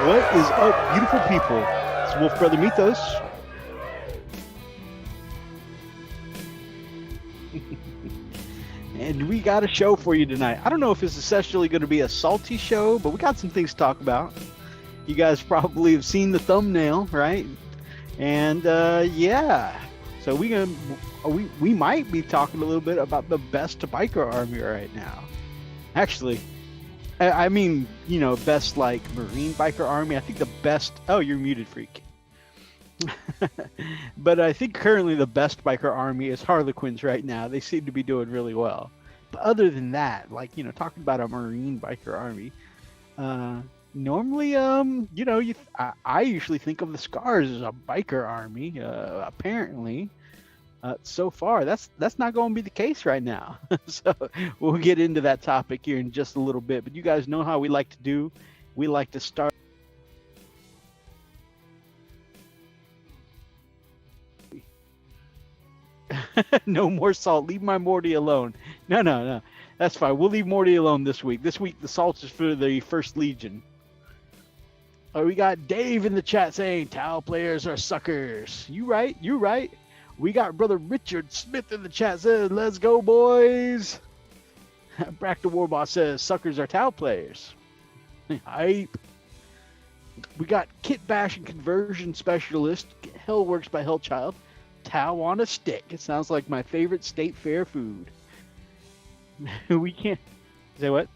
What is up, beautiful people? It's Wolf Brother Mythos. And we got a show for you tonight. I don't know if it's essentially going to be a salty show, but we got some things to talk about. You guys probably have seen the thumbnail, right? And yeah, so we might be talking a little bit about the best biker army right now. Actually, I mean, you know, best like Marine biker army. I think the best. Oh, you're muted, freak. But I think currently the best biker army is Harlequins right now. They seem to be doing really well. But other than that, like, you know, talking about a Marine biker army, normally, you know, I usually think of the Scars as a biker army. Apparently, so far, that's not going to be the case right now. So we'll get into that topic here in just a little bit. But you guys know how we like to do. We like to start. No more salt. Leave my Morty alone. No. That's fine. We'll leave Morty alone this week. This week, the salt is for the First Legion. Oh, we got Dave in the chat saying, Tau players are suckers. You right. We got brother Richard Smith in the chat says, let's go, boys. Brack the Warboss says, suckers are Tau players. Hype. We got Kit Bash and Conversion Specialist, Hellworks by Hellchild. Tau on a stick. It sounds like my favorite state fair food. We can't say what?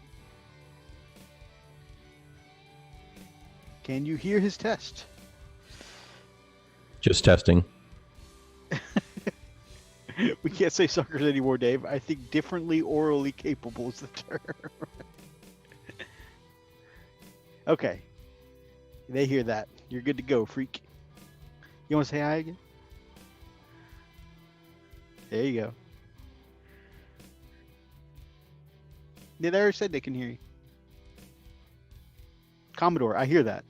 Can you hear his test? Just testing. We can't say suckers anymore, Dave. I think differently orally capable is the term. Okay. They hear that. You're good to go, freak. You want to say hi again? There you go. They already said they can hear you. Commodore, I hear that.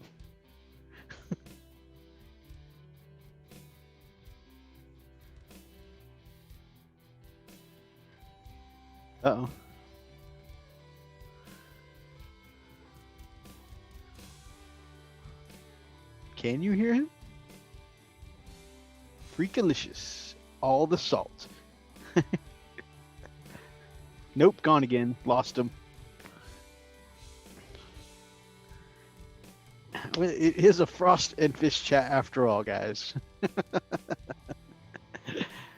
Uh-oh. Can you hear him? Freakalicious. All the salt. Nope, gone again. Lost him. Well, it is a Frost and Fish chat after all, guys.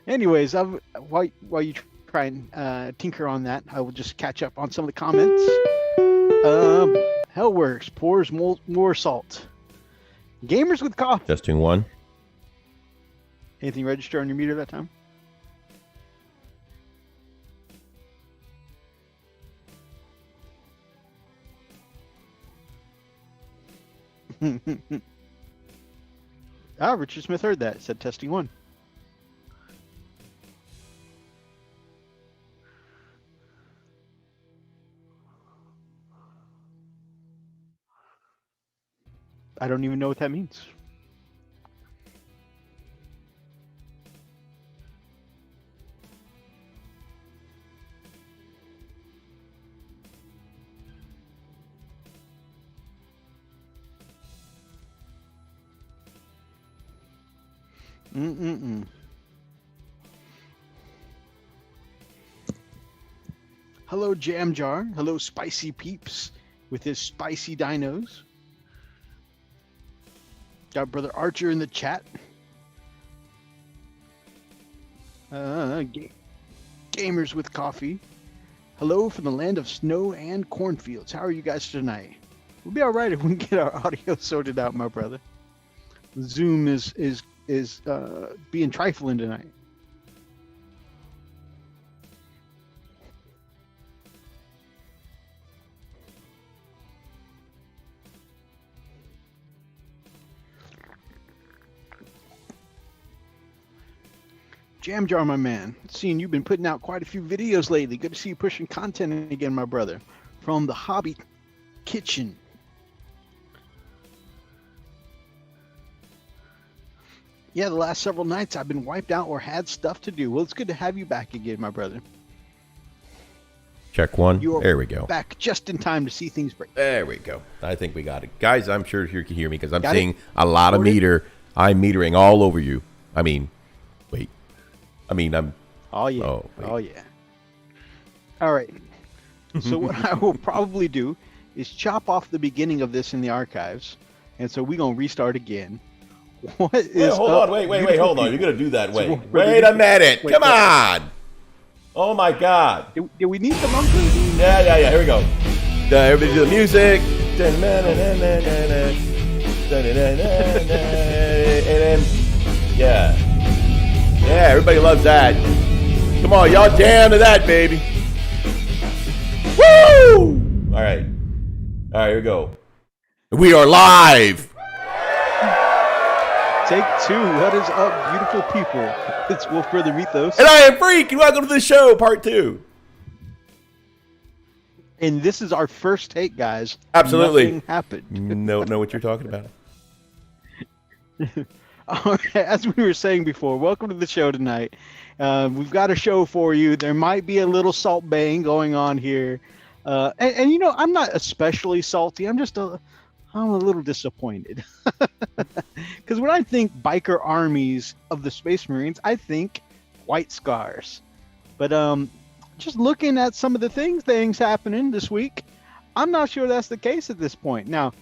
Anyways, while you try and tinker on that, I will just catch up on some of the comments. Hellworks pours more salt. Gamers with coffee. Testing one. Anything register on your meter that time? Richard Smith heard that. Said testing one. I don't even know what that means. Hello, Jam Jar. Hello, Spicy Peeps with his spicy dinos. Got Brother Archer in the chat. Gamers with coffee. Hello from the land of snow and cornfields. How are you guys tonight? We'll be all right if we can get our audio sorted out, my brother. Zoom is being trifling tonight. Jam Jar, my man. Seeing you've been putting out quite a few videos lately. Good to see you pushing content again, my brother. From the Hobby Kitchen. Yeah, the last several nights I've been wiped out or had stuff to do. Well, it's good to have you back again, my brother. Check one. You're There we go. back just in time to see things break. There we go. I think we got it. Guys, I'm sure you can hear me because I'm Got seeing it? a lot of Recorded? meter. I'm metering all over you. I mean, wait. I mean, I'm... Oh, yeah. Oh, wait. Oh, yeah. All right. So what I will probably do is chop off the beginning of this in the archives. And so we're going to restart again. What is Wait, hold up, on. Wait, beautiful hold on. people? You're going to do that. Wait. So, Wait a minute. wait, Come wait. on. Oh, my God. Do we need the monkey? Yeah. Here we go. Everybody do the music. And then, yeah. Yeah, everybody loves that. Come on, y'all jam to that, baby. Woo! All right, here we go. We are live. Take two. What is up, beautiful people? It's Wolf Brother Mythos. And I am Freak, and welcome to the show, part 2. And this is our first take, guys. Absolutely. Nothing happened. Know what you're talking about. All right, as we were saying before, welcome to the show tonight. We've got a show for you. There might be a little salt baying going on here. And you know, I'm not especially salty. I'm a little disappointed. Because when I think biker armies of the Space Marines, I think white scars. But just looking at some of the things happening this week, I'm not sure that's the case at this point. Now,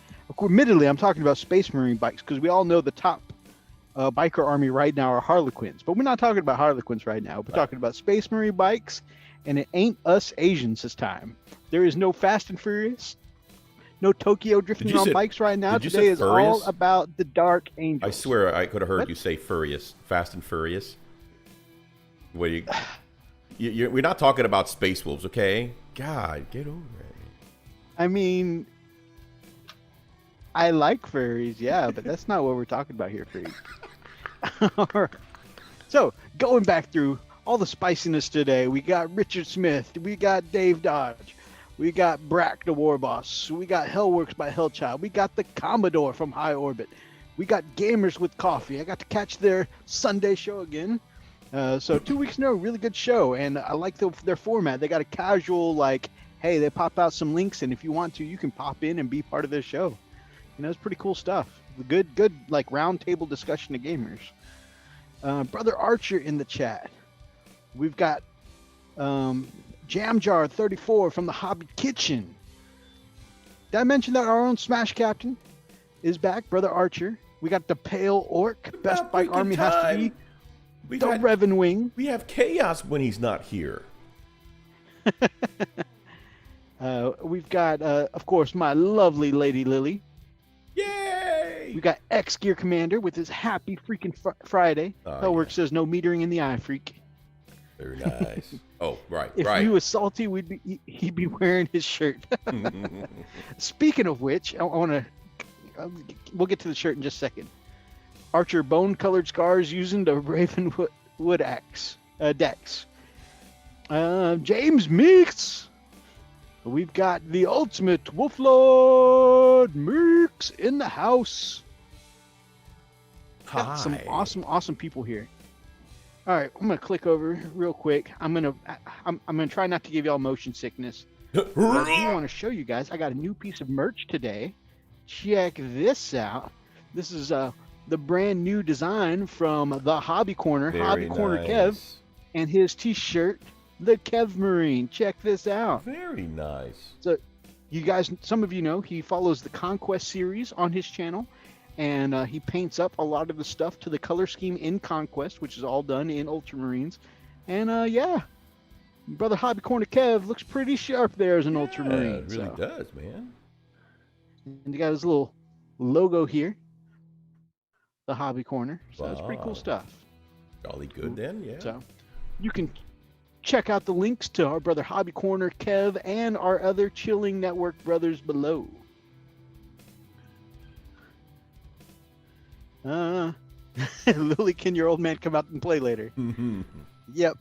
admittedly, I'm talking about Space Marine bikes because we all know the top biker army right now are Harlequins. But we're not talking about Harlequins right now. We're talking about Space Marine bikes, and it ain't us Asians this time. There is no Fast and Furious, no Tokyo drifting on bikes right now. Today is all about the Dark Angels. I swear I could have heard you say Furious. Fast and Furious. What do we're not talking about Space Wolves, okay? God, get over it. I mean, I like furries, yeah, but that's not what we're talking about here, Freak. All right. So, going back through all the spiciness today, we got Richard Smith, we got Dave Dodge, we got Brack the War Boss, we got Hellworks by Hellchild, we got the Commodore from High Orbit, we got Gamers with Coffee. I got to catch their Sunday show again. So 2 weeks in a row, really good show, and I like their format. They got a casual, like, hey, they pop out some links, and if you want to, you can pop in and be part of their show. You know, it's pretty cool stuff. Good, like, round table discussion of gamers. Brother Archer in the chat. We've got Jam Jar 34 from the Hobby Kitchen. Did I mention that our own Smash Captain is back, Brother Archer? We got the Pale Orc. Best bike army has to be the Revan Wing. We have chaos when he's not here. We've got, of course, my lovely Lady Lily. Yay! We got X-Gear Commander with his happy freaking Friday. Hellworks says no metering in the eye, freak. Very nice. Oh, right, If he was salty, he'd be wearing his shirt. Speaking of which, I want to. We'll get to the shirt in just a second. Archer bone-colored scars using the Ravenwood axe decks. James Meeks. We've got the ultimate Wolf Lord Meeks in the house. Got some awesome people here. All right, I'm gonna click over real quick. I'm gonna try not to give y'all motion sickness. But I want to show you guys. I got a new piece of merch today. Check this out. This is the brand new design from the Hobby Corner, Corner Kev, and his T-shirt, the Kev Marine. Check this out. Very nice. So, you guys, some of you know he follows the Conquest series on his channel, and he paints up a lot of the stuff to the color scheme in Conquest, which is all done in Ultramarines. And yeah, brother Hobby Corner Kev looks pretty sharp there as an Ultramarine. It really does, man. And he got his little logo here, the Hobby Corner. So it's pretty cool stuff. Jolly good then, yeah. So you can check out the links to our brother Hobby Corner Kev and our other Chilling Network brothers below. Lily, can your old man come out and play later? Yep.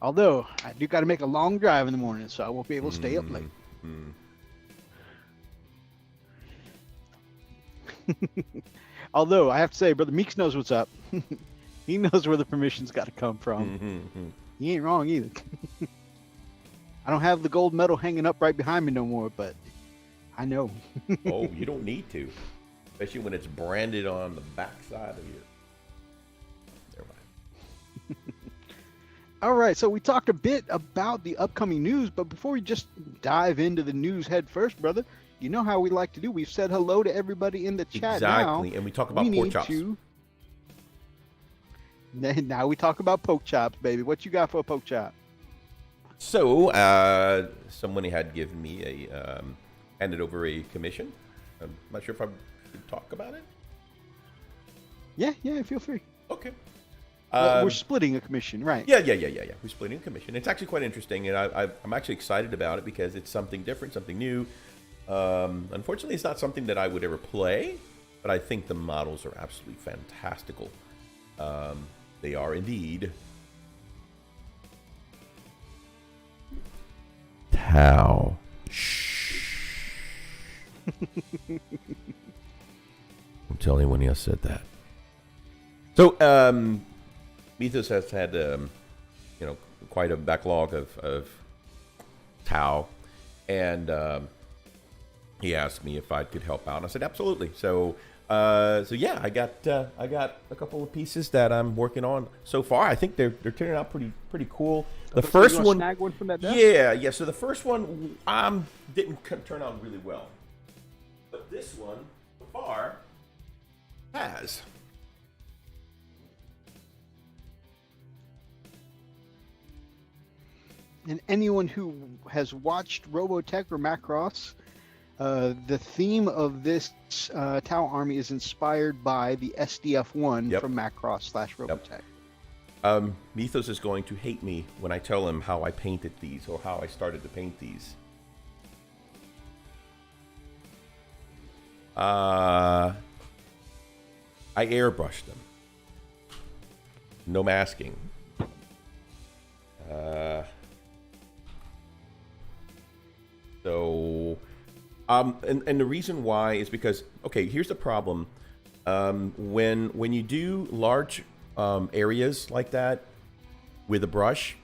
Although I do got to make a long drive in the morning, so I won't be able to stay up late. Although I have to say, Brother Meeks knows what's up. He knows where the permission's got to come from. He ain't wrong either. I don't have the gold medal hanging up right behind me no more, but I know. Oh, you don't need to. Especially when it's branded on the backside of your... Never mind. All right, so we talked a bit about the upcoming news, but before we just dive into the news head first, brother, you know how we like to do. We've said hello to everybody in the chat now. Exactly, and we talk about pork chops. Now we talk about poke chops, baby. What you got for a poke chop? So, someone had given me a, handed over a commission. I'm not sure if I could talk about it. Yeah, feel free. Okay. We're splitting a commission, right? Yeah. We're splitting a commission. It's actually quite interesting, and I'm actually excited about it because it's something different, something new. Unfortunately, it's not something that I would ever play, but I think the models are absolutely fantastical. They are indeed. How? Shh. Don't tell anyone else said that. So, Mythos has had, quite a backlog of Tau, and he asked me if I could help out. And I said absolutely. So yeah, I got a couple of pieces that I'm working on so far. I think they're turning out pretty cool. The first one, snag one from that desk? yeah. So the first one didn't turn out really well, but this one so far has. And anyone who has watched Robotech or Macross, the theme of this Tau army is inspired by the SDF-1 from Macross/Robotech. Mythos is going to hate me when I tell him how I painted these or how I started to paint these. I airbrushed them. No masking. And the reason why is because, okay, here's the problem. When you do large areas like that with a brush,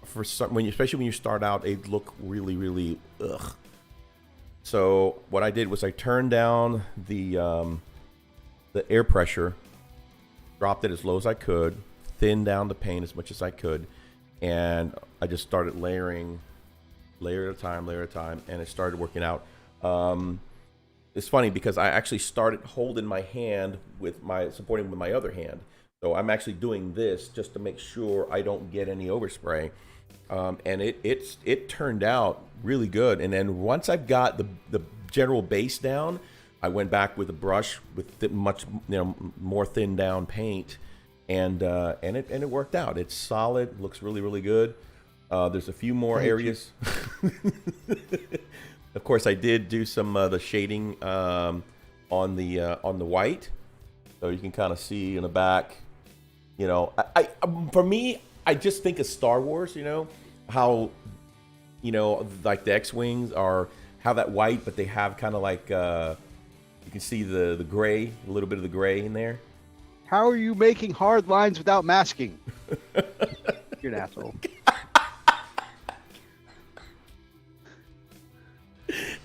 especially when you start out, they look really ugh. So what I did was I turned down the air pressure, dropped it as low as I could, thinned down the paint as much as I could, and I just started layering, layer at a time, and it started working out. It's funny because I actually started holding my hand supporting with my other hand. So I'm actually doing this just to make sure I don't get any overspray. And it turned out really good. And then once I've got the general base down, I went back with a brush with much more thin down paint, and it worked out. It's solid, looks really good. There's a few more areas. Of course, I did do some the shading on the white, so you can kind of see in the back. For me, I just think of Star Wars. How like the X-wings have that white, but they have kind of like you can see the gray, a little bit of the gray in there. How are you making hard lines without masking? You're an asshole.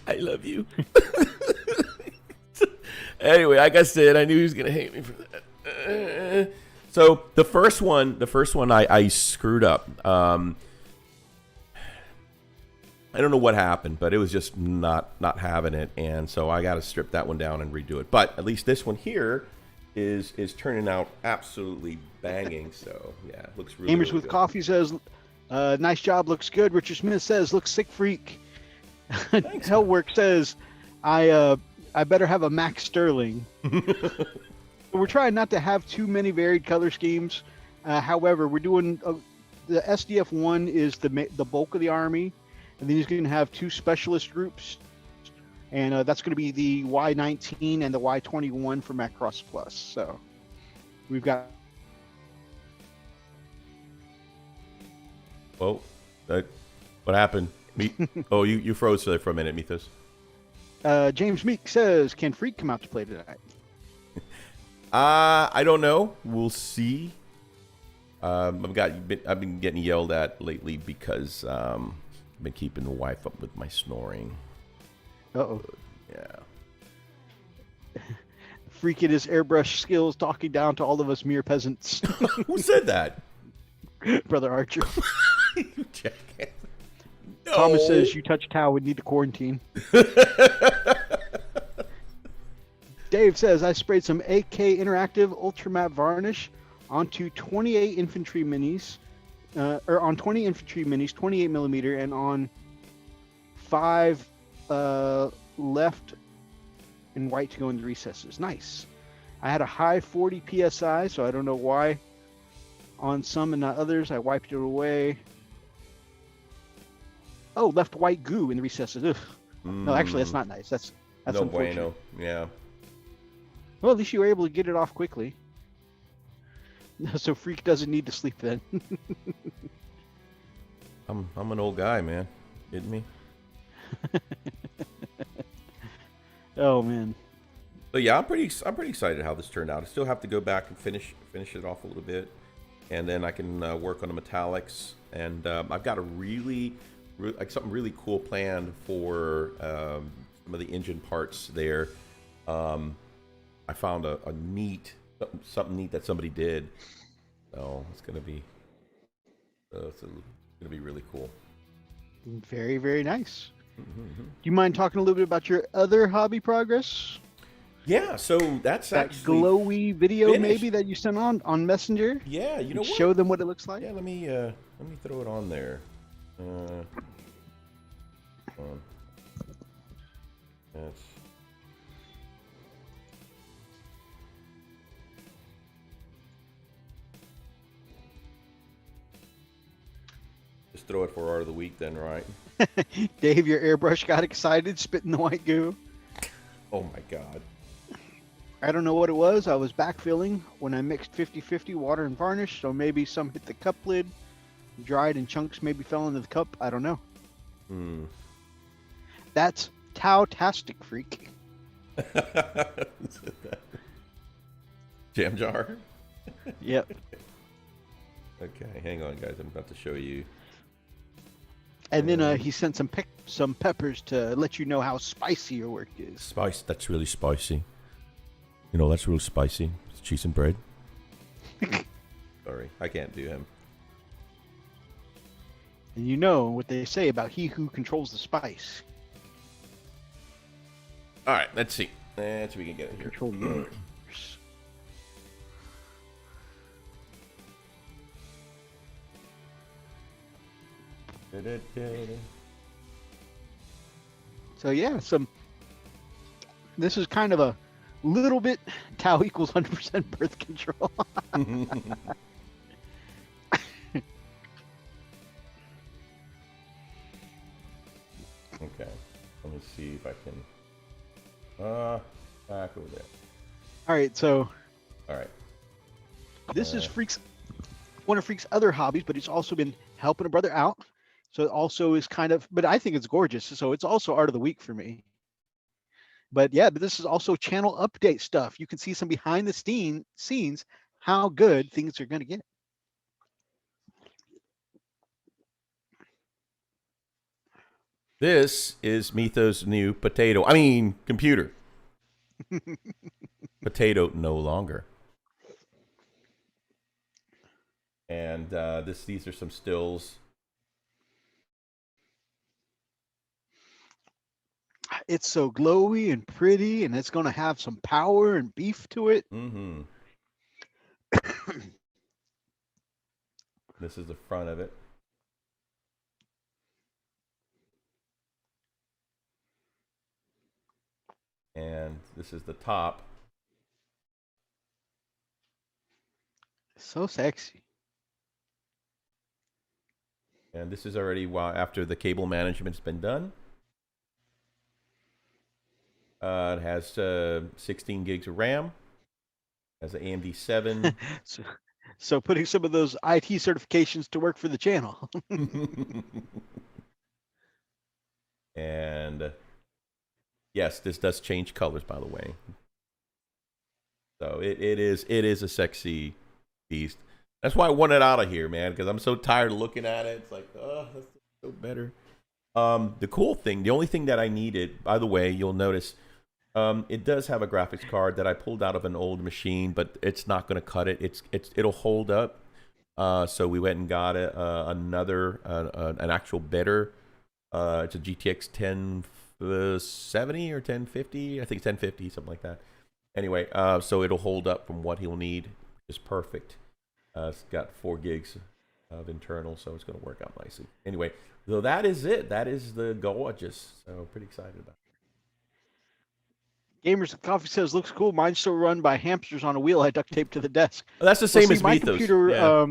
I love you. Anyway, like I said, I knew he was gonna hate me for that. So the first one I screwed up. I don't know what happened, but it was just not having it, and so I got to strip that one down and redo it. But at least this one here is turning out absolutely banging. So yeah, it looks really. Gamers with good. Coffee says, "Nice job, looks good." Richard Smith says, "Looks sick, freak." Thanks, Hellwork says, I better have a Max Sterling. We're trying not to have too many varied color schemes. However, we're doing the SDF-1 is the bulk of the army, and then he's going to have two specialist groups, and that's going to be the Y-19 and the Y-21 for Macross Plus. So we've got. Well, what happened? Oh, you froze there for a minute, Mythos. James Meek says, "Can Freak come out to play tonight?" I don't know. We'll see. I've been getting yelled at lately because been keeping the wife up with my snoring. Uh-oh. Yeah. Freak in his airbrush skills talking down to all of us mere peasants. Who said that? Brother Archer. You jackass. No. Thomas says you touch Tau would need to quarantine. Dave says I sprayed some AK Interactive Ultramap varnish onto 28 infantry minis, on 20 infantry minis, 28 millimeter, and on 5 left and white to go in the recesses. Nice. I had a high 40 psi, so I don't know why. On some and not others, I wiped it away. Oh, left white goo in the recesses. Ugh. No, actually, that's not nice. That's no unfortunate. bueno. Yeah. Well, at least you were able to get it off quickly. So Freak doesn't need to sleep then. I'm an old guy, man. Kidding me? Oh man. But yeah, I'm pretty excited how this turned out. I still have to go back and finish it off a little bit, and then I can work on the metallics. And I've got a something really cool planned for some of the engine parts there. I found something neat that somebody did. So it's gonna be really cool. Very, very nice. Do you mind talking a little bit about your other hobby progress? Yeah, so that's that actually glowy video finished. maybe that you sent on Messenger. Yeah, you know what? Show them what it looks like. Yeah, let me throw it on there. That's just throw it for Art of the Week then, right? Dave, your airbrush got excited, spitting the white goo. Oh my god. I don't know what it was. I was backfilling when I mixed 50-50 water and varnish, so maybe some hit the cup lid, dried, and chunks maybe fell into the cup. I don't know. That's Tau-tastic, Freak. Jam jar? Yep. Okay, hang on, guys. I'm about to show you. And then he sent some peppers to let you know how spicy your work is. Spice. That's really spicy. You know, that's real spicy. It's cheese and bread. Sorry, I can't do him. And you know what they say about he who controls the spice. All right, let's see. Let's see if we can get it here. Control yours. So yeah, this is kind of a little bit Tau equals 100% birth control. Okay, let me see if I can. Back over there. All right, so. All right. This is one of Freak's other hobbies, but he's also been helping a brother out. So it also is kind of, but I think it's gorgeous. So it's also Art of the Week for me. But yeah, but this is also channel update stuff. You can see some behind the scenes, how good things are going to get. This is Mythos' new computer. Potato no longer. And these are some stills. It's so glowy and pretty, and it's going to have some power and beef to it. Mm-hmm. This is the front of it. And this is the top. So sexy. And this is already after the cable management's been done. It has 16 gigs of RAM. Has an AMD 7. So putting some of those IT certifications to work for the channel. And yes, this does change colors, by the way. So it is a sexy beast. That's why I want it out of here, man, because I'm so tired of looking at it. It's like, oh, that's so better. The cool thing, the only thing that I needed, by the way, you'll notice, it does have a graphics card that I pulled out of an old machine, but it's not going to cut it. It'll hold up. So we went and got an actual better. It's a GTX 1070 or 1050. I think it's 1050, something like that. Anyway, so it'll hold up from what he'll need. It's perfect. It's got 4 gigs of internal, so it's going to work out nicely. Anyway, so that is it. That is the gorgeous. So pretty excited about it. Gamers Coffee says, looks cool. Mine's still run by hamsters on a wheel I duct taped to the desk. Well, that's the same as my Mythos. computer, yeah.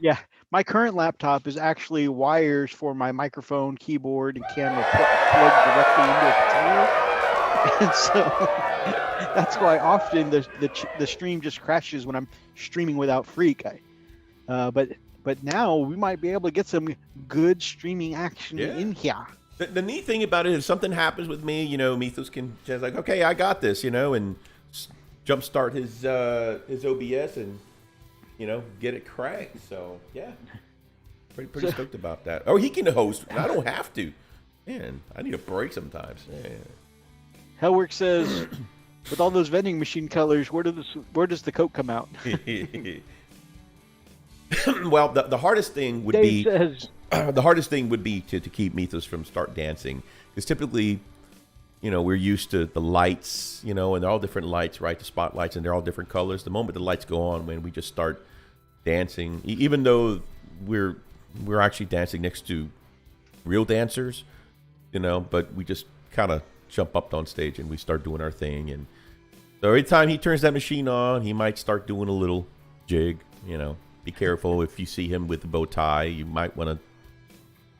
Yeah, my current laptop is actually wires for my microphone, keyboard, and camera plugged directly into a computer. And so that's why often the stream just crashes when I'm streaming without Freak. But now we might be able to get some good streaming action in here. The neat thing about it is, something happens with me, Mythos can just like, okay, I got this, and jumpstart his OBS and get it cranked. So yeah, pretty stoked about that. Oh, he can host. I don't have to. Man, I need a break sometimes. Yeah. Hellwork says, with all those vending machine colors, where does the coat come out? Well, the hardest thing would Dave says, the hardest thing would be to keep Mythos from start dancing, because typically, we're used to the lights, and they're all different lights, right? The spotlights, and they're all different colors. The moment the lights go on, when we just start dancing, even though we're actually dancing next to real dancers, but we just kind of jump up on stage and we start doing our thing. And so every time he turns that machine on, he might start doing a little jig. Be careful if you see him with the bow tie. You might want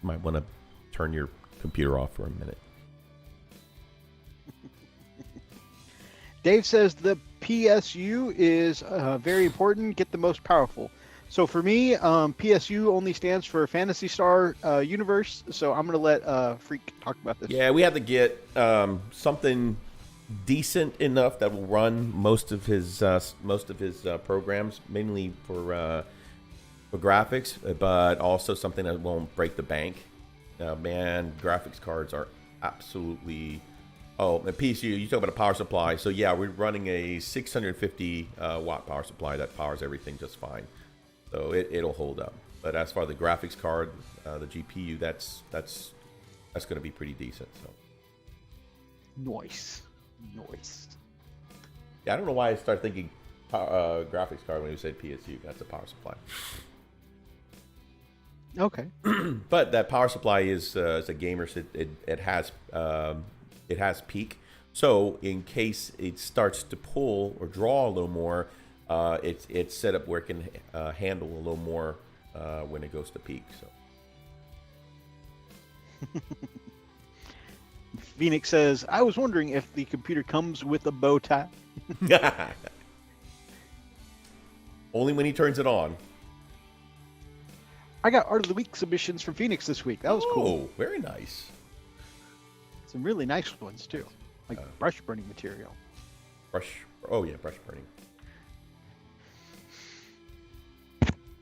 to turn your computer off for a minute. Dave says the PSU is very important. Get the most powerful. So for me, PSU only stands for Phantasy Star Universe. So I'm going to let Freak talk about this. Yeah, we have to get something decent enough that will run most of his programs, mainly for graphics, but also something that won't break the bank. Man, graphics cards are absolutely. Oh, and PSU, you talk about a power supply. So yeah, we're running a 650 watt power supply that powers everything just fine. So it'll hold up. But as far as the graphics card, the GPU, that's going to be pretty decent. So Nice. Yeah, I don't know why I started thinking graphics card when you said PSU. That's a power supply. Okay. But that power supply is as a gamer, so it has peak. So in case it starts to pull or draw a little more, it's set up where it can handle a little more when it goes to peak. So. Phoenix says, I was wondering if the computer comes with a bow tie. Only when he turns it on. I got Art of the Week submissions from Phoenix this week. That was cool. Oh, very nice. Some really nice ones, too. Like brush burning material. Brush burning.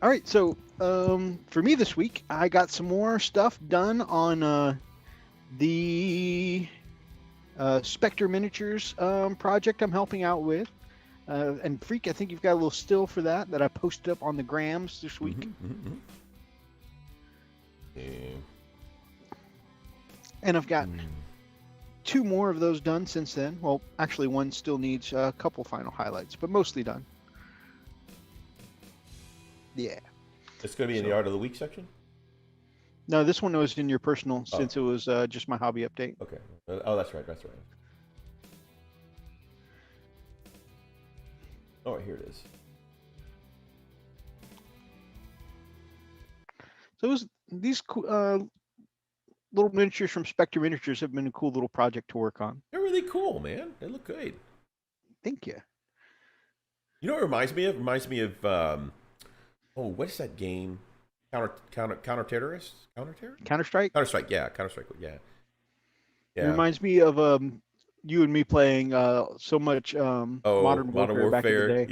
All right, so for me this week, I got some more stuff done on the Spectre Miniatures project I'm helping out with. And Freak, I think you've got a little still for that I posted up on the grams this week. Mm-hmm. Yeah. And I've got 2 more of those done since then. Well, actually, one still needs a couple final highlights, but mostly done. Yeah. It's going to be in the Art of the Week section? No, this one was in your personal, since it was just my hobby update. Okay. Oh, that's right. Oh, here it is. So these little miniatures from Spectre Miniatures have been a cool little project to work on. They're really cool, man. They look good. Thank you. You know what it reminds me of? It reminds me of, what is that game? Counter-terrorist? Counter-Strike? Counter-Strike, yeah. Counter-Strike, yeah. It reminds me of you and me playing so much Modern Warfare back in the day.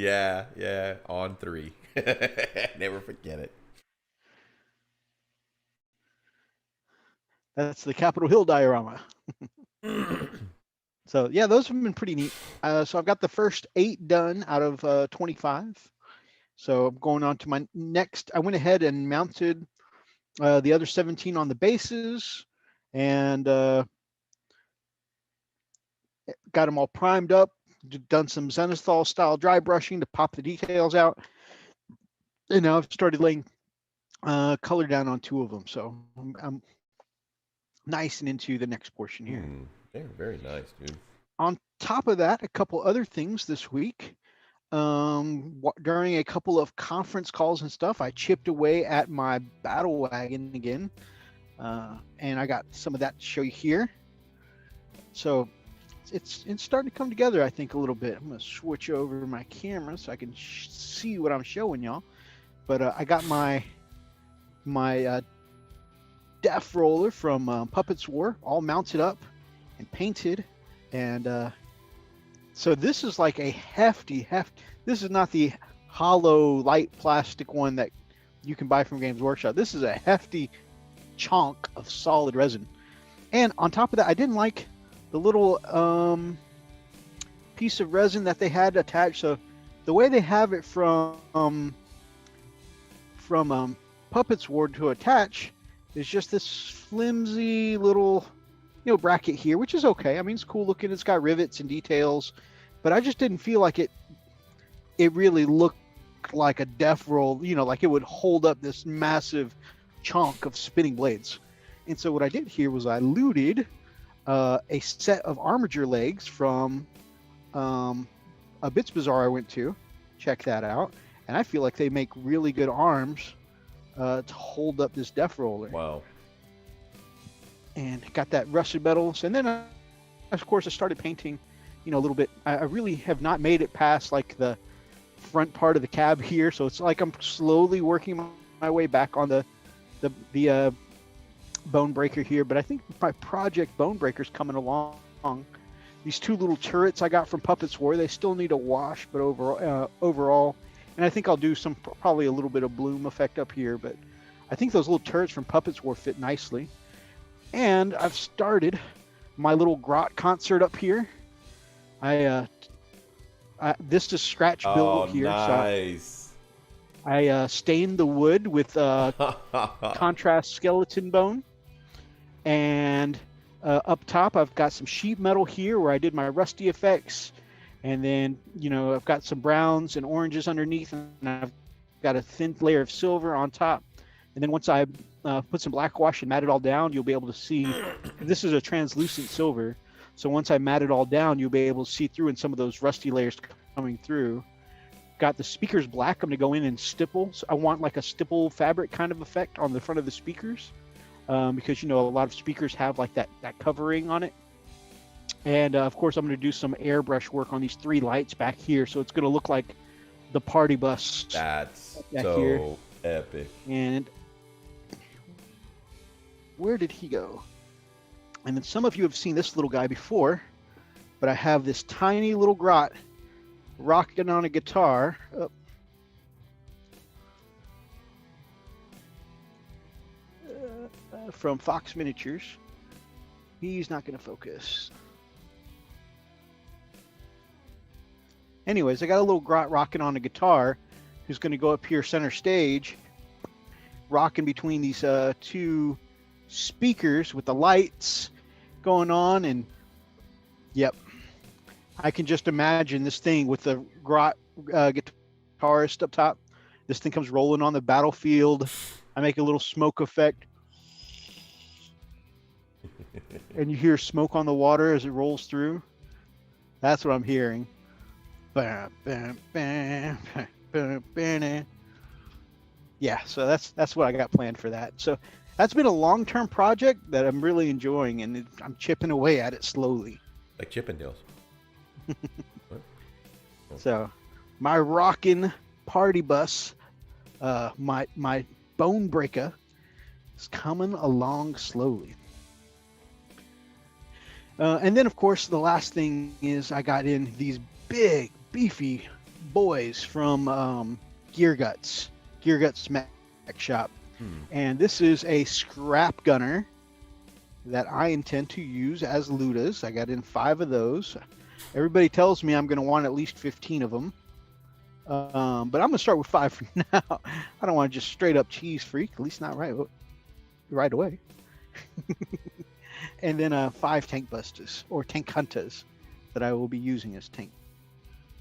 Yeah. On 3. Never forget it. That's the Capitol Hill diorama. So yeah, those have been pretty neat. So I've got the first 8 done out of 25. So I'm going on to my next. I went ahead and mounted the other 17 on the bases, and got them all primed up. Done some Zenithal style dry brushing to pop the details out, and now I've started laying color down on 2 of them. So I'm nice and into the next portion here. They're very nice, dude. On top of that, a couple other things this week. During a couple of conference calls and stuff, I chipped away at my battle wagon again, and I got some of that to show you here. So it's starting to come together, I think, a little bit. I'm gonna switch over my camera so I can see what I'm showing y'all. But I got my Death Roller from Puppets War all mounted up and painted, and so this is like a hefty. This is not the hollow light plastic one that you can buy from Games Workshop. This is a hefty chunk of solid resin. And on top of that, I didn't like the little piece of resin that they had attached. So the way they have it from Puppets War to attach is just this flimsy little bracket here, which is okay. I mean, it's cool looking. It's got rivets and details, but I just didn't feel like it really looked like a death roll, like it would hold up this massive chunk of spinning blades. And so what I did here was I looted a set of armature legs from a Bits Bazaar I went to. Check that out. And I feel like they make really good arms to hold up this death roller. Wow. And got that rusted metals, and then of course I started painting a little bit. I really have not made it past like the front part of the cab here, so it's like I'm slowly working my way back on the bone breaker here, but I think my project bone breaker's coming along. These 2 little turrets I got from Puppets War, they still need a wash, but overall, and I think I'll do probably a little bit of bloom effect up here, but I think those little turrets from Puppets War fit nicely. And I've started my little grot concert up here. This is scratch built here. Nice. So I stained the wood with contrast skeleton bone. And up top, I've got some sheet metal here where I did my rusty effects. And then, I've got some browns and oranges underneath. And I've got a thin layer of silver on top. And then once I put some black wash and mat it all down, you'll be able to see. This is a translucent silver, so once I mat it all down, you'll be able to see through in some of those rusty layers coming through. Got the speakers black. I'm going to go in and stipple. So I want like a stipple fabric kind of effect on the front of the speakers, because a lot of speakers have like that covering on it. And of course, I'm going to do some airbrush work on these 3 lights back here, so it's going to look like the party bus. That's back so here. epic. And where did he go? And then some of you have seen this little guy before, but I have this tiny little grot rocking on a guitar. From Fox Miniatures. He's not going to focus. Anyways, I got a little grot rocking on a guitar who's going to go up here center stage, rocking between these 2 speakers with the lights going on. And yep, I can just imagine this thing with the grot guitarist up top. This thing comes rolling on the battlefield. I make a little smoke effect, and you hear smoke on the water as it rolls through. That's what I'm hearing. Yeah, so that's what I got planned for that. So that's been a long-term project that I'm really enjoying, and I'm chipping away at it slowly. Like Chippendales. So my rockin' party bus, my bone breaker is coming along slowly. And then, of course, the last thing is I got in these big, beefy boys from Gear Guts Mech Shop. And this is a scrap gunner that I intend to use as Ludas. I got in 5 of those. Everybody tells me I'm going to want at least 15 of them. But I'm going to start with 5 for now. I don't want to just straight up cheese freak, at least not right away. And then 5 tank busters or tank hunters that I will be using as tank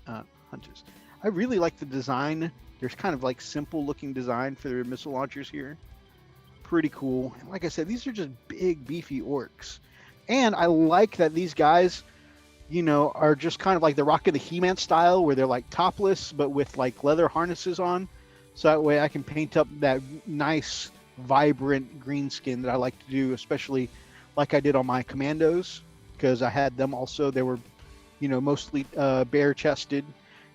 hunters. I really like the design. There's kind of like simple looking design for their missile launchers here. Pretty cool. And like I said, these are just big, beefy orcs. And I like that these guys, are just kind of like the Rock of the He-Man style, where they're like topless, but with like leather harnesses on. So that way I can paint up that nice, vibrant green skin that I like to do, especially like I did on my commandos, because I had them also. They were, mostly bare-chested,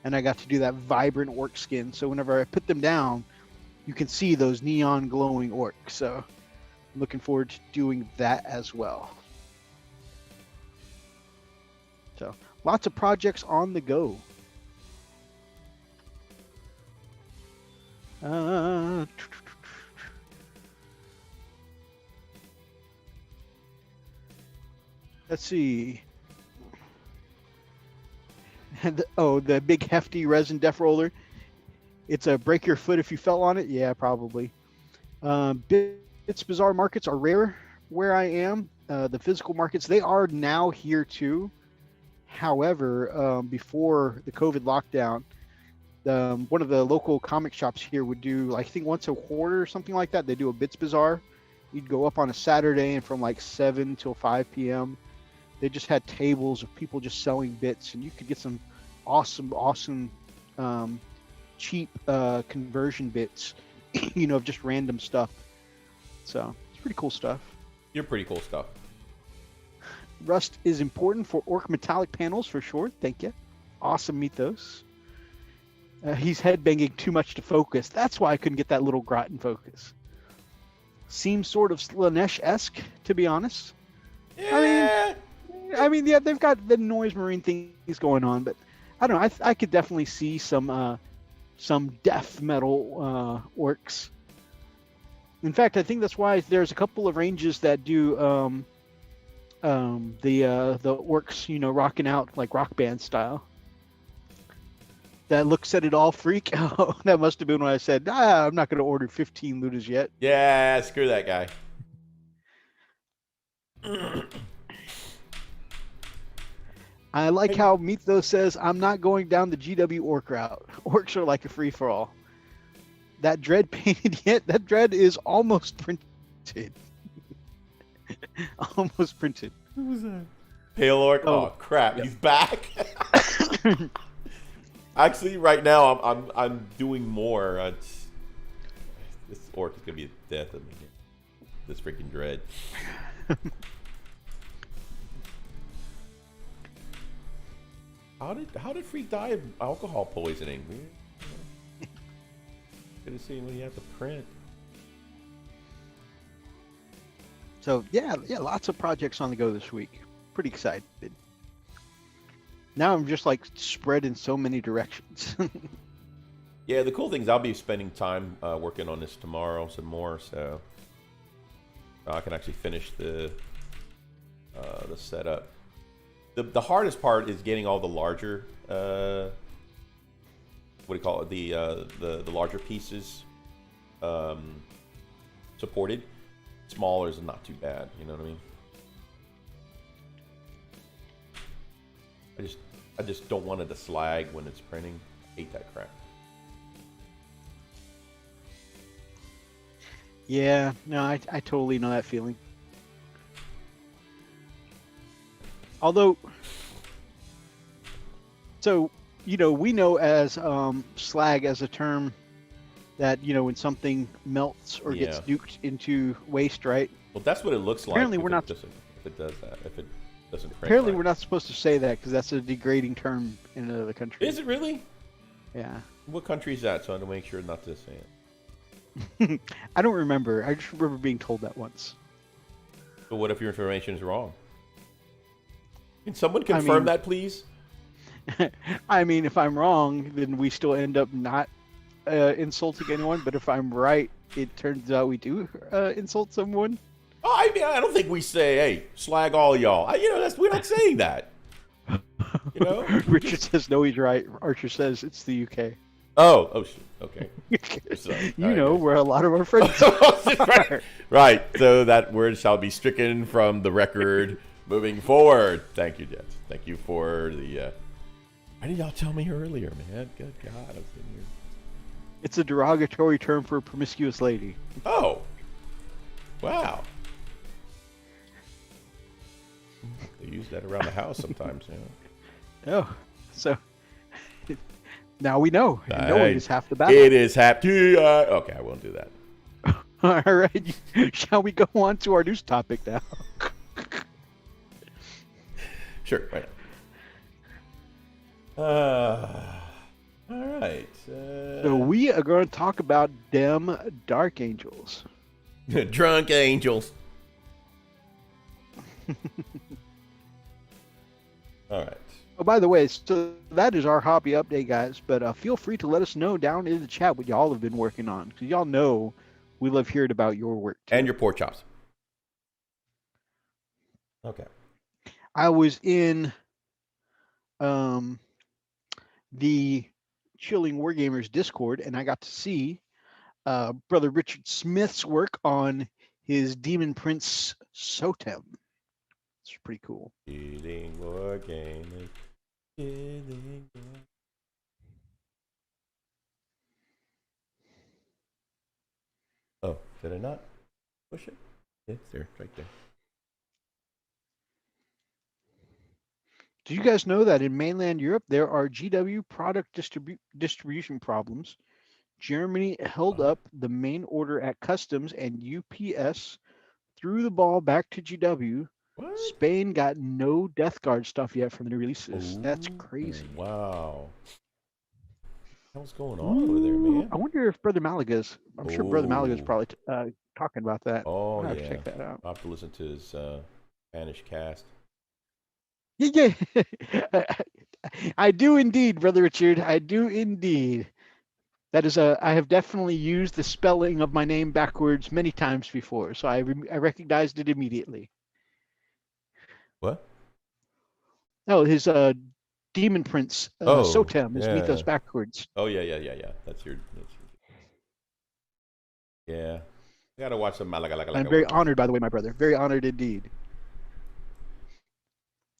and I got to do that vibrant orc skin. So whenever I put them down, you can see those neon glowing orcs. So I'm looking forward to doing that as well. So lots of projects on the go. Let's see. The big hefty resin death roller. It's a break your foot if you fell on it. Yeah, probably. Bits Bazaar markets are rare where I am. The physical markets, they are now here too. However, before the COVID lockdown, one of the local comic shops here would do, I think once a quarter or something like that, they do a Bits Bazaar. You'd go up on a Saturday, and from like 7 till 5 p.m., they just had tables of people just selling bits, and you could get some awesome cheap conversion bits, of just random stuff. So it's pretty cool stuff. You're pretty cool stuff. Rust is important for orc metallic panels for sure. Thank you. Awesome mythos. He's headbanging too much to focus. That's why I couldn't get that little grot in focus. Seems sort of Slanesh-esque, to be honest. Yeah. I mean, yeah, they've got the noise marine things going on, but I don't know. I could definitely see some death metal orcs. In fact, I think that's why there's a couple of ranges that do the orcs, rocking out like rock band style. That looks at it all freak. Oh, that must have been when I said, I'm not going to order 15 Ludas yet. Yeah, screw that guy. I like how Mythos says, I'm not going down the GW orc route. Orcs are like a free-for-all. That dread painted yet? That dread is almost printed. Almost printed. Who was that? Pale Orc? Oh crap, yep. He's back. Actually, right now I'm doing more. This orc is gonna be a death of me. This freaking dread. How did Freak die of alcohol poisoning? Could have seen what he had to print. So yeah, lots of projects on the go this week. Pretty excited. Now I'm just like spread in so many directions. Yeah, the cool thing is I'll be spending time working on this tomorrow some more, so I can actually finish the setup. The hardest part is getting all the larger what do you call it, the larger pieces supported. Smaller is not too bad, you know what I mean? I just don't want it to slag when it's printing. I hate that crap. Yeah, no, I totally know that feeling. Although, so, we know as slag as a term that, when something melts or gets nuked into waste, right? Well, that's what it looks like. Apparently we're not... If it does that, if it doesn't print Apparently right. we're not supposed to say that because that's a degrading term in another country. Is it really? Yeah. What country is that? So I want to make sure not to say it. I don't remember. I just remember being told that once. But what if your information is wrong? Can someone confirm that, please? I mean, if I'm wrong, then we still end up not insulting anyone. But if I'm right, it turns out we do insult someone. I mean, I don't think we say, "Hey, slag all y'all." We're not saying that. Richard says no, he's right. Archer says it's the UK. Oh, shit. Okay. Sorry. You know where a lot of our friends are. Right. So that word shall be stricken from the record moving forward. Thank you, Jets. Thank you for the. Why did y'all tell me earlier, man? Good God, I was sitting here. It's a derogatory term for a promiscuous lady. Oh. Wow. They use that around the house sometimes, Oh, so now we know. And knowing is half the battle. It is happy. Okay, I won't do that. All right. Shall we go on to our news topic now? Sure. Right. All right. So we are going to talk about them Dark Angels. Drunk angels. All right. Oh, by the way, so that is our hobby update, guys. But feel free to let us know down in the chat what y'all have been working on, because y'all know we love hearing about your work too. And your pork chops. Okay. I was in the Chilling Wargamers Discord, and I got to see Brother Richard Smith's work on his Demon Prince Sotem. It's pretty cool. Chilling Wargamers. Chilling. Oh, did I not push it? It's there, right there. Do you guys know that in mainland Europe there are GW product distribution problems? Germany held up the main order at customs, and UPS threw the ball back to GW. What? Spain got no Death Guard stuff yet from the releases. Ooh, that's crazy. Wow. What's going on over there, man? I wonder if Brother Malaga's. I'm sure Brother Malaga's probably talking about that. Oh, I'll have yeah. to check that out. I'll have to listen to his Spanish cast. Yeah. I do indeed, Brother Richard. I do indeed. That is I have definitely used the spelling of my name backwards many times before, so I recognized it immediately. What? No, his Demon Prince Sotem is Mythos backwards. Oh, yeah. That's your... Yeah. I gotta watch some Malaga. I'm very honored, by the way, my brother. Very honored indeed.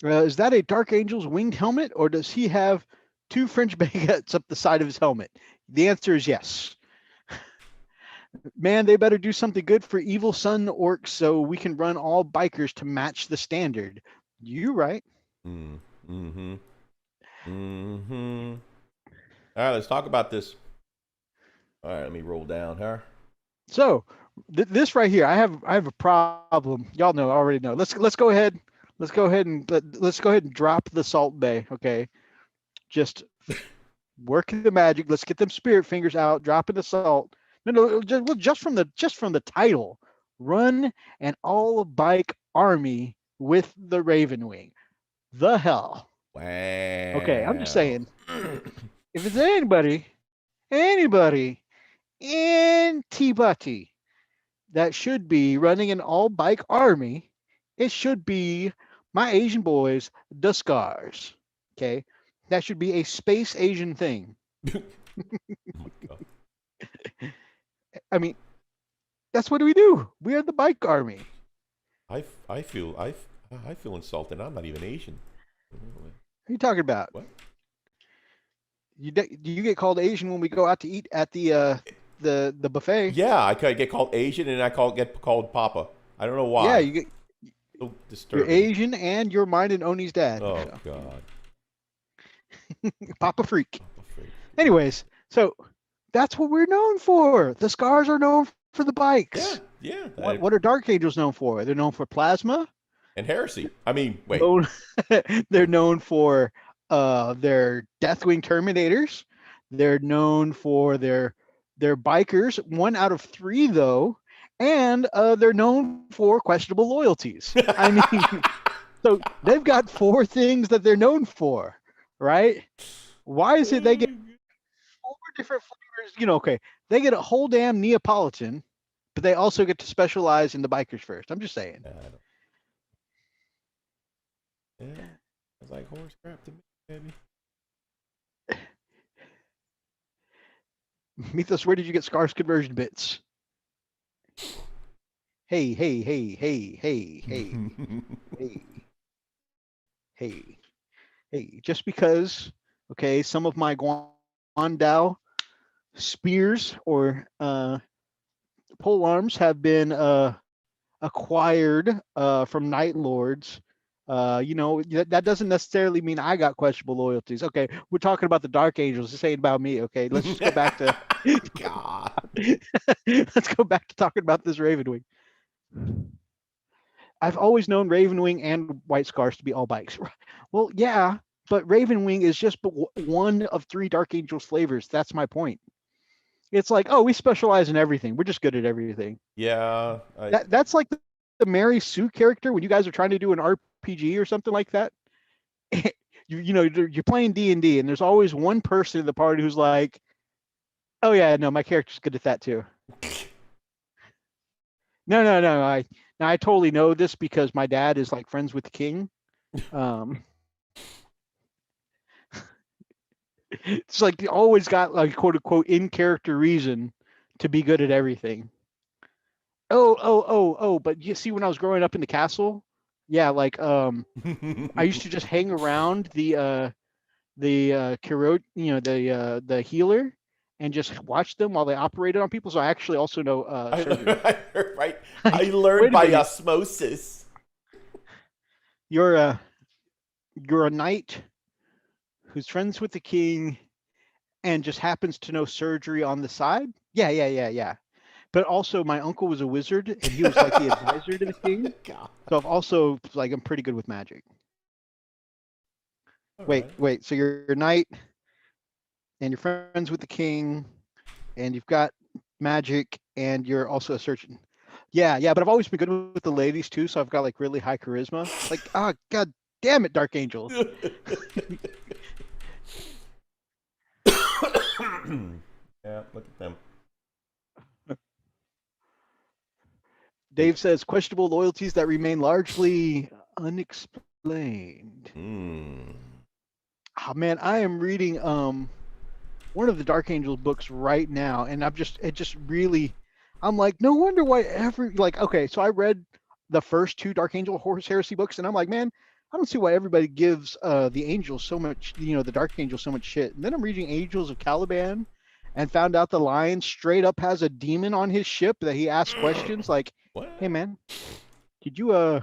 Is that a Dark Angel's winged helmet, or does he have two French baguettes up the side of his helmet? The answer is yes. Man, they better do something good for Evil Sun Orcs so we can run all bikers to match the standard. You right. Mm-hmm. All right, let's talk about this. All right, let me roll down here. So this right here, I have a problem. Y'all know, I already know. Let's go ahead. Let's go ahead and drop the Salt Bay. Okay, just work the magic. Let's get them spirit fingers out. Drop in the salt. No, just from the title, run an all bike army with the Ravenwing. The hell. Wow. Okay, I'm just saying. If it's anybody in T-Butty that should be running an all bike army, it should be my Asian boys, the Scars. Okay, that should be a space Asian thing. I mean, that's what we do. We are the bike army. I feel insulted. I'm not even Asian. What are you talking about? What? Do you get called Asian when we go out to eat at the buffet? Yeah, I get called Asian and I get called Papa. I don't know why. Yeah, you get. So disturbing. You're Asian and you're mine and Oni's dad. Oh so. God. Papa freak. Anyways, so that's what we're known for. The Scars are known for the bikes. Yeah. What are Dark Angels known for? They're known for plasma and heresy. I mean, wait. They're known for their Deathwing Terminators. They're known for their bikers. 1 out of 3 though, and they're known for questionable loyalties. I mean, so they've got 4 things that they're known for, right? Why is it they get 4 different flavors? Okay, they get a whole damn Neapolitan but they also get to specialize in the bikers first. I'm just saying. I don't, yeah, it's like horse crap to me, baby. Mythos, where did you get Scar's conversion bits? Hey, hey, hey, hey, hey, hey, hey, hey, hey. Just because, okay, some of my Guandao spears or pole arms have been acquired from Night Lords. That doesn't necessarily mean I got questionable loyalties. Okay, we're talking about the Dark Angels. This ain't about me. Okay, let's just go back to God. let's go back to talking about this Ravenwing. I've always known Ravenwing and White Scars to be all bikes. Well, yeah, but Ravenwing is just one of 3 Dark Angels flavors. That's my point. It's like, oh, we specialize in everything. We're just good at everything. Yeah. That's like the Mary Sue character when you guys are trying to do an RPG or something like that. You're playing D&D, and there's always one person in the party who's like, oh yeah, no, my character's good at that too. No. I totally know this because my dad is like friends with the king. It's like you always got like quote unquote in character reason to be good at everything. Oh, but you see when I was growing up in the castle, yeah, like I used to just hang around the the healer and just watch them while they operated on people. So I actually also know surgery. Right. I learned Wait a by minute. osmosis. You're a you're a knight who's friends with the king and just happens to know surgery on the side. Yeah. But also my uncle was a wizard and he was like the advisor to the king. God. So I've also like I'm pretty good with magic. All Wait, right. wait. So you're a knight and you're friends with the king and you've got magic and you're also a surgeon. Yeah, but I've always been good with the ladies too, so I've got like really high charisma. Like, god damn it, Dark Angel. Yeah, look at them. Dave says questionable loyalties that remain largely unexplained. Mm. Oh man, I am reading one of the Dark Angel books right now, and I'm like, no wonder why okay, so I read the first 2 Dark Angel Horus Heresy books, and I'm like, man, I don't see why everybody gives the angels so much, the Dark Angel so much shit. And then I'm reading Angels of Caliban and found out the Lion straight up has a demon on his ship that he asks questions like, What? hey man, could you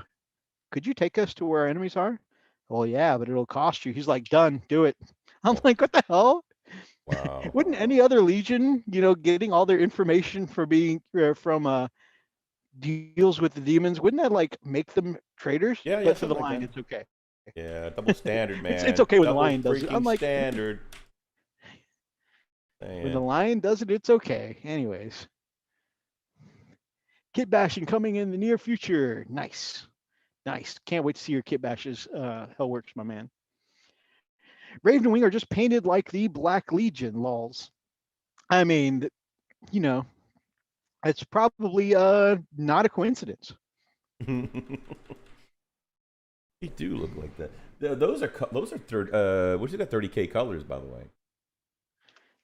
could you take us to where our enemies are? Well, yeah, but it'll cost you. He's like, done, do it. I'm like, what the hell? Wow. Wouldn't any other legion, getting all their information for being from deals with the demons, wouldn't that like make them traitors? Yeah, But for the something like lion, that. it's okay. Yeah, double standard, It's man. okay when the Double lion does it. I'm freaking like, standard. when the Man. lion does it, it's okay. Anyways, kit bashing coming in the near future. Nice. Can't wait to see your kit bashes. Hellworks, my man. Raven and Wing are just painted like the Black Legion, lols. I mean, you know, it's probably not a coincidence. They do look like that. Those are which got 30K colors, by the way.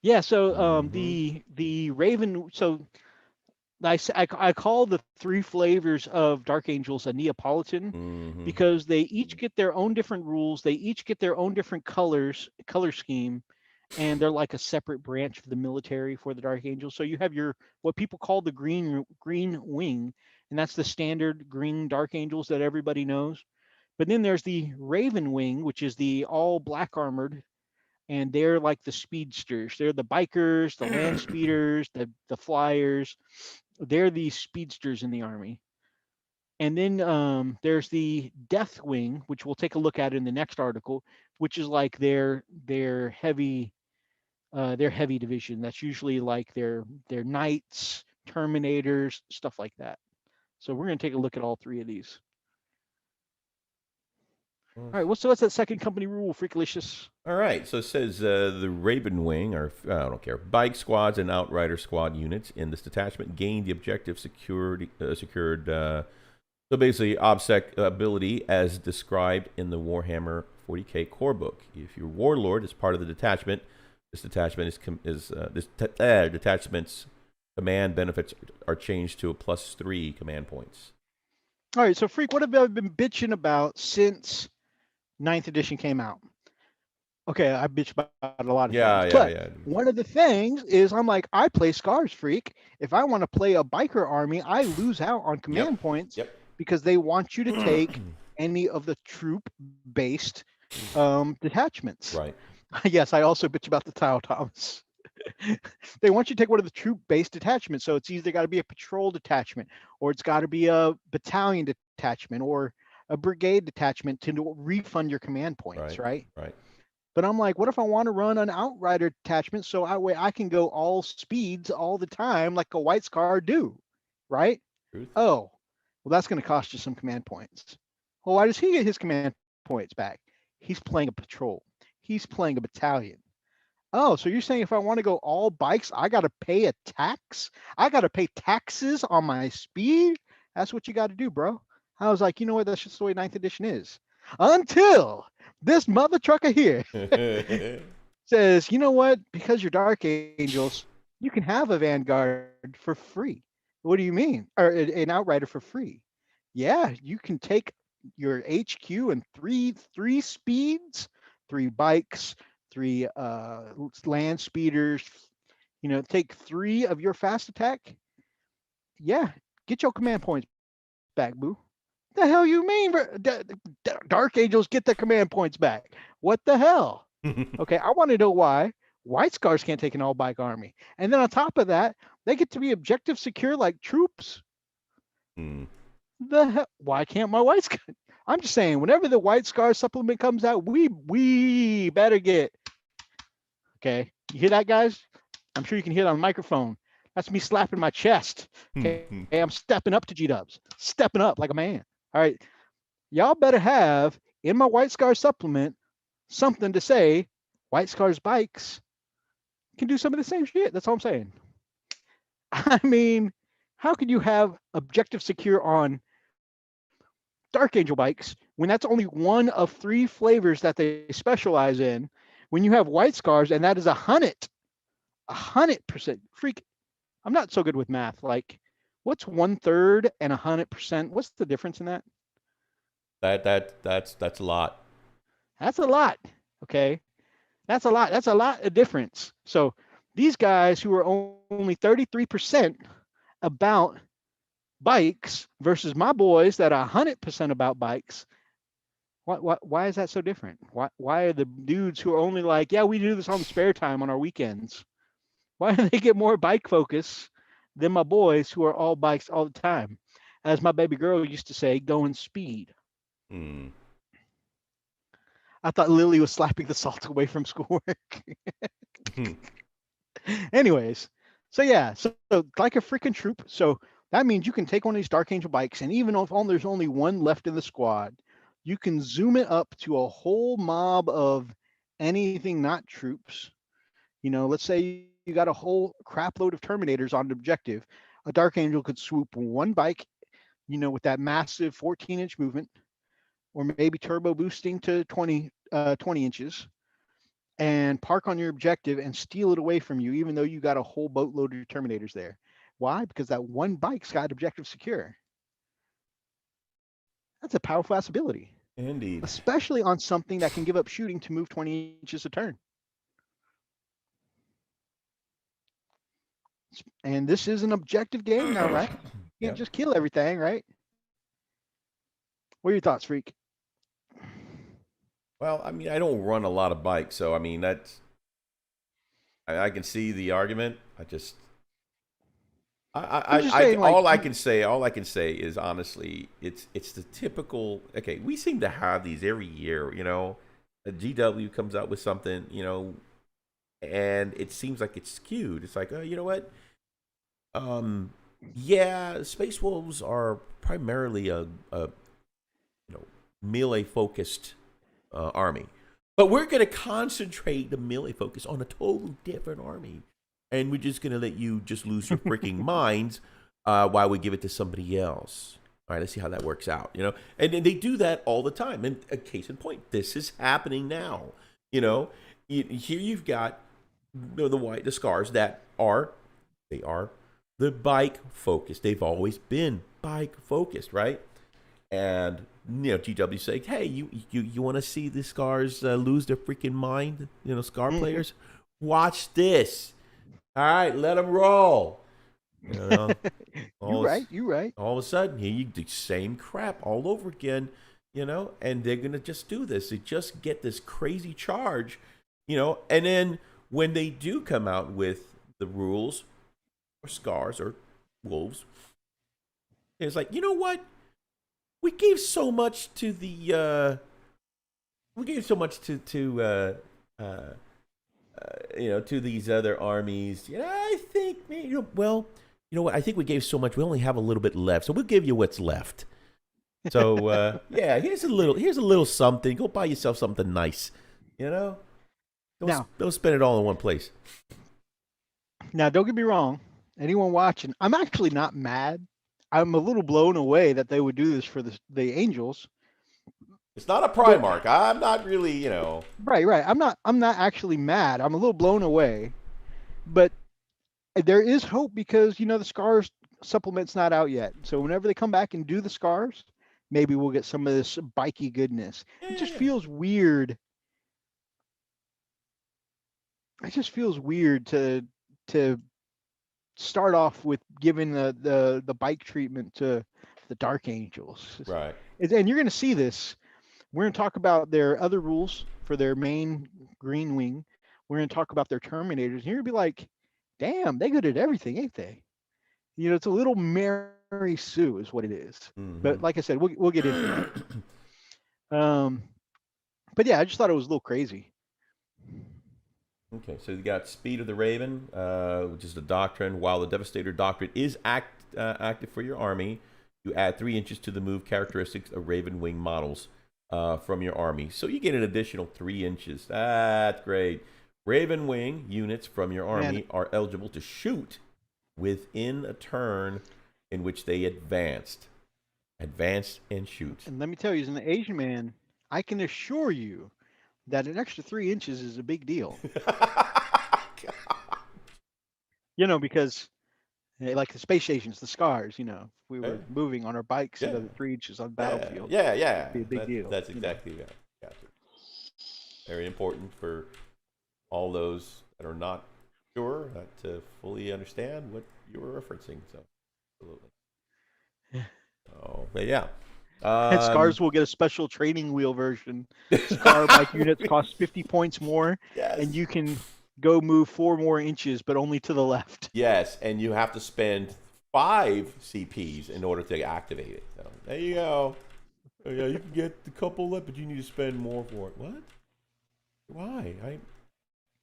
Yeah, so Mm-hmm. the Raven, so I call the 3 flavors of Dark Angels a Neapolitan Mm-hmm. because they each get their own different rules, they each get their own different color scheme, and they're like a separate branch of the military for the Dark Angels. So you have your what people call the green wing, and that's the standard green Dark Angels that everybody knows. But then there's the Raven Wing, which is the all black armored, and they're like the speedsters. They're the bikers, the land speeders, the flyers. They're the speedsters in the army. And then there's the Deathwing, which we'll take a look at in the next article, which is like their heavy division. That's usually like their knights, terminators, stuff like that. So we're going to take a look at all 3 of these. All right, what's that second company rule, Freakalicious? All right, so it says the Raven Wing, or I don't care, bike squads and outrider squad units in this detachment gain the objective secured. So basically, OBSEC ability as described in the Warhammer 40k core book. If your warlord is part of the detachment, this detachment's command benefits are changed to a +3 command points. All right, so Freak, what have I been bitching about since 9th edition came out? Okay, I bitch about a lot of things. But one of the things is I'm like, I play Scars, Freak. If I want to play a biker army, I lose out on command points because they want you to take any of the troop-based detachments. Right. Yes, I also bitch about the Tile Thomas. They want you to take one of the troop-based detachments. So it's either got to be a patrol detachment, or it's got to be a battalion detachment, or a brigade detachment to refund your command points, right? Right. But I'm like, what if I want to run an outrider detachment so I can go all speeds all the time like a White Scar do, right? Truth. Oh, well, that's going to cost you some command points. Well, why does he get his command points back? He's playing a patrol. He's playing a battalion. Oh, so you're saying if I want to go all bikes, I got to pay a tax? I got to pay taxes on my speed? That's what you got to do, bro. I was like, you know what? That's just the way 9th edition is. Until this mother trucker here says, you know what? Because you're Dark Angels, you can have a Vanguard for free. What do you mean? Or an Outrider for free? Yeah, you can take your HQ and three speeds, 3 bikes, 3 land speeders. You know, take 3 of your fast attack. Yeah, get your command points back, boo. The hell you mean? Dark Angels get their command points back. What the hell? Okay, I want to know why White Scars can't take an all bike army. And then on top of that, they get to be objective secure like troops. The hell? Why can't my White Scar? I'm just saying, whenever the White Scar supplement comes out, we better get. Okay, you hear that, guys? I'm sure you can hear it on the microphone. That's me slapping my chest. Okay, I'm stepping up to G-Dubs, stepping up like a man. All right, y'all better have in my White Scar supplement something to say White Scars bikes can do some of the same shit. That's all I'm saying. I mean, how could you have objective secure on Dark Angel bikes when that's only one of 3 flavors that they specialize in? When you have White Scars and that is 100%. Freak, I'm not so good with math. Like, what's 1/3 and 100%? What's the difference in that? That's a lot. That's a lot. Okay, that's a lot. That's a lot of difference. So these guys who are only 33% about bikes versus my boys that are 100% about bikes. Why is that so different? Why are the dudes who are only like, yeah, we do this on the spare time on our weekends? Why do they get more bike focus than my boys who are all bikes all the time? As my baby girl used to say, going speed. I thought Lily was slapping the salt away from schoolwork. Anyways, so yeah, so like a freaking troop. So that means you can take one of these Dark Angel bikes, and even if there's only one left in the squad, you can zoom it up to a whole mob of anything not troops. You know, let's say you got a whole crap load of Terminators on the objective. A Dark Angel could swoop one bike, you know, with that massive 14-inch movement, or maybe turbo boosting to 20 inches, and park on your objective and steal it away from you, even though you got a whole boatload of Terminators there. Why? Because that one bike's got objective secure. That's a powerful ass ability. Indeed. Especially on something that can give up shooting to move 20 inches a turn. And this is an objective game now, right? You can't just kill everything, right? What are your thoughts, Freak? Well, I mean, I don't run a lot of bikes, so I mean, I can see the argument. All I can say is honestly, it's the typical. Okay, we seem to have these every year. You know, a GW comes out with something, you know, and it seems like it's skewed. It's like, oh, you know what? Yeah, Space Wolves are primarily a melee focused army. But we're going to concentrate the melee focus on a totally different army. And we're just going to let you just lose your freaking minds while we give it to somebody else. All right, let's see how that works out, you know? And they do that all the time. And a case in point, this is happening now. You know, here you've got the scars that are the bike focused. They've always been bike focused, right? And GW say, hey, you want to see the scars lose their freaking mind? Scar players, watch this. All right, let them roll. You're right. All of a sudden, here you do the same crap all over again. And they're gonna just do this. They just get this crazy charge, and then when they do come out with the rules or scars or wolves, it's like, you know what? We gave so much to the to these other armies. I think what? I think we gave so much. We only have a little bit left, so we'll give you what's left. So here's a little something. Go buy yourself something nice. Don't spend it all in one place. Now, don't get me wrong. Anyone watching, I'm actually not mad. I'm a little blown away that they would do this for the Angels. It's not a Primarch. I'm not really, Right. I'm not actually mad. I'm a little blown away, but there is hope because the Scars supplement's not out yet. So whenever they come back and do the Scars, maybe we'll get some of this bikey goodness. It just feels weird. It just feels weird to start off with giving the bike treatment to the Dark Angels. Right. And you're going to see this. We're going to talk about their other rules for their main Green Wing. We're going to talk about their Terminators. And you're going to be like, damn, they good at everything, ain't they? It's a little Mary Sue is what it is. Mm-hmm. But like I said, we'll get into that. But yeah, I just thought it was a little crazy. Okay, so you got Speed of the Raven, which is the doctrine. While the Devastator doctrine is active for your army, you add 3 inches to the move characteristics of Raven Wing models from your army. So you get an additional 3 inches. That's great. Raven Wing units from your army are eligible to shoot within a turn in which they advanced. Advance and shoot. And let me tell you, as an Asian man, I can assure you that an extra 3 inches is a big deal. Because like the space stations, the Scars, we were moving on our bikes, 3 inches on the battlefield. Yeah. It'd be a big deal. That's exactly it. Gotcha. Very important for all those that are not sure to fully understand what you were referencing. So, absolutely. Oh, but yeah. And Scars will get a special training wheel version. Scar bike units cost 50 points more, and you can go move 4 more inches, but only to the left. Yes, and you have to spend 5 CPs in order to activate it. So, there you go. Yeah, you can get a couple left, but you need to spend more for it. What? Why?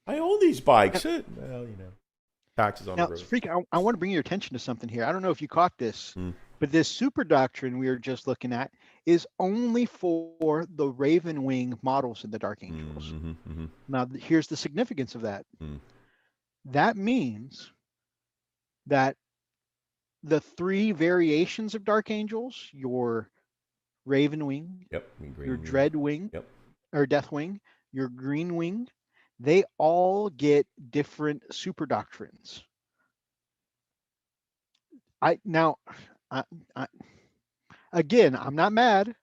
I own these bikes. Well, taxes on the road. Freak, I want to bring your attention to something here. I don't know if you caught this. But this super doctrine we were just looking at is only for the Raven Wing models in the Dark Angels. Mm-hmm. Now, here's the significance of that. That means that the 3 variations of Dark Angels, your Raven Wing, your Dread Wing, or Deathwing, your Green Wing, they all get different super doctrines. Again, I'm not mad.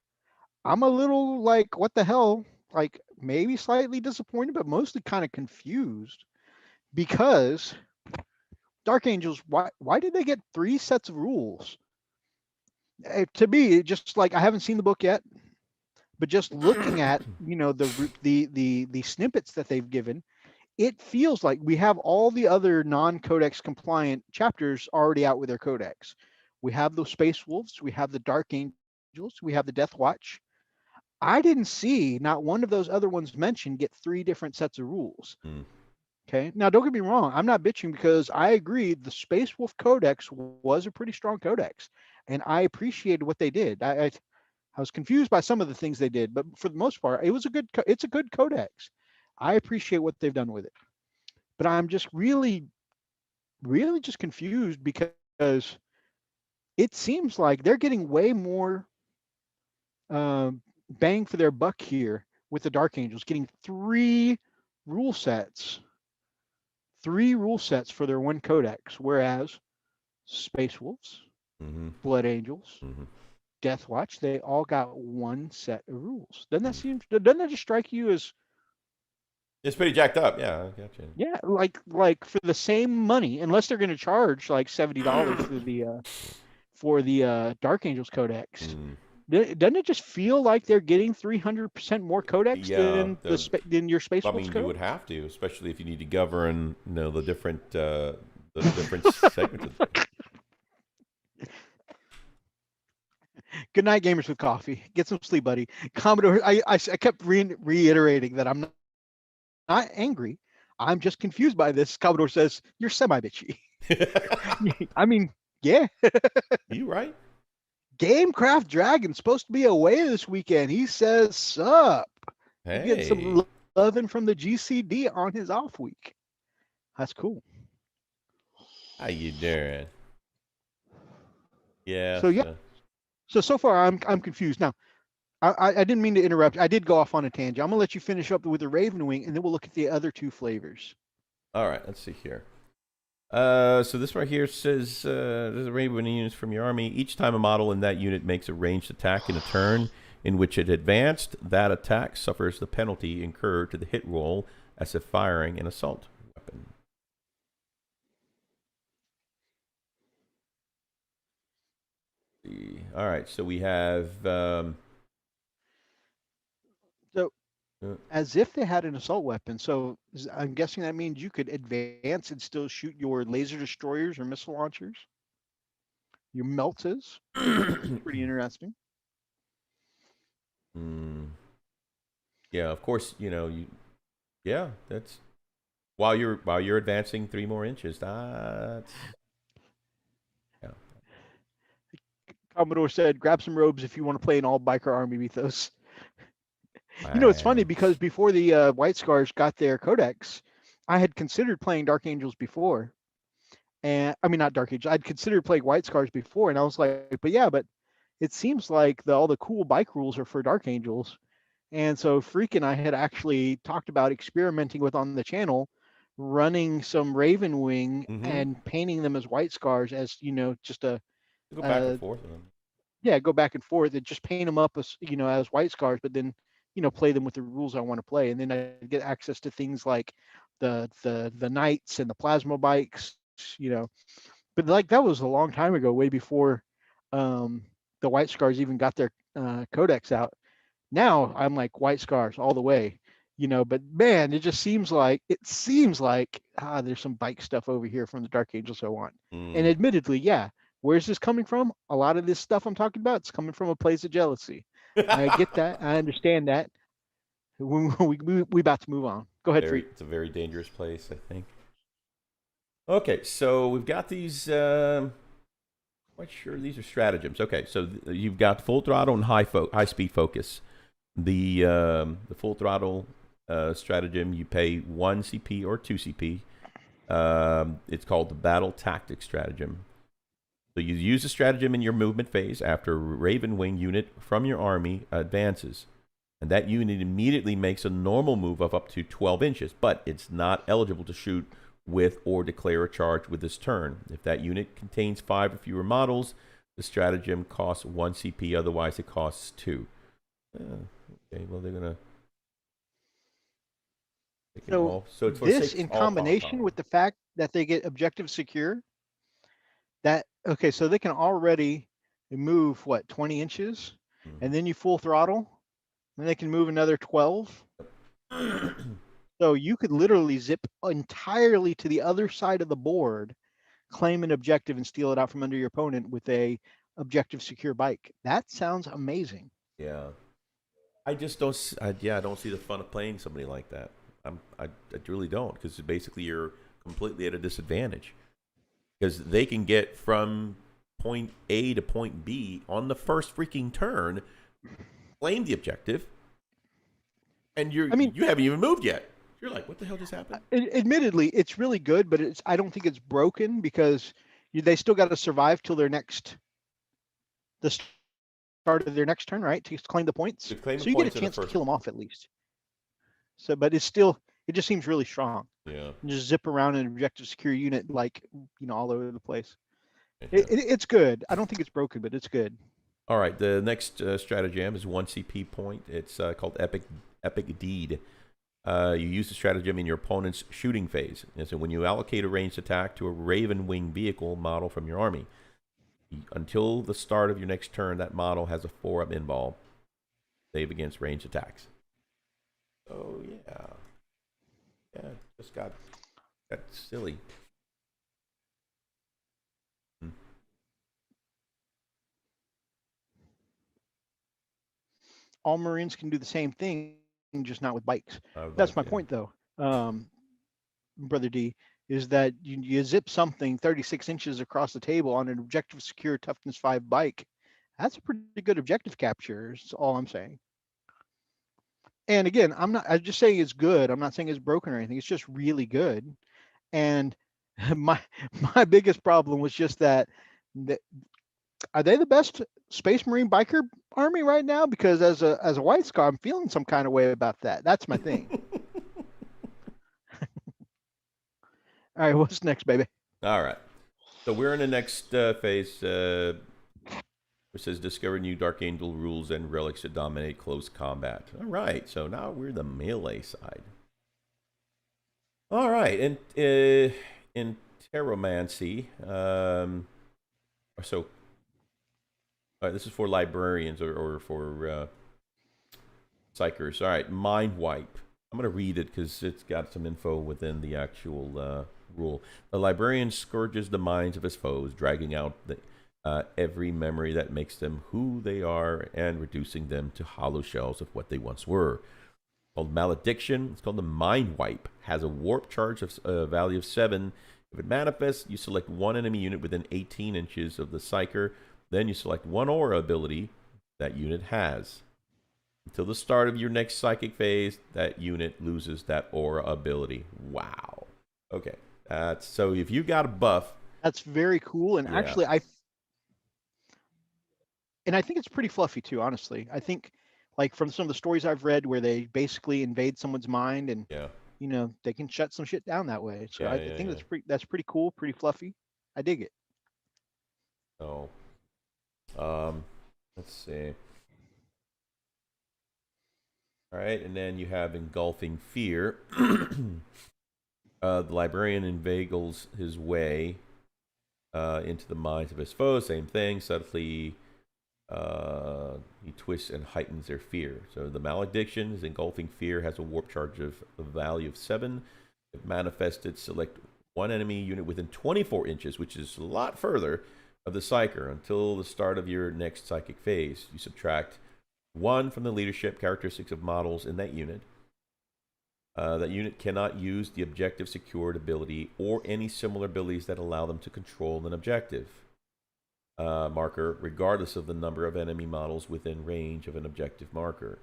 I'm a little like, what the hell? Like, maybe slightly disappointed, but mostly kind of confused because Dark Angels, why did they get 3 sets of rules? To me, just like, I haven't seen the book yet, but just looking at, the snippets that they've given, it feels like we have all the other non-codex compliant chapters already out with their codex. We have those Space Wolves, we have the Dark Angels, we have the Death Watch. I didn't see not one of those other ones mentioned get 3 different sets of rules. Okay. Now, don't get me wrong. I'm not bitching because I agree the Space Wolf Codex was a pretty strong codex, and I appreciated what they did. I I was confused by some of the things they did, but for the most part, it's a good codex. I appreciate what they've done with it, but I'm just really just confused because it seems like they're getting way more bang for their buck here with the Dark Angels, getting rule sets, three rule sets for their one codex, whereas Space Wolves, Blood Angels, Death Watch, they all got one set of rules. Doesn't that just strike you as It's pretty jacked up. Yeah, I gotcha. yeah, like for the same money, unless they're going to charge like $70 for the Dark Angels Codex. Doesn't it just feel like they're getting 300% more codex than your Space Wolves Codex? you would have to, especially if you need to govern, the different segments. Good night, gamers with coffee. Get some sleep, buddy. Commodore, I kept reiterating that I'm not angry. I'm just confused by this. Commodore says, you're semi-bitchy. I mean, yeah. You right. Gamecraft Dragon's supposed to be away this weekend. He says, sup. Hey. Get some loving from the GCD on his off week. That's cool. How you doing? Yeah. So, yeah. So far, I'm confused. Now, I didn't mean to interrupt. I did go off on a tangent. I'm going to let you finish up with the Raven Wing, and then we'll look at the other two flavors. All right, let's see here. So this right here says, there's a Raven Wing units from your army. Each time a model in that unit makes a ranged attack in a turn in which it advanced, that attack suffers the penalty incurred to the hit roll as if firing an assault weapon. All right, so we have... as if they had an assault weapon. So I'm guessing that means you could advance and still shoot your laser destroyers or missile launchers. Your meltas. Pretty interesting. Yeah, of course, yeah, that's while you're advancing 3 more inches. That's Commodore said, grab some robes if you want to play an all biker army mythos. It's funny because before the White Scars got their codex, I had considered playing Dark Angels before. And I mean, not Dark Angels. I'd considered playing White Scars before. And I was like, but it seems like all the cool bike rules are for Dark Angels. And so Freak and I had actually talked about experimenting with on the channel, running some Raven Wing and painting them as White Scars as, just a... Go back and forth. Yeah, go back and forth and just paint them up as, as White Scars, but then, play them with the rules I want to play. And then I get access to things like the Knights and the plasma bikes, But like that was a long time ago, way before the White Scars even got their codex out. Now I'm like White Scars all the way, but man, it seems like there's some bike stuff over here from the Dark Angels I want. And admittedly, yeah, where's this coming from? A lot of this stuff I'm talking about, it's coming from a place of jealousy. I get that. I understand that. We about to move on. Go ahead, Freak. It's a very dangerous place, I think. Okay, so we've got these. Quite sure these are stratagems. Okay, so you've got full throttle and high speed focus. The full throttle stratagem, you pay 1 CP or 2 CP. It's called the battle tactics stratagem. So you use the stratagem in your movement phase after a Raven Wing unit from your army advances. And that unit immediately makes a normal move of up to 12 inches, but it's not eligible to shoot with or declare a charge with this turn. If that unit contains 5 or fewer models, the stratagem costs 1 CP, otherwise it costs 2. Okay, well, they're going to... So this, in combination with the fact that they get objective secure, so they can already move, 20 inches? And then you full throttle, and they can move another 12. So you could literally zip entirely to the other side of the board, claim an objective, and steal it out from under your opponent with a objective secure bike. That sounds amazing. Yeah. I just don't. I don't see the fun of playing somebody like that. I really don't, because basically you're completely at a disadvantage. Because they can get from point A to point B on the first freaking turn claim the objective, and I mean, you haven't even moved yet. You're like, what the hell just happened? admittedly, it's really good, but I don't think it's broken because they still got to survive till the start of their next turn, right? To claim the points. To claim the So you get a points in the chance to first. kill them off at least. So, but it just seems really strong. Yeah. And just zip around an objective secure unit like all over the place. Yeah. It's good. I don't think it's broken, but it's good. All right. The next stratagem is 1 CP point. It's called Epic Deed. You use the stratagem in your opponent's shooting phase. And so when you allocate a ranged attack to a Raven Wing vehicle model from your army, until the start of your next turn, that model has a 4-up invul. Save against ranged attacks. Oh, yeah. Yeah, just got silly. All Marines can do the same thing, just not with bikes. Like, That's my point, though, Brother D, is that you zip something 36 inches across the table on an objective secure toughness 5 bike. That's a pretty good objective capture, is all I'm saying. And again, I'm just saying it's good. I'm not saying it's broken or anything. It's just really good. And my biggest problem was just that are they the best Space Marine biker army right now? Because as a White Scar, I'm feeling some kind of way about that. That's my thing. All right, what's next, baby? All right. So we're in the next phase, which says discover new Dark Angel rules and relics to dominate close combat. All right. So now we're the melee side. All right. And in Terromancy, so this is for librarians or for psychers. All right. Mind Wipe. I'm going to read it because it's got some info within the actual rule. The librarian scourges the minds of his foes, dragging out every memory that makes them who they are and reducing them to hollow shells of what they once were. Called Malediction. It's called the Mind Wipe. Has a warp charge of value of 7. If it manifests, you select one enemy unit within 18 inches of the Psyker. Then you select one aura ability that unit has. Until the start of your next psychic phase, that unit loses that aura ability. Wow. Okay. So if you got a buff. That's very cool. And actually, I think it's pretty fluffy too, honestly. I think like from some of the stories I've read where they basically invade someone's mind and they can shut some shit down that way. So I think that's pretty cool, pretty fluffy. I dig it. Oh. Let's see. All right, and then you have Engulfing Fear. The librarian inveigles his way into the minds of his foes. Same thing. Subtly, he twists and heightens their fear. So the Malediction is Engulfing Fear, has a warp charge of a value of 7. If manifested, select one enemy unit within 24 inches, which is a lot further, of the Psyker. Until the start of your next psychic phase, you subtract 1 from the leadership characteristics of models in that unit. That unit cannot use the objective secured ability or any similar abilities that allow them to control an objective marker, regardless of the number of enemy models within range of an objective marker.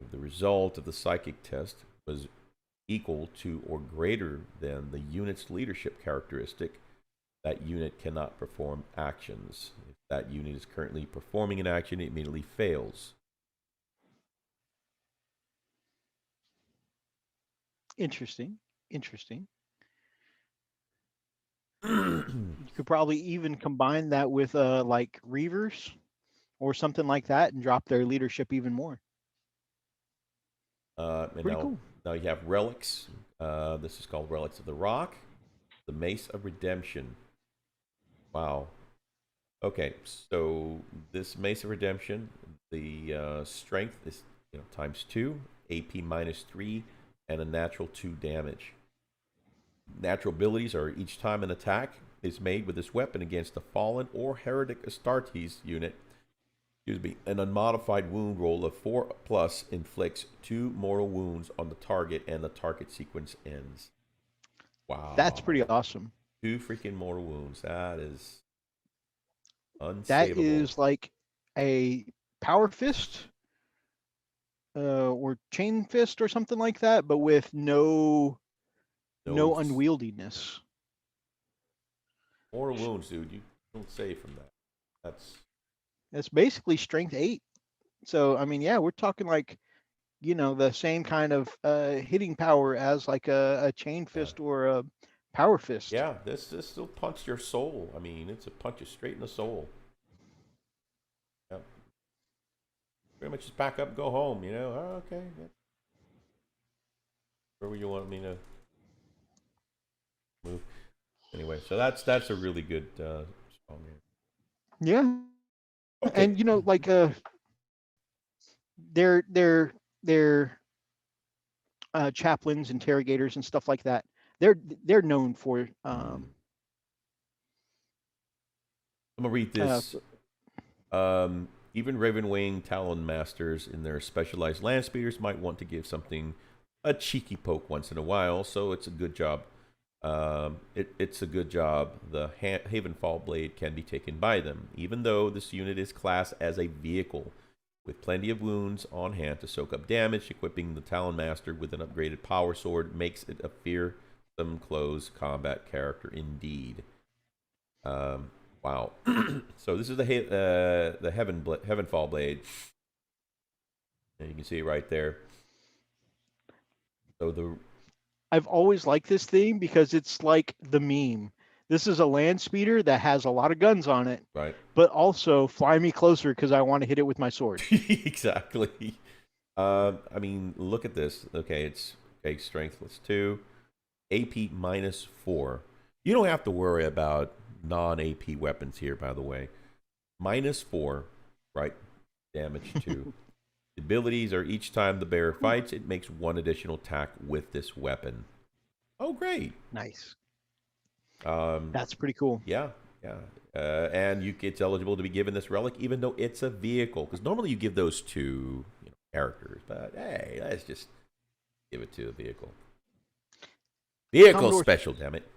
If the result of the psychic test was equal to or greater than the unit's leadership characteristic, that unit cannot perform actions. If that unit is currently performing an action, it immediately fails. Interesting. You could probably even combine that with like Reavers or something like that and drop their leadership even more. Pretty cool. Now you have relics. This is called Relics of the Rock. The Mace of Redemption. Wow. Okay, so this Mace of Redemption, the strength is times 2, AP minus 3, and a natural 2 damage. Natural abilities are each time an attack is made with this weapon against a fallen or heretic Astartes unit, an unmodified wound roll of 4+ inflicts 2 mortal wounds on the target and the target sequence ends. Wow. That's pretty awesome. 2 freaking mortal wounds. That is unsavable. That is like a Power Fist or Chain Fist or something like that, but with no unwieldiness. Mortal wounds, dude. You don't save from that. That's basically strength 8. So I mean, yeah, we're talking like, the same kind of hitting power as like a Chain Fist or a Power Fist. Yeah, this still punched your soul. I mean, it's a punch you straight in the soul. Yep. Pretty much just pack up, go home. Oh, okay. Yeah. Where would you want me to move? Anyway, so that's a really good song here. Yeah. Okay. And like their chaplains, interrogators, and stuff like that. They're known for. I'm gonna read this. Even Ravenwing Talon Masters in their specialized land speeders might want to give something a cheeky poke once in a while, so it's a good job. It's a good job. The Havenfall Blade can be taken by them, even though this unit is classed as a vehicle, with plenty of wounds on hand to soak up damage. Equipping the Talon Master with an upgraded power sword makes it a fearsome close combat character indeed. Wow. So this is the Heavenfall Blade. And you can see it right there. So I've always liked this thing because it's like the meme. This is a land speeder that has a lot of guns on it, right, but also fly me closer because I want to hit it with my sword. exactly. I mean, look at this. Okay, it's strength +2, AP -4. You don't have to worry about non-AP weapons here, by the way. -4, right? Damage 2. Abilities are each time the bearer fights, it makes 1 additional attack with this weapon. Oh, great. Nice. That's pretty cool. Yeah. And it's eligible to be given this relic, even though it's a vehicle. Because normally you give those to characters, but hey, let's just give it to a vehicle. Vehicle Commodore, special, damn it.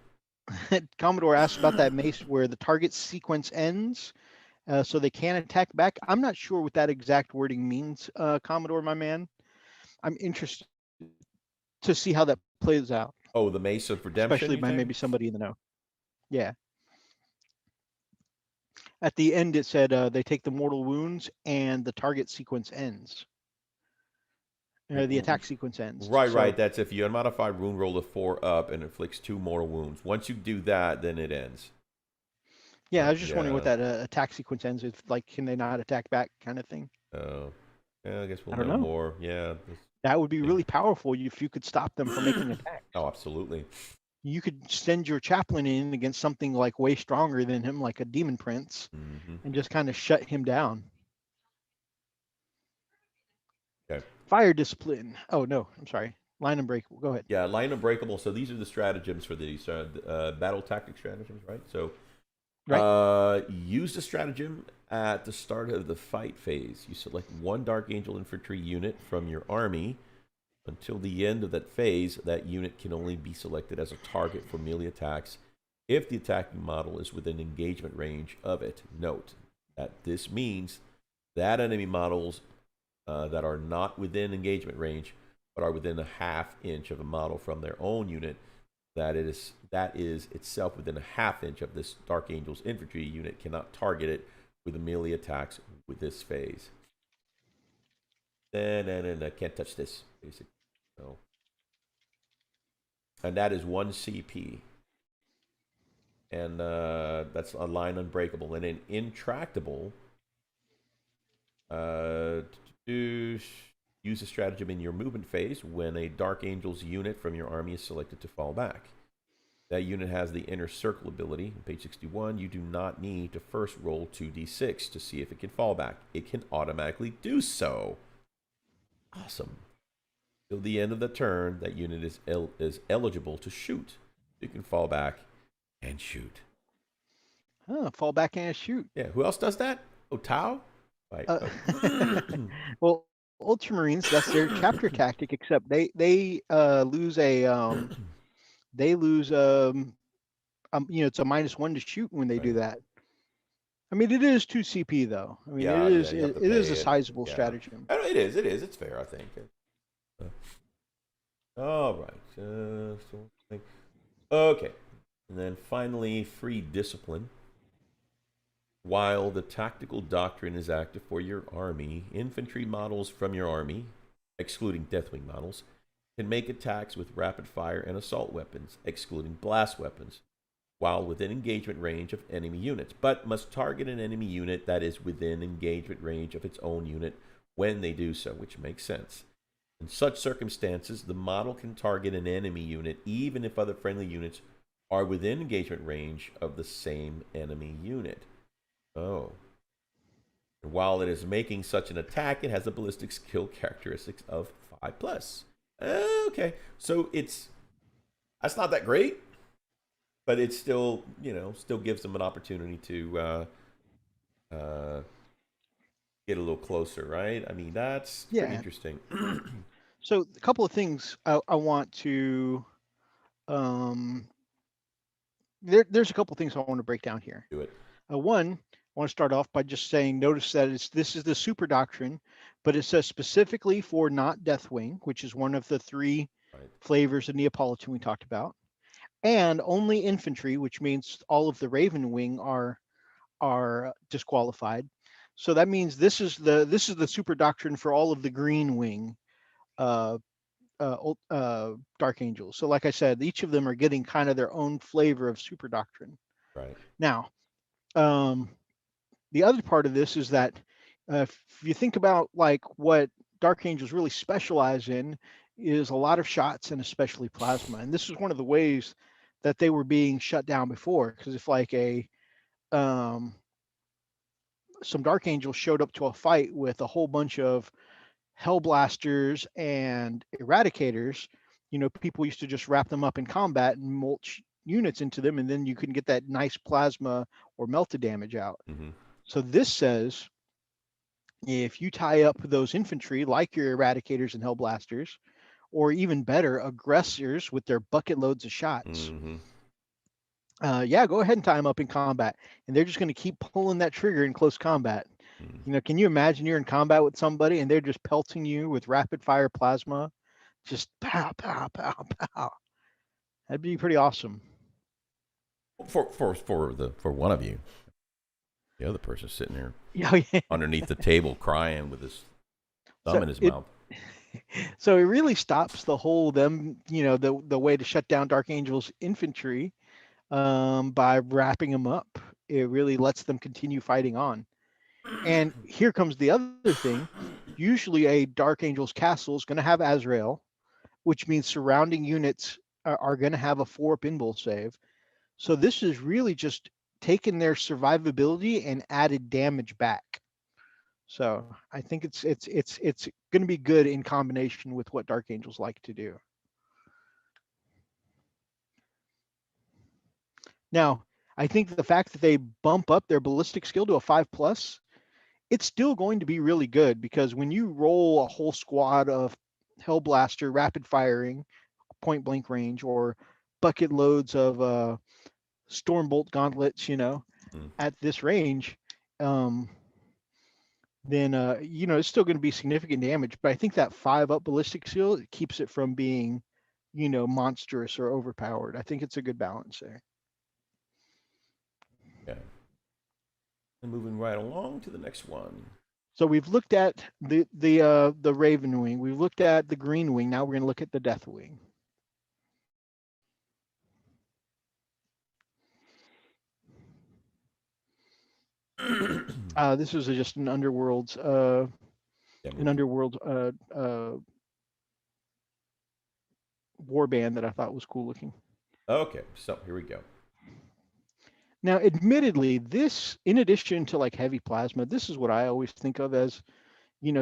Commodore asked about that mace where the target sequence ends, so they can't attack back. I'm not sure what that exact wording means, Commodore, my man. I'm interested to see how that plays out. Oh, the Mace of Redemption? Especially by maybe somebody in the know. Yeah. At the end, it said they take the mortal wounds and the target sequence ends. The attack sequence ends. Right. That's if you unmodified wound roll of 4 up and inflicts 2 mortal wounds. Once you do that, then it ends. Yeah, I was just wondering what that attack sequence ends with. Like, can they not attack back kind of thing? Oh. Yeah, I guess we'll know more. Yeah. That would be really powerful if you could stop them from making attacks. Oh, absolutely. You could send your chaplain in against something like way stronger than him, like a demon prince, and just kind of shut him down. Okay. Fire discipline. Oh, no, I'm sorry. Line unbreakable. Go ahead. Yeah, line unbreakable. So these are the stratagems for these battle tactic stratagems, right? So use the stratagem at the start of the fight phase. You select 1 Dark Angel infantry unit from your army. Until the end of that phase, that unit can only be selected as a target for melee attacks if the attacking model is within engagement range of it. Note that this means that enemy models that are not within engagement range but are within a ½ inch of a model from their own unit that is itself within a ½ inch of this Dark Angel's infantry unit cannot target it with the melee attacks with this phase. Then I can't touch this, basically. So, and that is 1 CP. And that's a line unbreakable. And an intractable, use a stratagem in your movement phase when a Dark Angel's unit from your army is selected to fall back. That unit has the Inner Circle ability. On page 61, you do not need to first roll 2d6 to see if it can fall back. It can automatically do so. Awesome. Till the end of the turn, that unit is eligible to shoot. You can fall back and shoot. Fall back and shoot. Yeah, who else does that? Oh, Tau? Right. Well, Ultramarines, that's their chapter tactic, except they lose a it's a -1 to shoot when they do that. I mean, it is 2 CP though. I mean, Yeah, yeah, you have it to is pay a it. sizable Yeah, stratagem. it is. It is. It's fair, I think. All right. Okay, and then finally, free discipline. While the tactical doctrine is active for your army, infantry models from your army, excluding Deathwing models, can make attacks with rapid fire and assault weapons, excluding blast weapons, while within engagement range of enemy units, but must target an enemy unit that is within engagement range of its own unit when they do so, which makes sense. In such circumstances, the model can target an enemy unit even if other friendly units are within engagement range of the same enemy unit. Oh. And while it is making such an attack, it has a ballistic skill characteristics of 5 plus. Okay. So that's not that great, but it still, still gives them an opportunity to uh, get a little closer, right? I mean, that's pretty Yeah. interesting. So a couple of things I want to um, there's a couple of things I want to break down here. Do it. One, I want to start off by just saying, notice that this is the super doctrine, but it says specifically for not Deathwing, which is one of the 3 Right. flavors of Neapolitan we talked about, and only infantry, which means all of the Raven Wing are disqualified. So that means this is the super doctrine for all of the Green Wing uh, Dark Angels. So like I said, each of them are getting kind of their own flavor of super doctrine. Right. Now, um, the other part of this is that if you think about like what Dark Angels really specialize in is a lot of shots and especially plasma. And this is one of the ways that they were being shut down before. Because if like um, some Dark Angels showed up to a fight with a whole bunch of Hellblasters and Eradicators, people used to just wrap them up in combat and mulch units into them, and then you can get that nice plasma or melted damage out. Mm-hmm. So this says if you tie up those infantry like your Eradicators and Hellblasters, or even better, aggressors with their bucket loads of shots, Mm-hmm. yeah, go ahead and tie them up in combat. And they're just going to keep pulling that trigger in close combat. Mm-hmm. Can you imagine you're in combat with somebody and they're just pelting you with rapid fire plasma? Just pow, pow, pow, pow. That'd be pretty awesome. For one of you, the other person's sitting there Yeah, yeah. underneath the table crying with his thumb So in his it mouth. so it really stops the whole them, the way to shut down Dark Angels infantry by wrapping them up. It really lets them continue fighting on. And here comes the other thing. Usually a Dark Angels castle is going to have Azrael, which means surrounding units are going to have a 4 pinball save. So this is really just taking their survivability and added damage back. So I think it's going to be good in combination with what Dark Angels like to do. Now, I think the fact that they bump up their ballistic skill to a 5 plus, it's still going to be really good because when you roll a whole squad of Hellblaster rapid firing, point blank range, or bucket loads of Stormbolt gauntlets, Mm. at this range, um, then it's still going to be significant damage. But I think that 5 up ballistic skill keeps it from being, monstrous or overpowered. I think it's a good balance there. Yeah. And moving right along to the next one. So we've looked at the Raven Wing. We've looked at the Green Wing. Now we're going to look at the Deathwing. This was just an Underworld's warband that I thought was cool looking. Okay, so here we go. Now, admittedly, this, in addition to like heavy plasma, this is what I always think of as,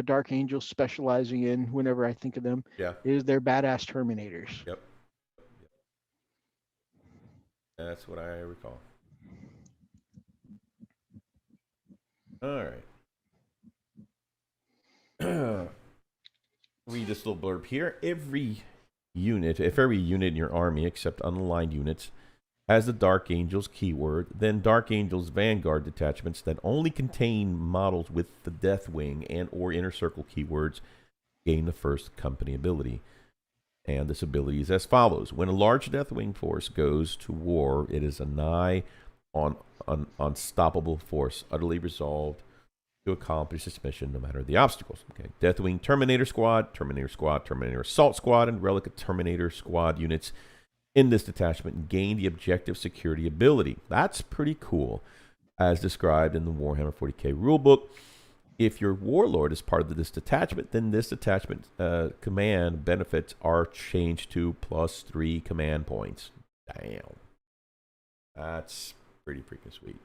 Dark Angels specializing in whenever I think of them, Yeah. is their badass Terminators. Yep. That's what I recall. All right. Read this little blurb here. If every unit in your army, except unaligned units, has the Dark Angels keyword, then Dark Angels Vanguard detachments that only contain models with the Deathwing and or Inner Circle keywords gain the first company ability. And this ability is as follows. When a large Deathwing force goes to war, it is a nigh on unstoppable force, utterly resolved to accomplish its mission no matter the obstacles. Okay. Deathwing Terminator Squad, Terminator Assault Squad, and Relic Terminator Squad units in this detachment gain the objective security ability. That's pretty cool, as described in the Warhammer 40k rulebook. If your warlord is part of this detachment, then this detachment command benefits are changed to +3 command points. Damn. That's pretty freaking sweet.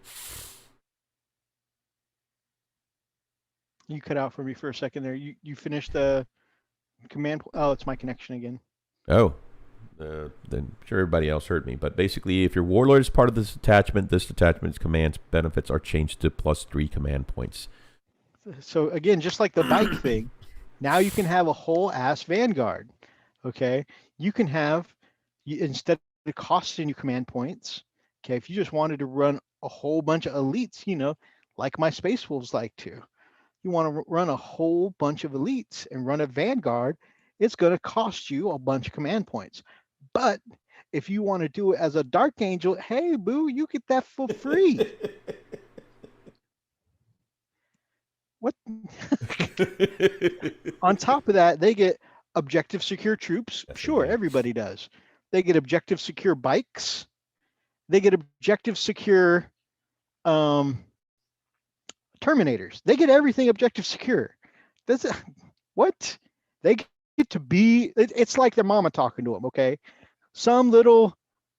You cut out for me for a second there. You finished the command. Oh, it's my connection again. Oh, then I'm sure everybody else heard me. But basically, if your warlord is part of this detachment's commands benefits are changed to +3 command points. So again, just like the bike thing, now you can have a whole ass vanguard. Okay, you can have instead of costing you command points. Okay, if you just wanted to run a whole bunch of elites, like my Space Wolves like to, you want to run a whole bunch of elites and run a vanguard, it's going to cost you a bunch of command points. But if you want to do it as a Dark Angel, hey boo, you get that for free. What? On top of that, they get objective secure troops. Yes, Sure, everybody does. They get objective secure bikes. They get objective secure Terminators. They get everything objective secure. That's what they get to be. It's like their mama talking to them. Okay, some little,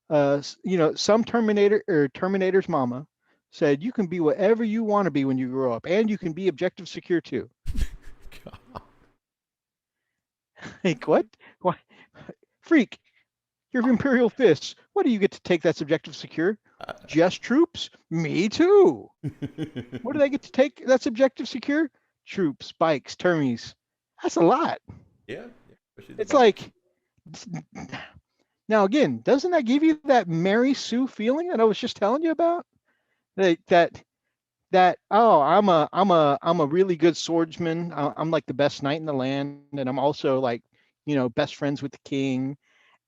some Terminator's mama said you can be whatever you want to be when you grow up, and you can be objective secure too. Like what? What? Freak! Your Imperial fists. What do you get to take that's objective secure? Just troops? Me too. What do they get to take that's objective secure? Troops, bikes, termies. That's a lot. Yeah. It's like, now again, doesn't that give you that Mary Sue feeling that I was just telling you about? That oh, I'm a really good swordsman. I'm like the best knight in the land, and I'm also like, best friends with the king.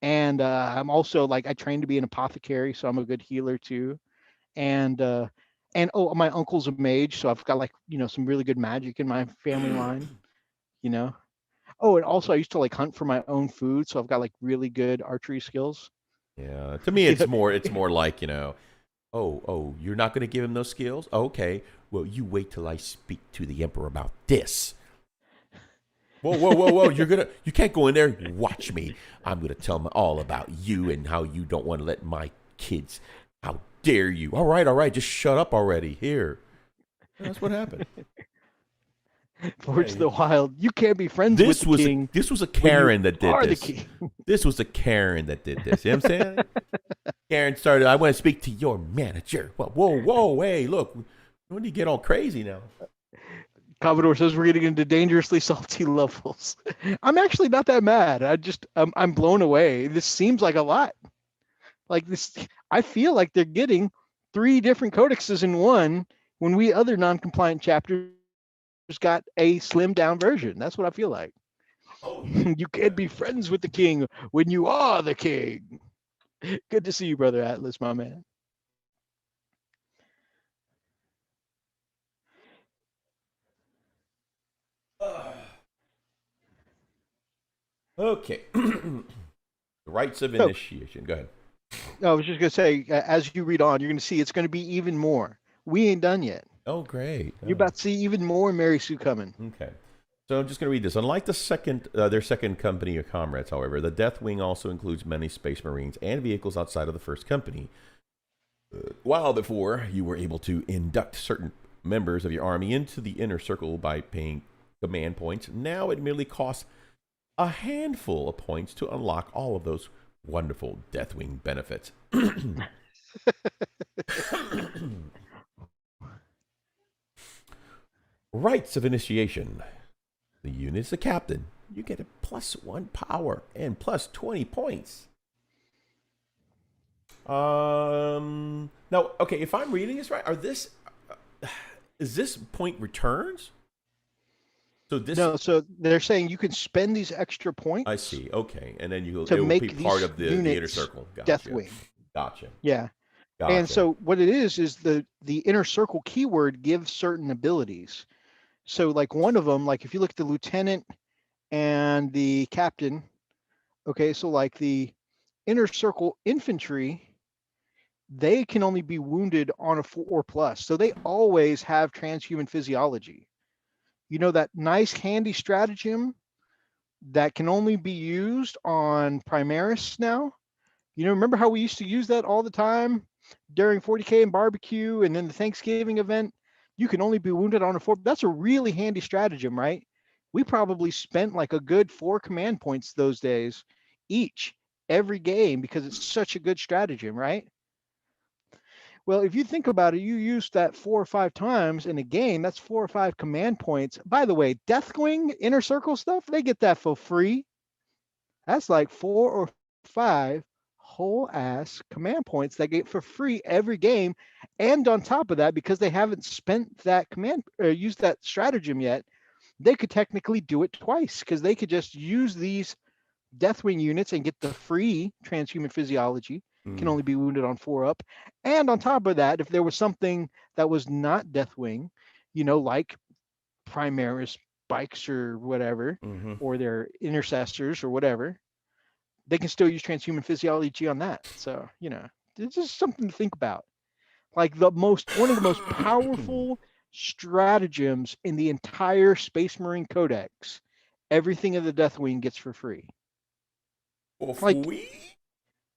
And I'm also like, I trained to be an apothecary, so I'm a good healer too. And oh, my uncle's a mage, so I've got like, some really good magic in my family line. Oh, and also I used to like hunt for my own food, so I've got like really good archery skills. Yeah. To me, it's more like, oh, you're not going to give him those skills? Okay. Well, you wait till I speak to the emperor about this. Whoa. You can't go in there. Watch me. I'm going to tell him all about you and how you don't want to let my kids. How dare you? All right. Just shut up already. Here. That's what happened. Forge the Wild. You can't be friends with the king. This was a Karen that did this. The king. This was a Karen that did this. You know what I'm saying? Karen started, I want to speak to your manager. Whoa, hey, look. When do you get all crazy now? Commodore says we're getting into dangerously salty levels. I'm actually not that mad. I'm blown away. This seems like a lot. Like this, I feel like they're getting 3 different codexes in one when we other non-compliant chapters got a slimmed down version. That's what I feel like. Oh. You can't be friends with the king when you are the king. Good to see you, Brother Atlas, my man. Okay. Rites of initiation. Go ahead. I was just going to say, as you read on, you're going to see it's going to be even more. We ain't done yet. Oh, great. You're about to see even more Mary Sue coming. Okay. So I'm just going to read this. Unlike their second company of comrades, however, the Deathwing also includes many Space Marines and vehicles outside of the first company. While before, you were able to induct certain members of your army into the inner circle by paying command points, now it merely costs a handful of points to unlock all of those wonderful Deathwing benefits. Rites of initiation. The unit is the captain. You get a +1 power and +20 points. Now, okay, if I'm reading this right, is this point returns? So this, No, so they're saying you can spend these extra I points see. Okay, and then it to will be make part these of the inner units circle. Gotcha. Deathwing. Gotcha. Yeah. And Gotcha. so what it is the inner circle keyword gives certain abilities. So like one of them, like if you look at the lieutenant and the captain, okay, so like the inner circle infantry, they can only be wounded on a 4 plus. So they always have transhuman physiology. You know that nice handy stratagem that can only be used on Primaris now? You know, remember how we used to use that all the time during 40K and barbecue and then the Thanksgiving event? You can only be wounded on a 4. That's a really handy stratagem, right? We probably spent like a good 4 command points those days each every game because it's such a good stratagem, right? Well, if you think about it, you use that 4 or 5 times in a game, that's 4 or 5 command points. By the way, Deathwing inner circle stuff, they get that for free. That's like 4 or 5 whole ass command points they get for free every game. And on top of that, because they haven't spent that command or used that stratagem yet, they could technically do it twice because they could just use these Deathwing units and get the free transhuman physiology, can only be wounded on 4 up. And on top of that, if there was something that was not Deathwing, you know, like Primaris bikes or whatever, Mm-hmm. or their intercessors or whatever, they can still use transhuman physiology on that. So, you know, it's just something to think about. Like one of the most powerful stratagems in the entire Space Marine Codex, everything of the Deathwing gets for free. For Like free?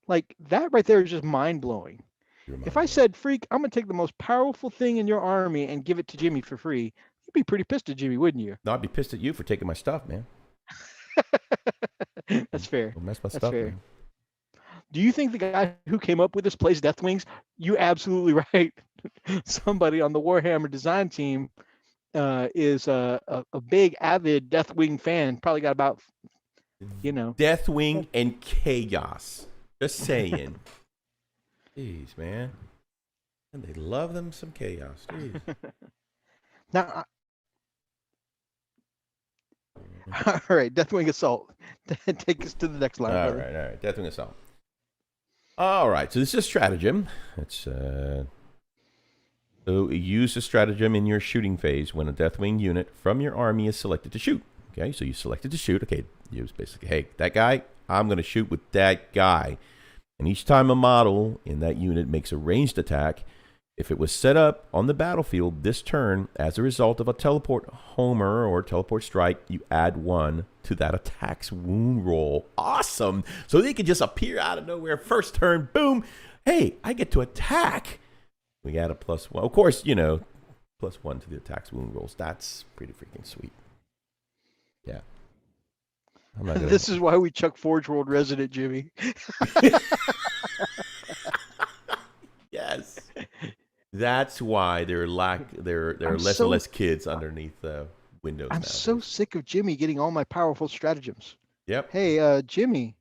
Like that right there is just mind blowing. If I said, Freak, I'm gonna take the most powerful thing in your army and give it to Jimmy for free, you'd be pretty pissed at Jimmy, wouldn't you? No, I'd be pissed at you for taking my stuff, man. That's fair. Don't mess my That's stuff, fair. man. Do you think the guy who came up with this plays Deathwings? You absolutely right. Somebody on the Warhammer design team is a big avid Deathwing fan. Probably got about, you know. Deathwing and Chaos. Just saying. Jeez, man. And they love them some Chaos. Jeez. Now, all right, Deathwing Assault. Take us to the next line. All brother. right, all right. Deathwing Assault. All right, so this is a stratagem. It's so use the stratagem in your shooting phase when a Deathwing unit from your army is selected to shoot. Okay, so you selected to shoot. Okay, use basically, hey, that guy, I'm going to shoot with that guy. And each time a model in that unit makes a ranged attack, if it was set up on the battlefield this turn as a result of a teleport homer or teleport strike, you add 1 to that attack's wound roll. Awesome! So they can just appear out of nowhere. First turn, boom! Hey, I get to attack! We add a +1. Of course, you know, +1 to the attack's wound rolls. That's pretty freaking sweet. Yeah. I'm not gonna... This is why we Chuck Forge World resident, Jimmy. Yes. That's why there are less and less kids underneath windows. I'm nowadays. so sick of Jimmy getting all my powerful stratagems. Yep. Hey, Jimmy,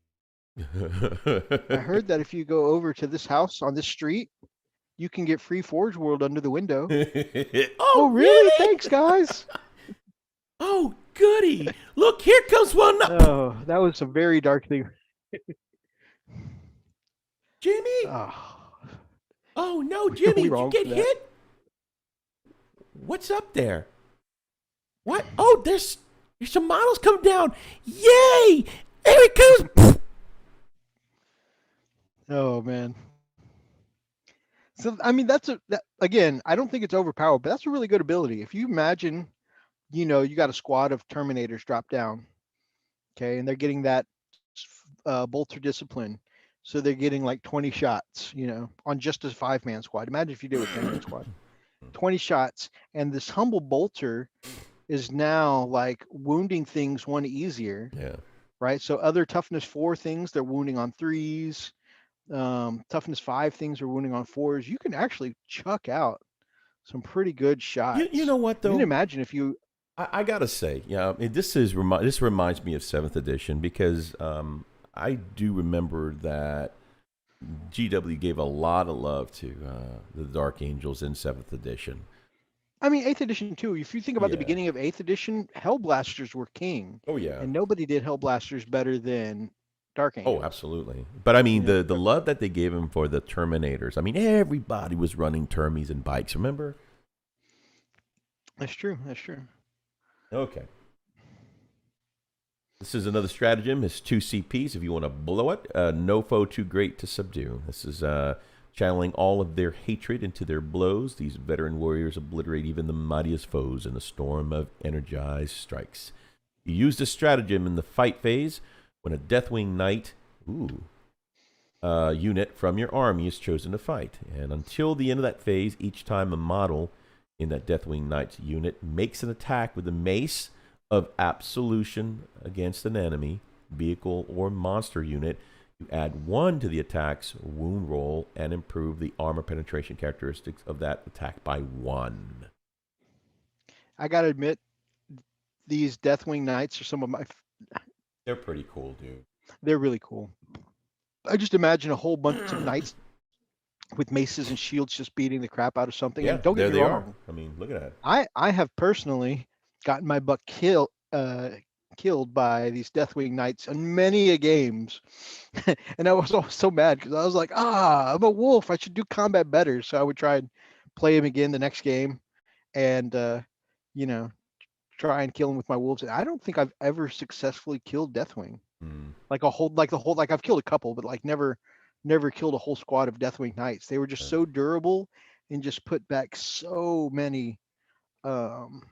I heard that if you go over to this house on this street, you can get free Forge World under the window. Oh, really? Thanks, guys. Oh, goody. Look, here comes one. Oh, that was a very dark thing. Jimmy? Oh, no, Jimmy, did you get hit? What's up there? What? Oh, there's some models coming down. Yay! Here it comes. Oh, man. So, I mean, again, I don't think it's overpowered, but that's a really good ability. If you imagine, you know, you got a squad of Terminators drop down, okay, and they're getting that Bolter Discipline. So they're getting like 20 shots, you know, on just a 5-man squad. Imagine if you do a 10-man squad. 20 shots, and this humble bolter is now like wounding things 1 easier. Yeah. Right. So other toughness 4 things, they're wounding on 3s. Toughness 5 things are wounding on 4s. You can actually chuck out some pretty good shots. You know what, though? I mean, imagine if you... I gotta say, yeah, I mean, this reminds me of 7th edition because I do remember that GW gave a lot of love to the Dark Angels in 7th edition. I mean, 8th edition too. If you think about the Yeah. beginning of 8th edition, Hellblasters were king, Oh yeah. and nobody did Hellblasters better than Dark Oh, Angels. absolutely. But I You mean, know, the love that they gave him for the Terminators. I mean, everybody was running Termies and bikes. Remember? that's true. That's true. Okay. This is another stratagem. It's 2 CPs if you want to blow it. No foe too great to subdue. This is channeling all of their hatred into their blows. These veteran warriors obliterate even the mightiest foes in a storm of energized strikes. You use this stratagem in the fight phase when a Deathwing Knight unit from your army is chosen to fight. And until the end of that phase, each time a model in that Deathwing Knights unit makes an attack with a mace of absolution against an enemy, vehicle, or monster unit, you add 1 to the attack's wound roll and improve the armor penetration characteristics of that attack by 1. I gotta admit, these Deathwing Knights are some of my. They're pretty cool, dude. They're really cool. I just imagine a whole bunch of knights with maces and shields just beating the crap out of something. Yeah, And don't there get me they wrong. are. I mean, look at that. I have personally gotten my butt killed by these Deathwing Knights in many a games, and I was always so mad because I was like, I'm a wolf. I should do combat better. So I would try and play him again the next game, and you know, try and kill him with my wolves. And I don't think I've ever successfully killed Deathwing. Like I've killed a couple, but like never killed a whole squad of Deathwing Knights. They were just so durable and just put back so many um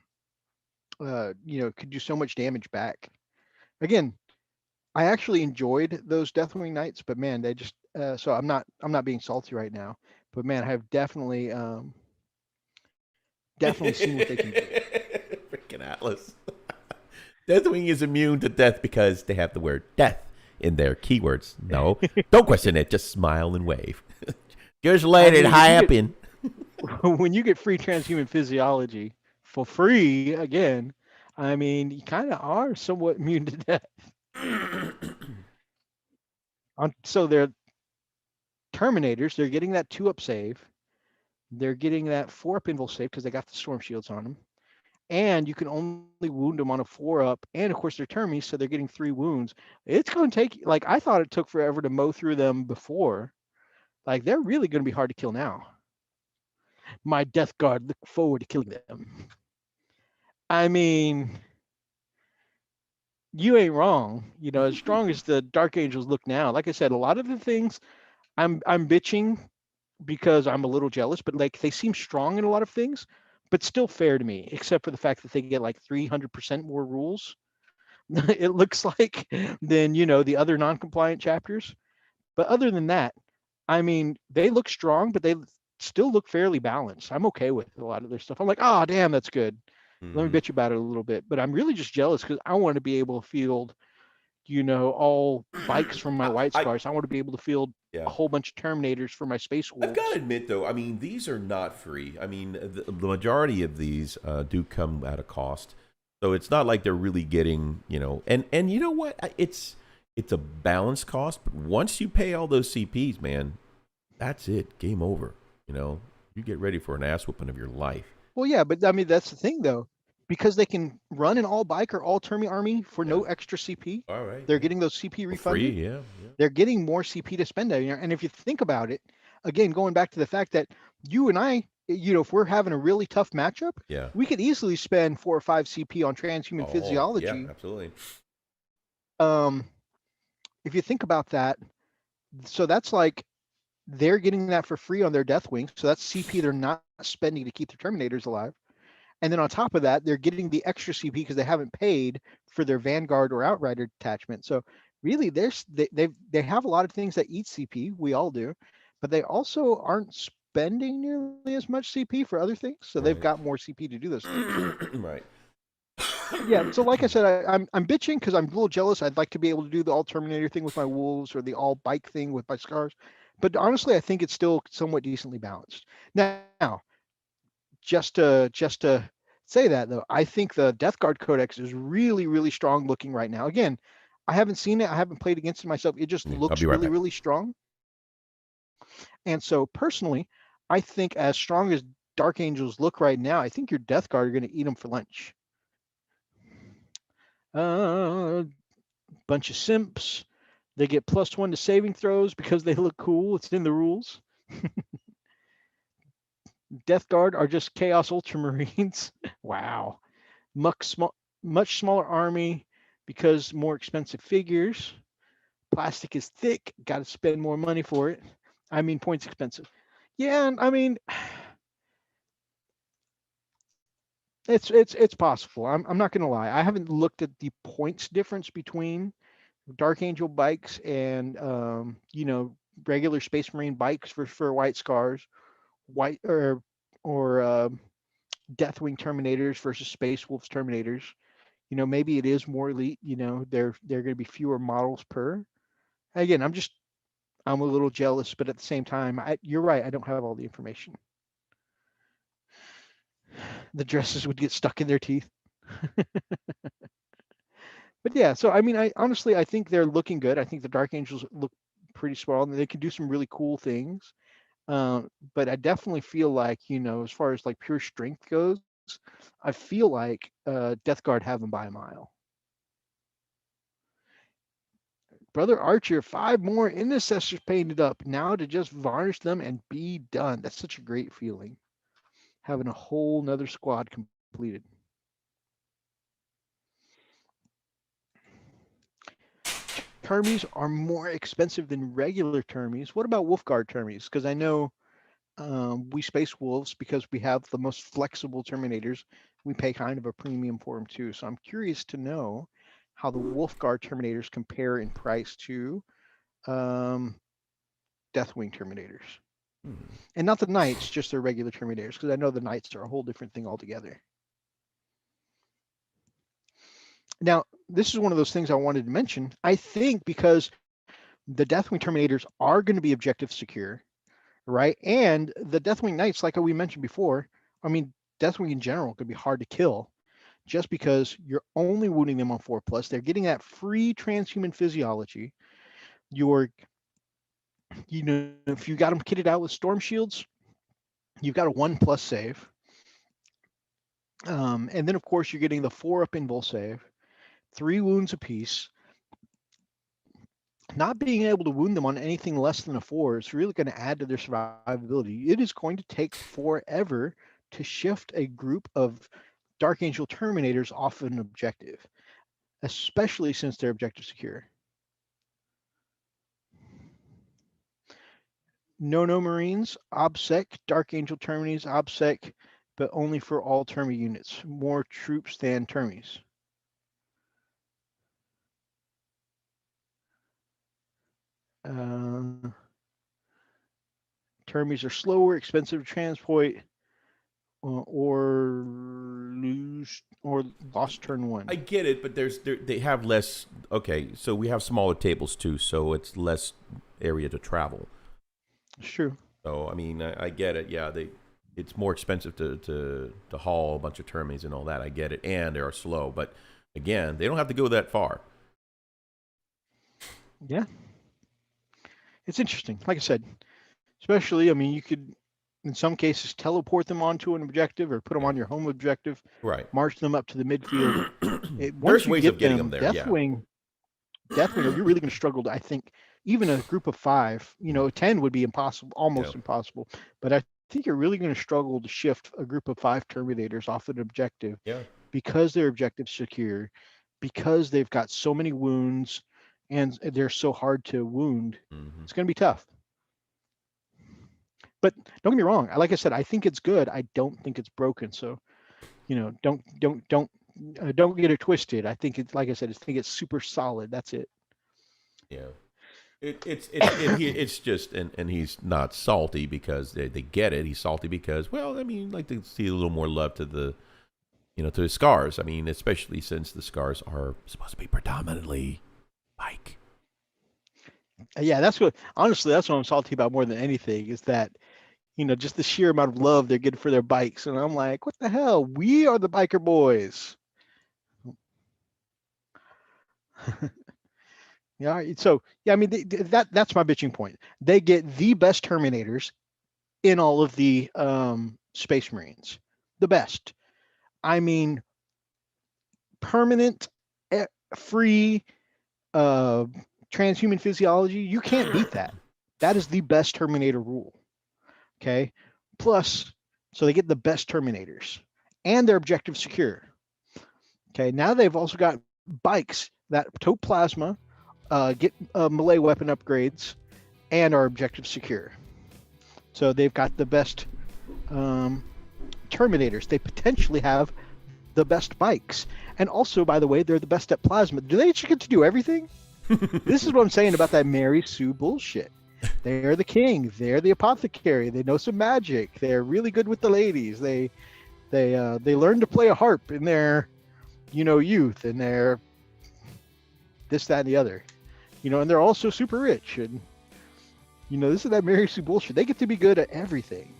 could do so much damage back. Again, I actually enjoyed those Deathwing Knights, but man, they just so I'm not being salty right now, but man, I have definitely seen what they can do. Freaking Atlas. Deathwing is immune to death because they have the word death in their keywords. No, don't question it. Just smile and wave. Just let it happen. When you get free transhuman physiology for free, again, I mean, you kind of are somewhat immune to death. So they're Terminators. They're getting that 2-up save. They're getting that 4-up invul save because they got the storm shields on them. And you can only wound them on a 4-up. And of course, they're Termies, so they're getting 3 wounds. It's going to take, like, I thought it took forever to mow through them before. Like, they're really going to be hard to kill now. My Death Guard look forward to killing them. I mean, you ain't wrong. As strong as the Dark Angels look now, like I said, a lot of the things I'm bitching because I'm a little jealous, but like they seem strong in a lot of things, but still fair to me, except for the fact that they get like 300% more rules. It looks like than the other non-compliant chapters. But other than that, I mean, they look strong, but they still look fairly balanced. I'm okay with a lot of their stuff. I'm like, oh damn, that's good. Let me bitch about it a little bit, but I'm really just jealous because I want to be able to field, all bikes from my White Scars. I want to be able to field a whole bunch of Terminators for my Space Wolves. I've got to admit, though, I mean, these are not free. I mean, the majority of these do come at a cost. So it's not like they're really getting, and you know what? It's a balanced cost, but once you pay all those CPs, man, that's it. Game over. You get ready for an ass whooping of your life. Well, yeah, but I mean, that's the thing, though. Because they can run an all bike or all Termi army for no extra CP. All right. They're getting those CP refunded. Free, yeah. They're getting more CP to spend out here. And if you think about it, again, going back to the fact that you and I, if we're having a really tough matchup, we could easily spend 4 or 5 CP on transhuman physiology. Yeah, absolutely. If you think about that, so that's like they're getting that for free on their Deathwing. So that's CP they're not spending to keep their Terminators alive. And then on top of that, they're getting the extra CP because they haven't paid for their Vanguard or Outrider detachment. So really, they have a lot of things that eat CP. We all do, but they also aren't spending nearly as much CP for other things. So they've got more CP to do those things. Right. Yeah. So like I said, I'm bitching because I'm a little jealous. I'd like to be able to do the all Terminator thing with my wolves or the all bike thing with my scars. But honestly, I think it's still somewhat decently balanced. Now, just to say that though, I think the Death Guard Codex is really, really strong looking right now. Again, I haven't seen it. I haven't played against it myself. It just looks really, really strong. And so personally, I think as strong as Dark Angels look right now, I think your Death Guard are going to eat them for lunch. Bunch of simps. They get +1 to saving throws because they look cool. It's in the rules. Death Guard are just Chaos Ultramarines. Wow. Much smaller army because more expensive figures. Plastic is thick. Got to spend more money for it. I mean, points expensive. Yeah, I mean, it's possible. I'm not gonna lie. I haven't looked at the points difference between Dark Angel bikes and regular Space Marine bikes for White Scars, white or Deathwing Terminators versus Space Wolves Terminators. Maybe it is more elite. There going to be fewer models per. Again, I'm a little jealous, but at the same time, you're right. I don't have all the information. The dresses would get stuck in their teeth. But yeah, so I mean, I honestly I think they're looking good. I think the Dark Angels look pretty small, and they can do some really cool things. But I definitely feel like as far as like pure strength goes, I feel like Death Guard have them by a mile. Brother Archer, 5 more intercessors painted up now to just varnish them and be done. That's such a great feeling, having a whole nother squad completed. Termies are more expensive than regular termies. What about Wolfguard termies? Because I know we Space Wolves, because we have the most flexible Terminators, we pay kind of a premium for them too. So I'm curious to know how the Wolfguard Terminators compare in price to um, Deathwing Terminators. And not the Knights, just their regular Terminators, because I know the Knights are a whole different thing altogether. Now, this is one of those things I wanted to mention. I think because the Deathwing Terminators are going to be objective secure, right? And the Deathwing Knights, like we mentioned before, I mean, Deathwing in general could be hard to kill just because you're only wounding them on 4+. They're getting that free transhuman physiology. If you got them kitted out with storm shields, you've got a 1+ save. And then, of course, you're getting the 4-up invul save, 3 wounds apiece. Not being able to wound them on anything less than a 4 is really going to add to their survivability. It is going to take forever to shift a group of Dark Angel Terminators off an objective, especially since they're objective secure. No Marines, OBSEC, Dark Angel Termies, OBSEC, but only for all Termi units. More troops than Termies. Termies are slower, expensive to transport, or lost turn 1. I get it, but they have less. Okay, so we have smaller tables too, so it's less area to travel. It's true. So I mean, I get it. Yeah, it's more expensive to haul a bunch of termies and all that. I get it, and they are slow. But again, they don't have to go that far. Yeah, it's interesting. Like I said, especially, I mean, you could, in some cases, teleport them onto an objective or put them on your home objective. Right. March them up to the midfield. There's ways of getting them there. Deathwing, you're really going to struggle. I think even a group of 5, 10 would be impossible, almost impossible. But I think you're really going to struggle to shift a group of 5 Terminators off an objective because their objective's secure, because they've got so many wounds and they're so hard to wound. Mm-hmm. It's going to be tough. But don't get me wrong. Like I said, I think it's good. I don't think it's broken. So, don't get it twisted. I think it's, like I said, I think it's super solid. That's it. Yeah. It's just, and he's not salty because they get it. He's salty because, well, I mean, like to see a little more love to the, to his scars. I mean, especially since the scars are supposed to be predominantly bike. Yeah, that's what I'm salty about more than anything is that, just the sheer amount of love they're getting for their bikes. And I'm like, what the hell? We are the biker boys. Yeah. So yeah, I mean that's my bitching point. They get the best Terminators in all of the Space Marines, the best. I mean, permanent, free, uh, transhuman physiology. You can't beat that. That is the best Terminator rule. Okay. Plus, so they get the best Terminators, and their objective secure. Okay. Now they've also got bikes that tote plasma, get melee weapon upgrades, and are objective secure. So they've got the best Terminators. They potentially have the best bikes. And also, by the way, they're the best at plasma. Do they get to do everything? This is what I'm saying about that Mary Sue bullshit. They're the king. They're the apothecary. They know some magic. They're really good with the ladies. They learn to play a harp in their, youth, and they're this, that, and the other, and they're also super rich. And this is that Mary Sue bullshit. They get to be good at everything.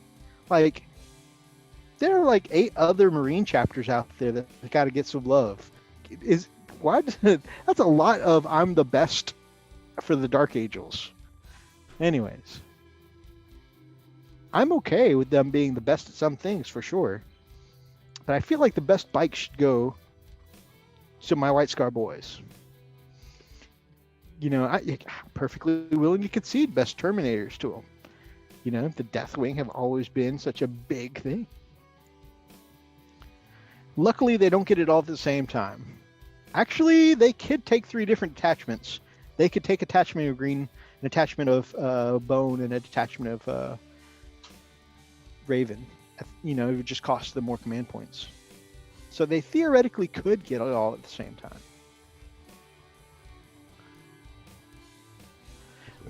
Like, there are like 8 other Marine chapters out there that got to get some love. Is what? That's a lot of I'm the best for the Dark Angels. Anyways, I'm okay with them being the best at some things for sure, but I feel like the best bike should go to my White Scar boys. I'm perfectly willing to concede best Terminators to them. The Deathwing have always been such a big thing. Luckily, they don't get it all at the same time. Actually, they could take 3 different attachments. They could take attachment of green, an attachment of bone, and a detachment of raven. It would just cost them more command points. So they theoretically could get it all at the same time.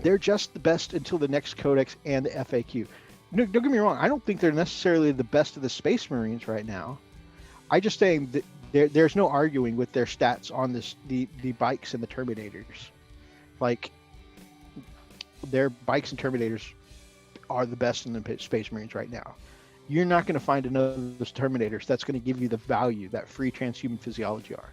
They're just the best until the next codex and the FAQ. No, don't get me wrong. I don't think they're necessarily the best of the Space Marines right now. I just saying that there's no arguing with their stats on the bikes and the Terminators. Like, their bikes and Terminators are the best in the Space Marines right now. You're not going to find another of those Terminators that's going to give you the value that free transhuman physiology are.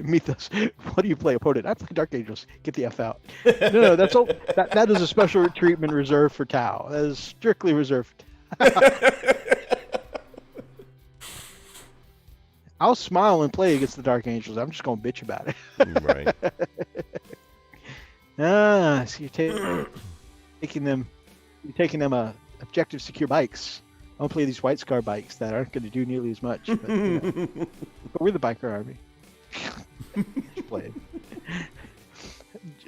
Mythos, what do you play, opponent? I play Dark Angels. Get the F out. No, that's all. That is a special treatment reserved for Tau. That is strictly reserved. I'll smile and play against the Dark Angels. I'm just gonna bitch about it. Right. So you're taking them objective secure bikes. I'll play these White Scar bikes that aren't going to do nearly as much. But, but we're the biker army.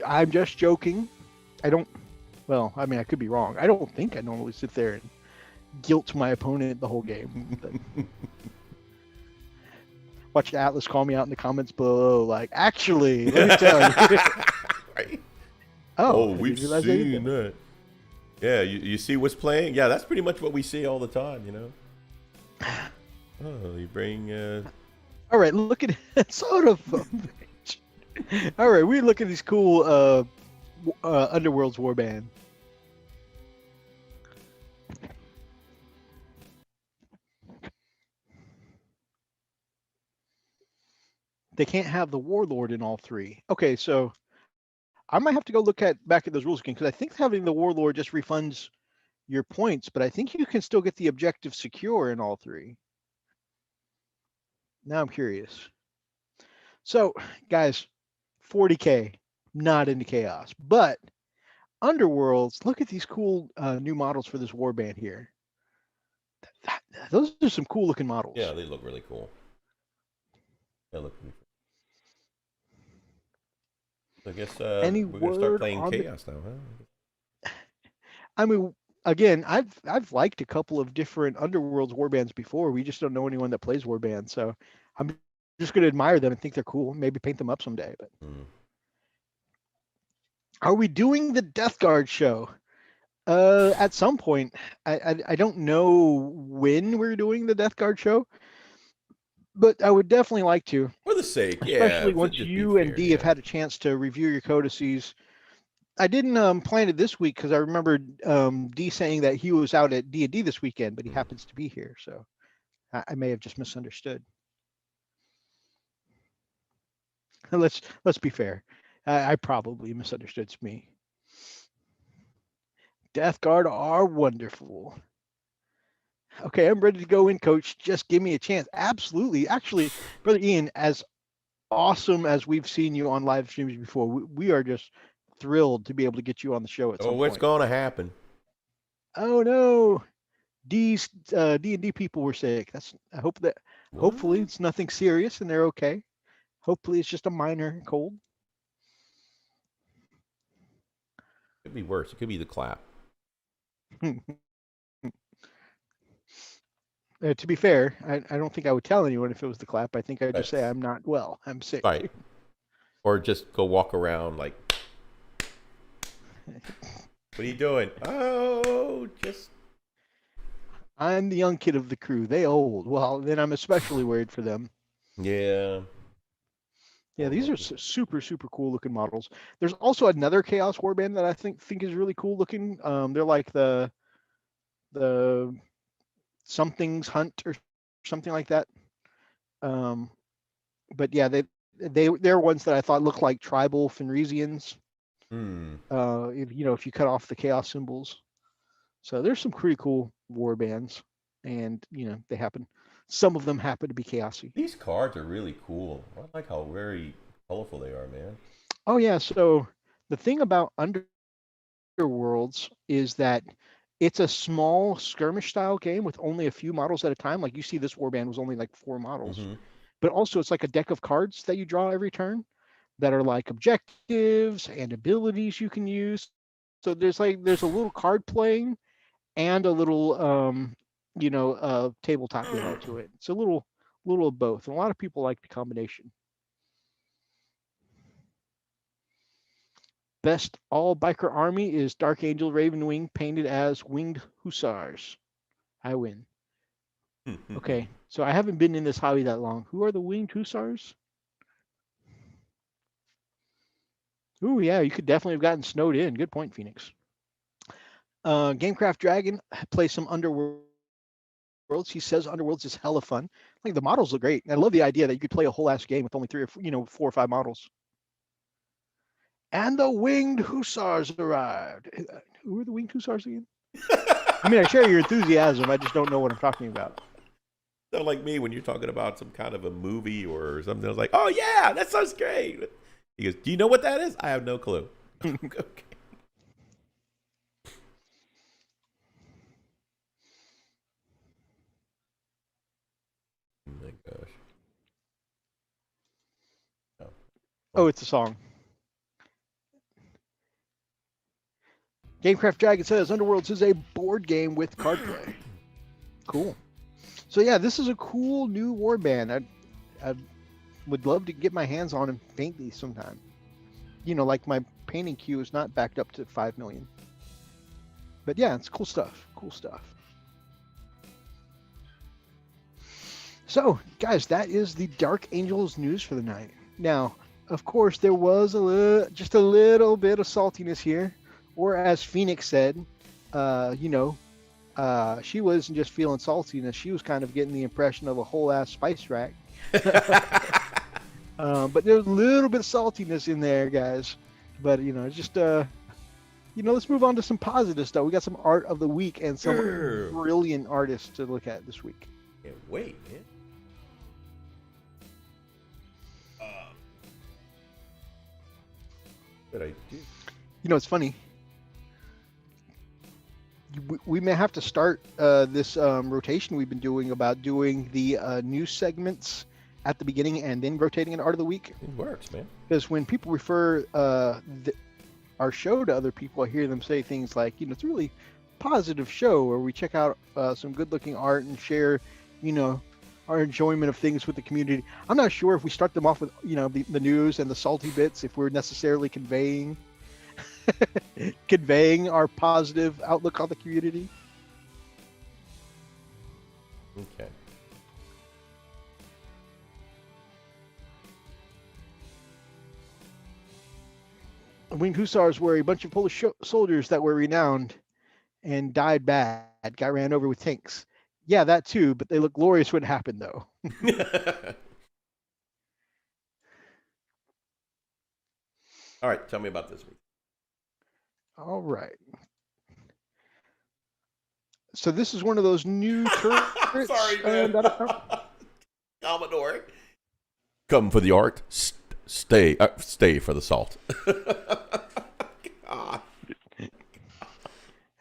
I'm just joking. I could be wrong. I don't think I normally sit there and guilt my opponent the whole game. But watch Atlas call me out in the comments below, like, actually, let me tell you. Right. Oh, we've seen that. Yeah, you see what's playing? Yeah, that's pretty much what we see all the time, Oh, you bring... All right, look at it. Sort of. All right, we look at these cool Underworld's warband. They can't have the Warlord in all 3. Okay, so I might have to go look back at those rules again, because I think having the Warlord just refunds your points, but I think you can still get the objective secure in all 3. Now I'm curious. So, guys, 40K, not into chaos, but Underworlds, look at these cool new models for this warband here. Those are some cool looking models. Yeah, they look really cool. They look really cool. I guess we're going to start playing chaos now, huh? I mean, again, I've liked a couple of different Underworlds warbands before. We just don't know anyone that plays warbands, so I'm just going to admire them and think they're cool. Maybe paint them up someday. But Are we doing the Death Guard show? At some point. I don't know when we're doing the Death Guard show, but I would definitely like to. For the sake, especially once you and D have had a chance to review your codices, I didn't plan it this week because I remembered D saying that he was out at D&D this weekend, but he happens to be here, so I may have just misunderstood. Let's be fair. I probably misunderstood. It's me. Death Guard are wonderful. Okay, I'm ready to go in, Coach. Just give me a chance. Absolutely. Actually, Brother Ian, as awesome as we've seen you on live streams before, we are just thrilled to be able to get you on the show at Oh, some what's point. going to happen? Oh no, D's D&D people were sick. I hope that What? hopefully it's nothing serious and they're okay. Hopefully it's just a minor cold. Could be worse. It could be the clap. To be fair, I don't think I would tell anyone if it was the clap. I think I'd just say That's I'm not well. I'm sick. right. Or just go walk around like, what are you doing? Oh, just. I'm the young kid of the crew. They old. Well, then I'm especially worried for them. Yeah. Yeah, these are super cool looking models. There's also another Chaos Warband that I think is really cool looking. They're like the something's hunt or something like that. But yeah, they're ones that I thought looked like tribal Fenrisians. Hmm. If you cut off the chaos symbols. So there's some pretty cool war bands, and some of them happen to be chaosy. These cards are really cool. I like how very colorful they are, man. Oh yeah, so the thing about Underworlds is that it's a small skirmish style game with only a few models at a time. Like you see, this warband was only like 4 models, Mm-hmm. but also it's like a deck of cards that you draw every turn that are like objectives and abilities you can use. So there's a little card playing and a little tabletop element to it. It's a little of both. And a lot of people like the combination. Best all biker army is Dark Angel Ravenwing painted as winged Hussars. I win. Okay, so I haven't been in this hobby that long. Who are the winged Hussars? Ooh, yeah, you could definitely have gotten snowed in. Good point, Phoenix. Gamecraft Dragon plays some Underworlds. He says Underworlds is hella fun. Like the models look great. And I love the idea that you could play a whole ass game with only 4 or 5 models. And the winged Hussars arrived. Who are the winged Hussars again? I mean, I share your enthusiasm. I just don't know what I'm talking about. So like me when you're talking about some kind of a movie or something, I was like, oh yeah, that sounds great. He goes, do you know what that is? I have no clue. Okay. Oh my gosh. Oh, it's a song. Gamecraft Dragon says Underworlds is a board game with card play. Cool. So yeah, this is a cool new warband. I would love to get my hands on and paint these sometime. Like my painting queue is not backed up to 5 million. But yeah, it's cool stuff. Cool stuff. So, guys, that is the Dark Angels news for the night. Now, of course, there was just a little bit of saltiness here, or as Phoenix said, she wasn't just feeling saltiness; she was kind of getting the impression of a whole ass spice rack. But there's a little bit of saltiness in there, guys. But let's move on to some positive stuff. We got some art of the week and some brilliant artists to look at this week. Can't wait, man. What I do? It's funny. We may have to start this rotation we've been doing about doing the news segments at the beginning and then rotating an art of the week. It works, man. Because when people refer our show to other people, I hear them say things like, it's a really positive show, or we check out some good-looking art and share, our enjoyment of things with the community. I'm not sure if we start them off with, the news and the salty bits, if we're necessarily conveying our positive outlook on the community. Okay. Winged Hussars were a bunch of Polish soldiers that were renowned and died bad, got ran over with tanks. Yeah, that too, but they look glorious when it happened, though. All right, tell me about this week. All right. So this is one of those new turrets Sorry, man. that are. Commodore. Come for the art, stay for the salt. God.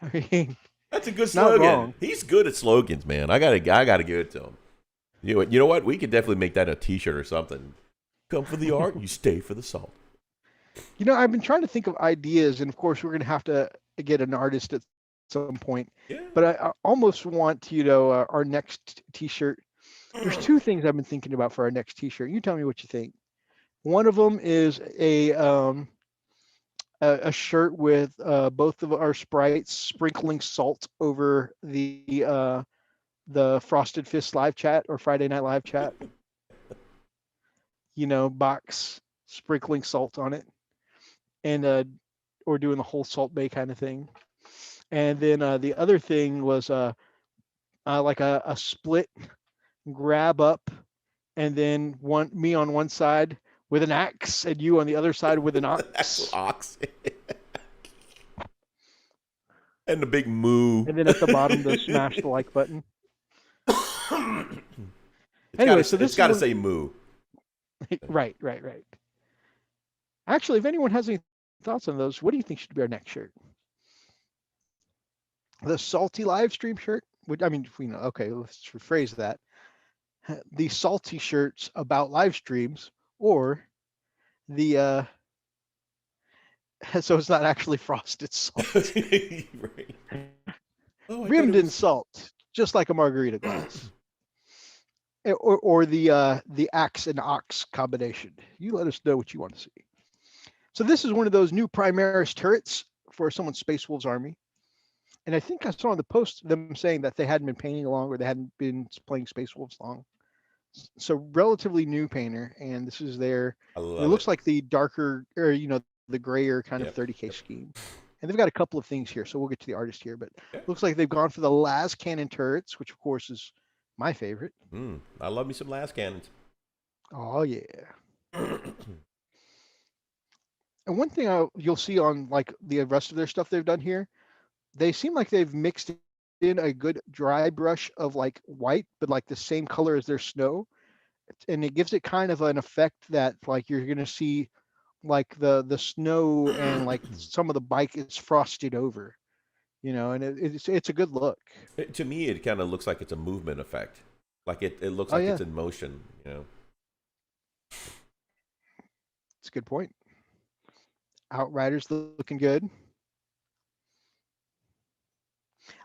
I mean, That's a good not slogan. wrong. He's good at slogans, man. I gotta give it to him. You know what? We could definitely make that a T-shirt or something. Come for the art, you stay for the salt. You know, I've been trying to think of ideas, and of course, we're going to have to get an artist at some point. Yeah. But I almost want, our next T-shirt. There's two things I've been thinking about for our next T-shirt. You tell me what you think. One of them is a shirt with both of our sprites sprinkling salt over the Frosted Fist live chat or Friday Night Live chat. Box sprinkling salt on it, and or doing the whole Salt Bay kind of thing. And then the other thing was like a split grab up, and then me on one side with an axe, and you on the other side with an ox. Ox. And the big moo. And then at the bottom, the smash the like button. Anyway, so this got to say moo. Right. Actually, if anyone has any thoughts on those, what do you think should be our next shirt? The salty live stream shirt? Okay, let's rephrase that. The salty shirts about live streams, or the so it's not actually frosted salt. Right. Rimmed in salt, just like a margarita glass. Or the axe and ox combination. You let us know what you want to see. So this is one of those new Primaris turrets for someone's Space Wolves army. And I think I saw on the post them saying that they hadn't been painting long, or they hadn't been playing Space Wolves long. So relatively new painter, and this is their. It looks like the darker, or the grayer kind of 30K scheme. And they've got a couple of things here, so we'll get to the artist here. But it looks like they've gone for the las cannon turrets, which of course is my favorite. I love me some las cannons. Oh yeah. And one thing you'll see on like the rest of their stuff they've done here, they seem like they've mixed in a good dry brush of like white, but like the same color as their snow. And it gives it kind of an effect that like you're going to see like the snow and like some of the bike is frosted over, and it's a good look. To me, it kind of looks like it's a movement effect. Like it looks like it's in motion, It's a good point. Outriders looking good.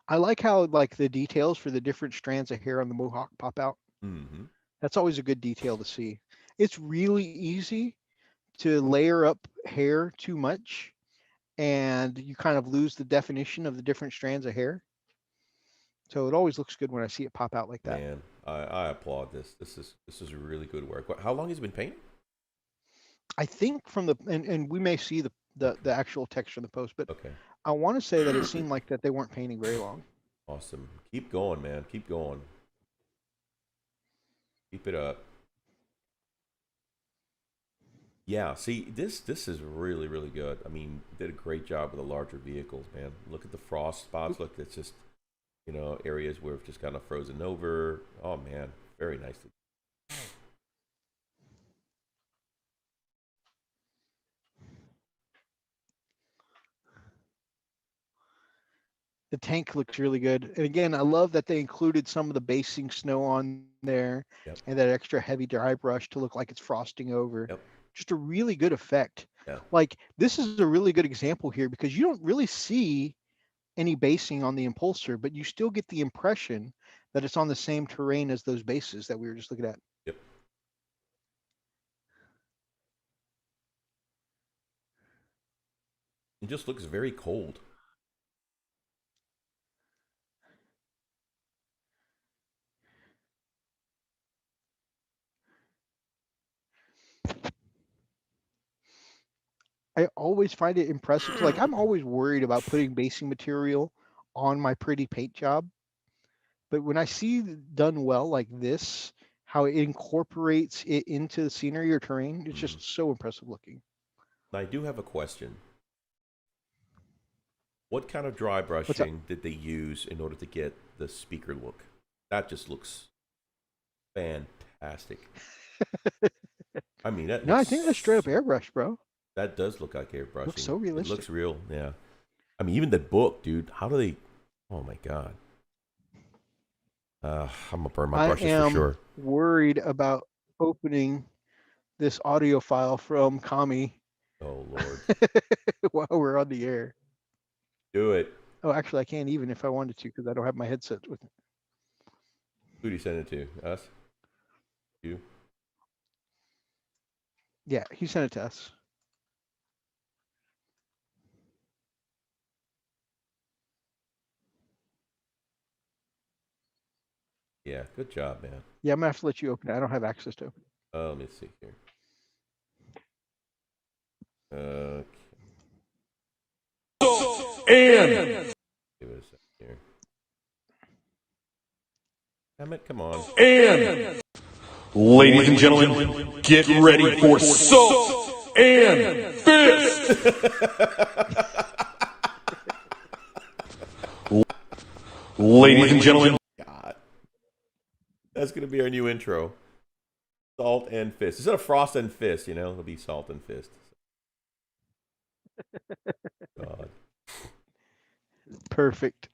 I like how like the details for the different strands of hair on the mohawk pop out. Mm-hmm. That's always a good detail to see. It's really easy to layer up hair too much, and you kind of lose the definition of the different strands of hair. So it always looks good when I see it pop out like that. Man, I applaud this. This is really good work. How long has it been painted? I think from and we may see the actual text in the post, but okay. I want to say that it seemed like that they weren't painting very long. Awesome. Keep going, man. Keep going. Keep it up. Yeah, see, this is really, really good. I mean, did a great job with the larger vehicles, man. Look at the frost spots. Look, it's just, areas where it's just kind of frozen over. Oh, man, very nicely. The tank looks really good. And again, I love that they included some of the basing snow on there and that extra heavy dry brush to look like it's frosting over. Yep. Just a really good effect. Yeah. Like this is a really good example here because you don't really see any basing on the impulsor, but you still get the impression that it's on the same terrain as those bases that we were just looking at. Yep. It just looks very cold. I always find it impressive. Like, I'm always worried about putting basing material on my pretty paint job. But when I see done well like this, how it incorporates it into the scenery or terrain, it's just so impressive looking. I do have a question. What kind of dry What's up? brushing did they use in order to get the speaker look? That just looks fantastic. I mean, that No, I looks, think that's straight up airbrush, bro. that does look like airbrushing. Looks so It realistic. looks real, yeah. I mean, even the book, dude. How do they? Oh my god. I'm gonna burn my brushes for sure. I am worried about opening this audio file from Kami Oh lord, while we're on the air. do it. Oh, actually, I can't even if I wanted to because I don't have my headset with me. Who do you send it to? Us? You? Yeah, he sent it to us. Yeah, good job, man. Yeah, I'm gonna have to let you open it. I don't have access to open it. Let me see here. Okay. And Give it a second here. Damn it, come on. and ladies and gentlemen, get ready for Salt and Fist. Ladies and gentlemen, God. That's going to be our new intro. Salt and Fist. Instead of Frost and Fist, you know, it'll be Salt and Fist. God. Perfect.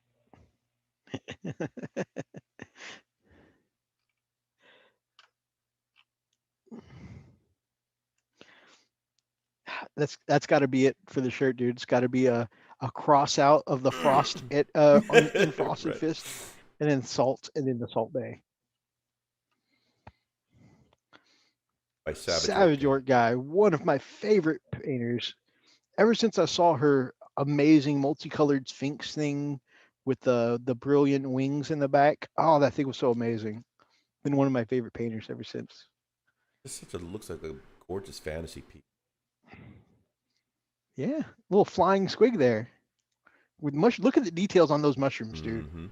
That's got to be it for the shirt, dude. It's got to be a cross out of the frost in Frosted Right. Fist, and then Salt, and then the Salt Bay. By Savage Orc guy, one of my favorite painters. Ever since I saw her amazing multicolored Sphinx thing with the brilliant wings in the back, oh, that thing was so amazing. Been one of my favorite painters ever since. This looks like a gorgeous fantasy piece. Yeah, little flying squig there. With look at the details on those mushrooms, dude. Mm-hmm.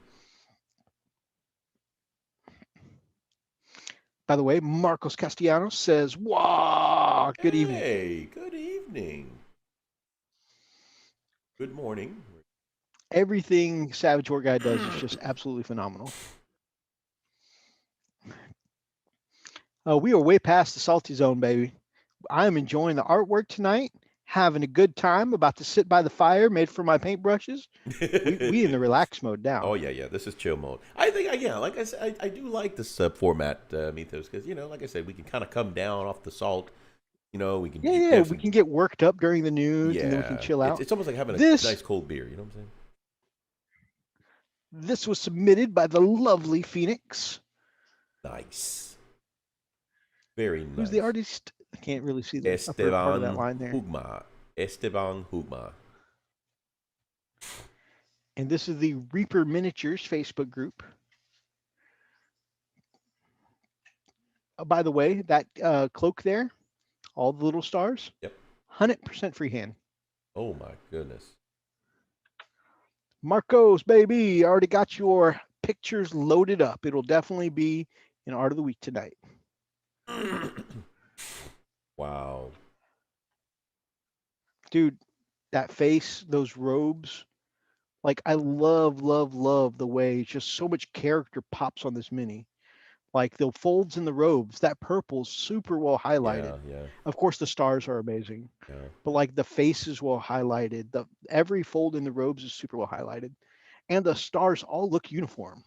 By the way, Marcos Castellanos says, "Wow, good evening." Hey, good evening. Good morning. Everything Savage Orc guy does is just absolutely phenomenal. We are way past the salty zone, baby. I am enjoying the artwork tonight, having a good time, about to sit by the fire made for my paintbrushes. We in the relax mode now. Oh yeah, this is chill mode. I think, yeah, like I said, I do like this format, Mythos, because like I said, we can kind of come down off the salt. We can we can get worked up during the news, and then we can chill out. It's almost like having a nice cold beer. You know what I'm saying? This was submitted by the lovely Phoenix. Nice. Very nice. Who's the artist? I can't really see the upper part of that line there. Esteban Hugma. And this is the Reaper Miniatures Facebook group. By the way, that cloak there, all the little stars, yep, 100% freehand. Oh my goodness. Marcos, baby, already got your pictures loaded up. It'll definitely be an Art of the Week tonight. Wow. Dude, that face, those robes, like I love the way just so much character pops on this mini. Like the folds in the robes, that purple's super well highlighted. Yeah. Of course, the stars are amazing, but like the face is well highlighted. Every fold in the robes is super well highlighted, and the stars all look uniform.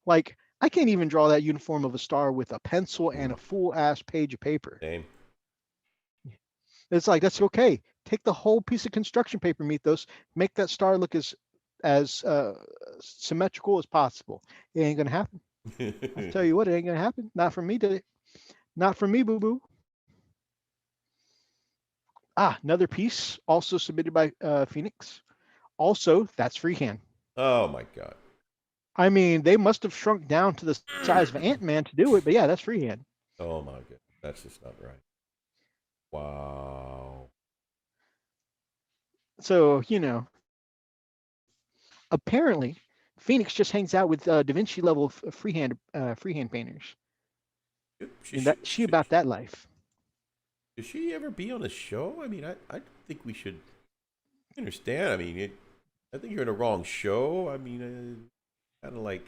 Like I can't even draw that uniform of a star with a pencil and a full ass page of paper. Same. It's like that's okay. Take the whole piece of construction paper, Mythos, make that star look as symmetrical as possible. It ain't gonna happen. I'll tell you what, it ain't gonna happen. Not for me today. Not for me, boo-boo. Another piece also submitted by Phoenix. Also, that's freehand. Oh my god. I mean, they must have shrunk down to the size of Ant-Man to do it, but yeah, that's freehand. Oh my god. That's just not right. Wow. So, apparently, Phoenix just hangs out with Da Vinci level freehand painters. And she about that life. Should she ever be on a show? I mean, I think we should understand. I mean, I think you're in the wrong show. I mean, kind of like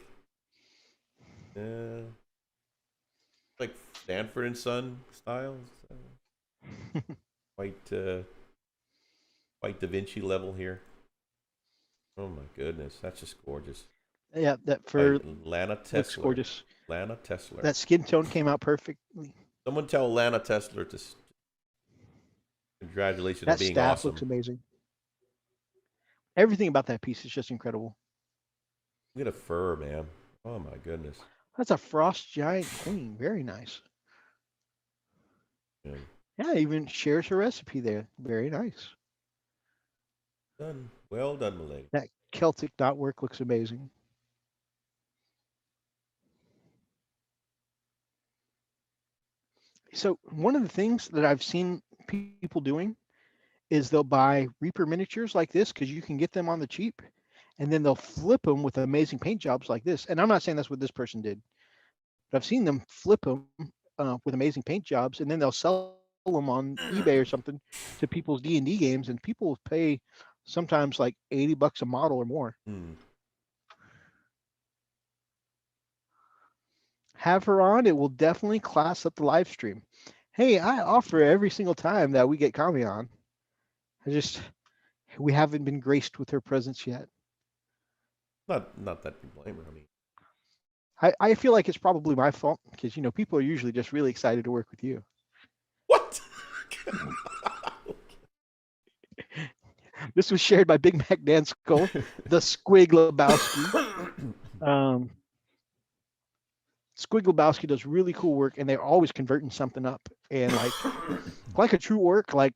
Stanford and Son style. Quite Da Vinci level here. Oh my goodness, that's just gorgeous. Yeah, that By fur Lana looks Tesla. gorgeous. Lana Tesla. That skin tone came out perfectly. Someone tell Lana Tesla to congratulations on That being staff awesome. looks amazing. Everything about that piece is just incredible. Look at the fur, man. Oh my goodness. That's a frost giant queen. Very nice. Yeah. Yeah, even shares her recipe there. Very nice. Done. Well done, Malay. That Celtic dot work looks amazing. So one of the things that I've seen people doing is they'll buy Reaper miniatures like this because you can get them on the cheap, and then they'll flip them with amazing paint jobs like this. And I'm not saying that's what this person did, but I've seen them flip them with amazing paint jobs, and then they'll sell them on eBay or something to people's D&D games, and people pay sometimes like $80 a model or more. Have her on, it will definitely class up the live stream. Hey, I offer every single time that we get Kami on. We haven't been graced with her presence yet. Not that you blame her. I mean, I feel like it's probably my fault because people are usually just really excited to work with you. what? This was shared by Big Mac Dan Skull, the Squig Lebowski. Squig Lebowski does really cool work, and they're always converting something up. And like a true orc, like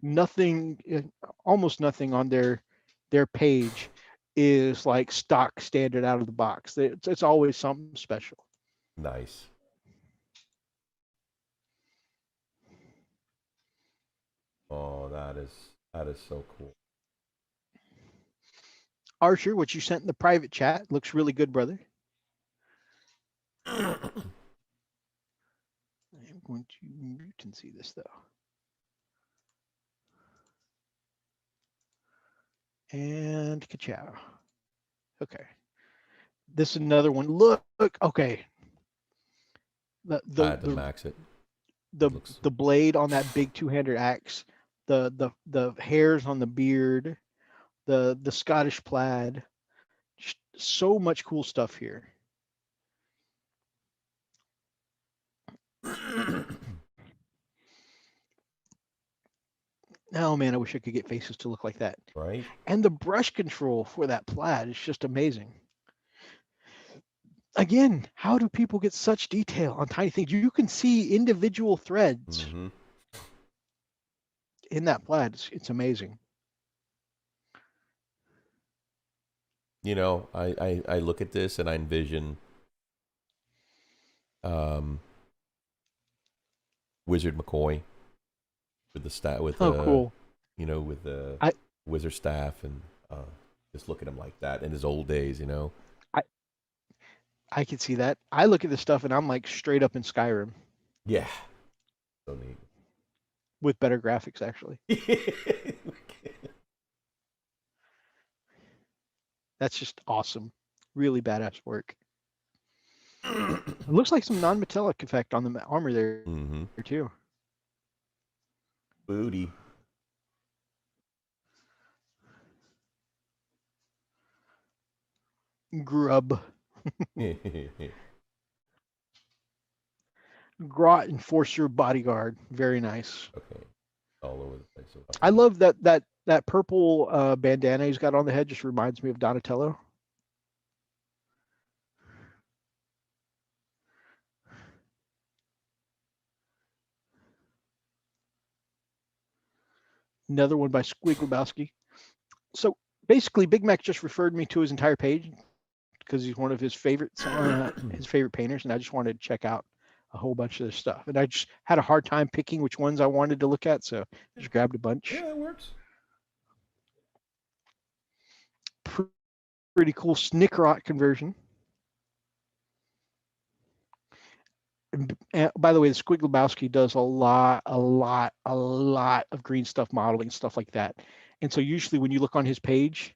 almost nothing on their page is like stock standard out of the box. It's always something special. Nice. Oh, that is so cool. Archer, what you sent in the private chat looks really good, brother. I'm going to mute and see this though. And ka-chow. Okay. This is another one. Look. Okay. I had to max it. The blade on that big two-handed axe, the hairs on the beard, the Scottish plaid. So much cool stuff here. Oh man, I wish I could get faces to look like that. Right. And the brush control for that plaid is just amazing. Again, how do people get such detail on tiny things? You can see individual threads in that plaid. It's amazing. I look at this and I envision Wizard McCoy with the staff cool. With the wizard staff, and just look at him like that in his old days. I can see that. I look at this stuff and I'm like straight up in Skyrim. Yeah. So neat. With better graphics, actually. That's just awesome. Really badass work. It looks like some non-metallic effect on the armor there, too. Booty. Grub. Grot Enforcer Bodyguard. Very nice. Okay. All over the place. I love that purple bandana he's got on the head. Just reminds me of Donatello. Another one by Squig Lebowski. So basically, Big Mac just referred me to his entire page because he's one of his favorites, his favorite painters, and I just wanted to check out a whole bunch of their stuff. And I just had a hard time picking which ones I wanted to look at, so I just grabbed a bunch. Yeah, that works. pretty cool Snickrot conversion. And by the way, the Squiglebowski does a lot of green stuff modeling, stuff like that. And so usually when you look on his page,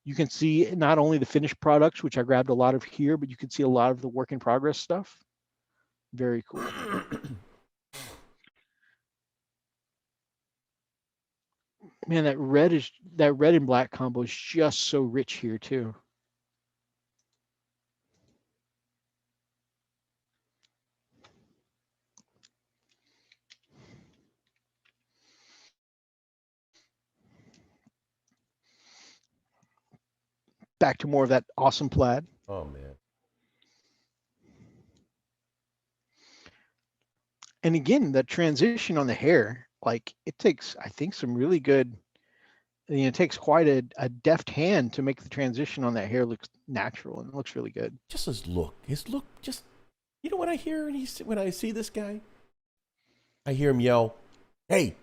you can see not only the finished products, which I grabbed a lot of here, but you can see a lot of the work in progress stuff. Very cool. Man, that red and black combo is just so rich here too. Back to more of that awesome plaid. Oh man. And again, that transition on the hair, like it takes, I think, some really good, it takes quite a deft hand to make the transition on that hair look natural, and it looks really good. Just his look. Just, you know what I hear when I see this guy? I hear him yell, "Hey,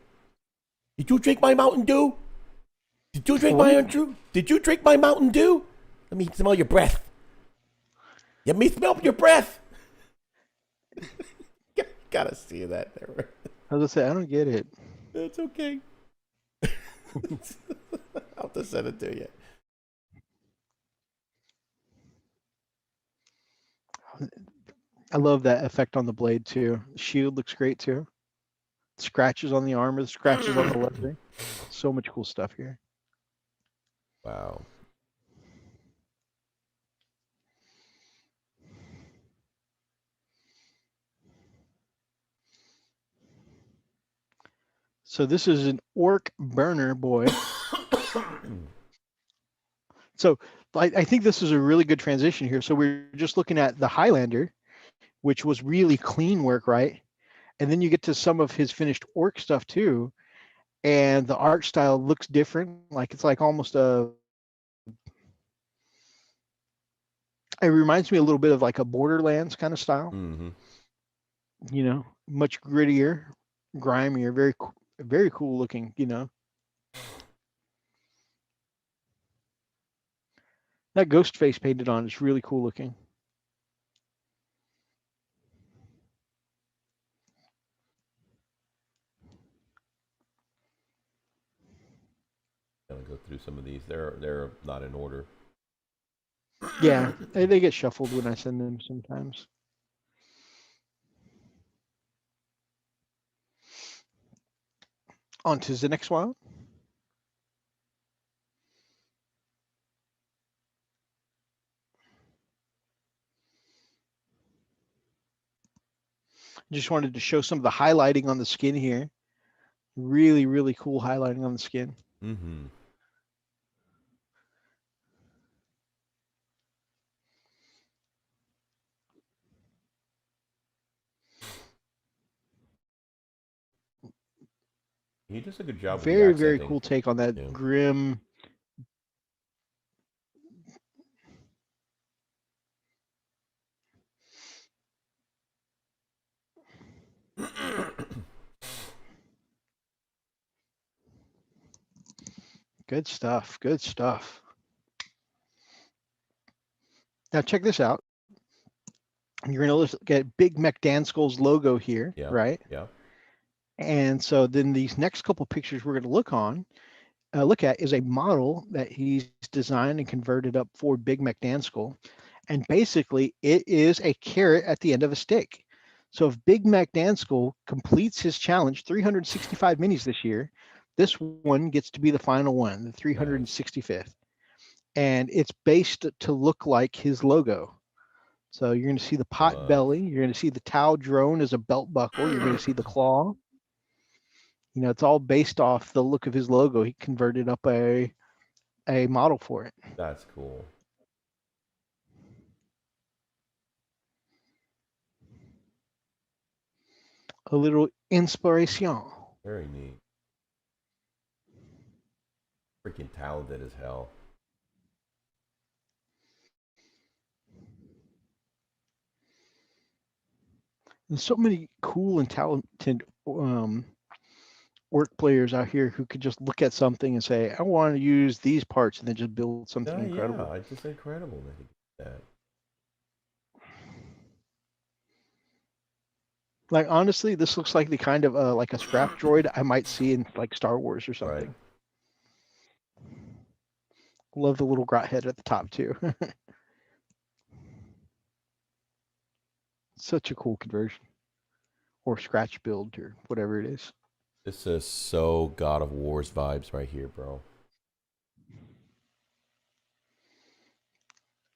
did you drink my Mountain Dew? Did you drink my Dew? Did you drink my Mountain Dew? Let me smell your breath. Let me smell your breath." Gotta see that there. I was gonna say, I don't get it. It's okay. I'll have to send it to you. I love that effect on the blade too. The shield looks great too. Scratches on the armor, the scratches on the leather. So much cool stuff here. Wow. So this is an orc burner boy. So I think this is a really good transition here. So we're just looking at the Highlander, which was really clean work, right? And then you get to some of his finished orc stuff too. And the art style looks different. Like it's like almost it reminds me a little bit of like a Borderlands kind of style. Mm-hmm. You know, much grittier, grimier, very cool looking, you know. That ghost face painted on is really cool looking. Gotta go through some of these. They're not in order. Yeah, they get shuffled when I send them sometimes. On to the next one. Just wanted to show some of the highlighting on the skin here. Really cool highlighting on the skin. Mm-hmm. He does a good job with the Very accenting. cool take on that grim. Good stuff. Good stuff. Now check this out. You're going to look at Big Mech Dan Skull's logo here, Yeah. right? Yeah. And so then these next couple pictures we're going to look at is a model that he's designed and converted up for Big Mech Dan Skull. And basically it is a carrot at the end of a stick. So if Big Mac Dan Skull completes his challenge, 365 minis this year, this one gets to be the final one, the 365th. And it's based to look like his logo. So you're going to see the pot belly. You're going to see the Tau drone as a belt buckle. You're going to see the claw. You know, it's all based off the look of his logo. He converted up a model for it. That's cool. A little inspiration. Very neat. Freaking talented as hell. There's so many cool and talented orc players out here who could just look at something and say, I want to use these parts, and then just build something incredible. Yeah, it's just incredible that he did that. Like, honestly, this looks like the kind of like a scrap droid I might see in like Star Wars or something. Right. Love the little grot head at the top too. Such a cool conversion, or scratch build, or whatever it is. This is so God of War's vibes right here, bro.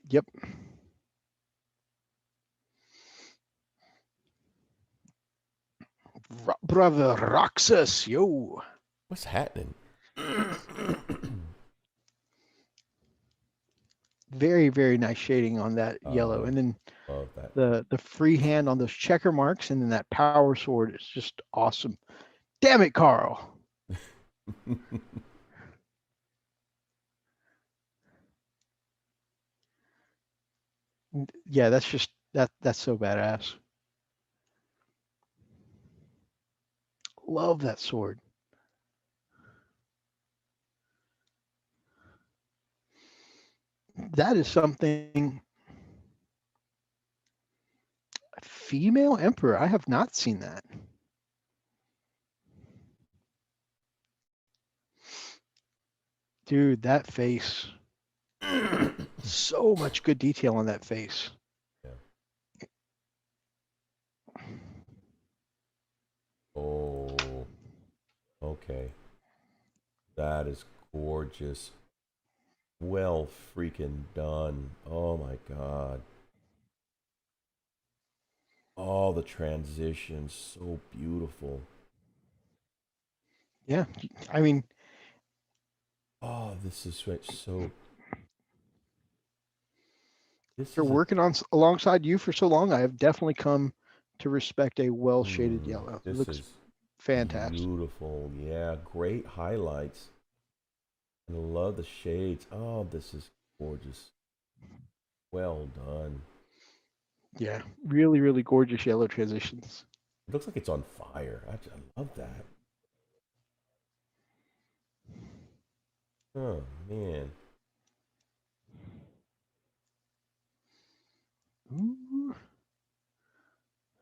Yep. Brother Roxas, yo. What's happening? Very, very nice shading on that yellow. And then Love that. the free hand on those checker marks, and then that power sword is just awesome. Damn it, Carl. Yeah, that's just that's so badass. Love that sword. That is something. A female emperor. I have not seen that. Dude, that face. So much good detail on that face. Yeah. Oh, okay. That is gorgeous. Well freaking done. Oh my God. All the transitions, so beautiful. Yeah, I mean, Oh, this is so. This after is working on alongside you for so long, I have definitely come to respect a well shaded yellow. It This looks is fantastic. beautiful. Yeah, great highlights. I love the shades. Oh, this is gorgeous. Well done. Yeah, really, really gorgeous yellow transitions. It looks like it's on fire. I love that. Oh man. Ooh.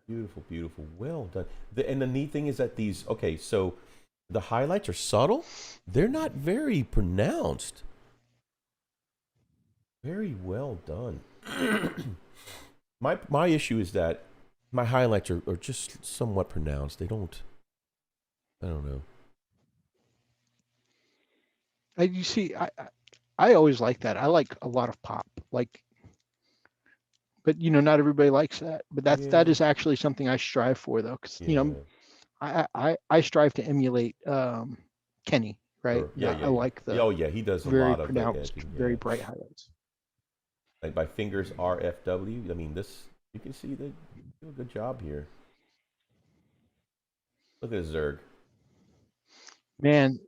Beautiful, beautiful. Well done. And the neat thing is that these, okay, so the highlights are subtle. They're not very pronounced. Very well done. My issue is that my highlights are just somewhat pronounced. I don't know. You see, I always like that. I like a lot of pop, like, but not everybody likes that. But that is actually something I strive for, though, because I strive to emulate Kenny, right? Sure. Yeah, I like the oh yeah, he does a very lot of the pronounced, edging. very bright highlights. Like my fingers RFW. I mean, this you can see they do a good job here. Look at Zerg. Man,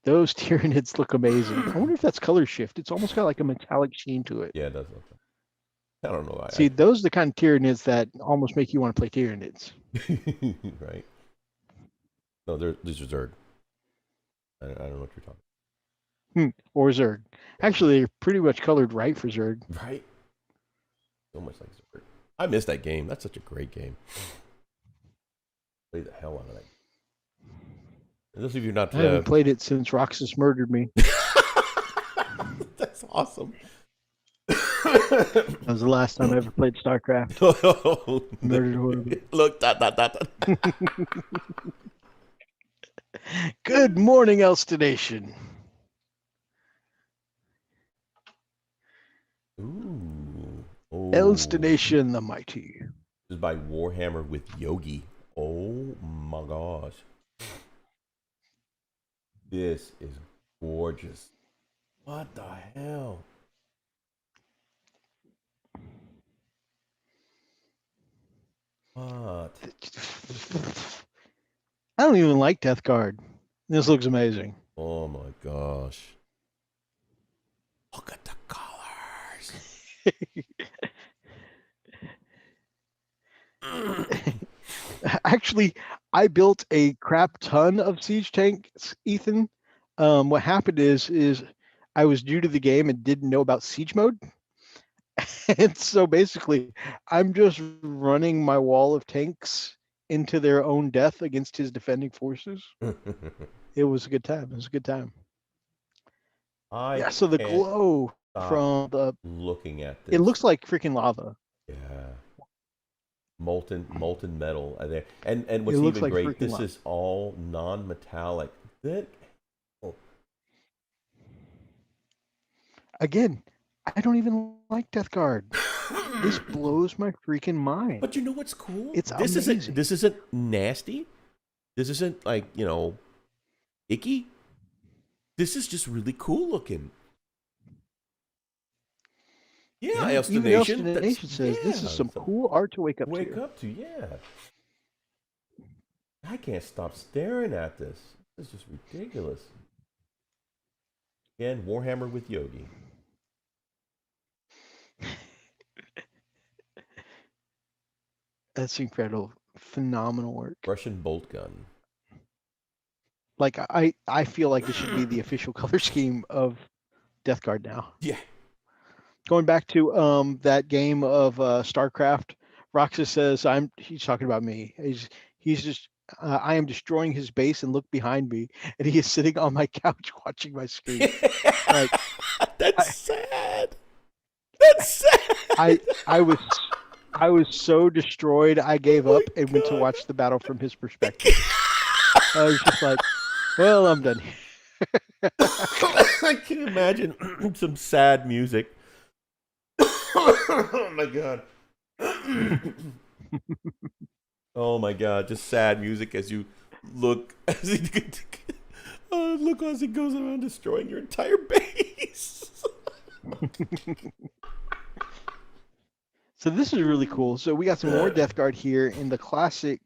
those Tyranids look amazing. I wonder if that's color shift. It's almost got like a metallic sheen to it. Yeah, it does look. I don't know. See, those are the kind of Tyranids that almost make you want to play Tyranids. Right. No, these are Zerg. I don't know what you're talking. Or Zerg. Actually, they're pretty much colored right for Zerg. Right. So much like Zerg. I miss that game. That's such a great game. Play the hell out of that. And those of you not. I haven't played it since Roxas murdered me. That's awesome. That was the last time I ever played StarCraft. Murdered whoever. Look, that. Good morning, Elstonation. Ooh. Oh. Elstonation the Mighty. This is by Warhammer with Yogi. Oh my gosh. This is gorgeous. What the hell? What? I don't even like Death Guard. This looks amazing. Oh my gosh. Look at the colors. Actually, I built a crap ton of siege tanks, Ethan. What happened is I was new to the game and didn't know about siege mode. And so basically, I'm just running my wall of tanks into their own death against his defending forces. It was a good time. It was a good time. I Yeah, so the can't glow stop from the looking at this. it looks like freaking lava. Yeah. Molten metal there. And what's It looks even like great, freaking this lava. is all non-metallic. That Again, I don't even like Death Guard. This blows my freaking mind. But you know what's cool? It's This amazing. isn't nasty. This isn't like, icky. This is just really cool looking. Yeah, Even Elstonation. Elstonation says this is some cool art to wake up to. Wake up to, yeah. I can't stop staring at this. This is just ridiculous. Again, Warhammer with Yogi. That's incredible. Phenomenal work. Russian bolt gun. Like I feel like this should be the official color scheme of Death Guard now. Yeah. Going back to that game of StarCraft, Roxas says he's talking about me. He's just I am destroying his base and look behind me, and he is sitting on my couch watching my screen. Like That's sad. That's sad. I was so destroyed I gave Oh up my and went to God. watch the battle from his perspective. I was just like, well, I'm done. I can imagine some sad music. Oh my God. Oh my God, just sad music as you look as he goes around destroying your entire base. So this is really cool. So we got some more Death Guard here in the classic,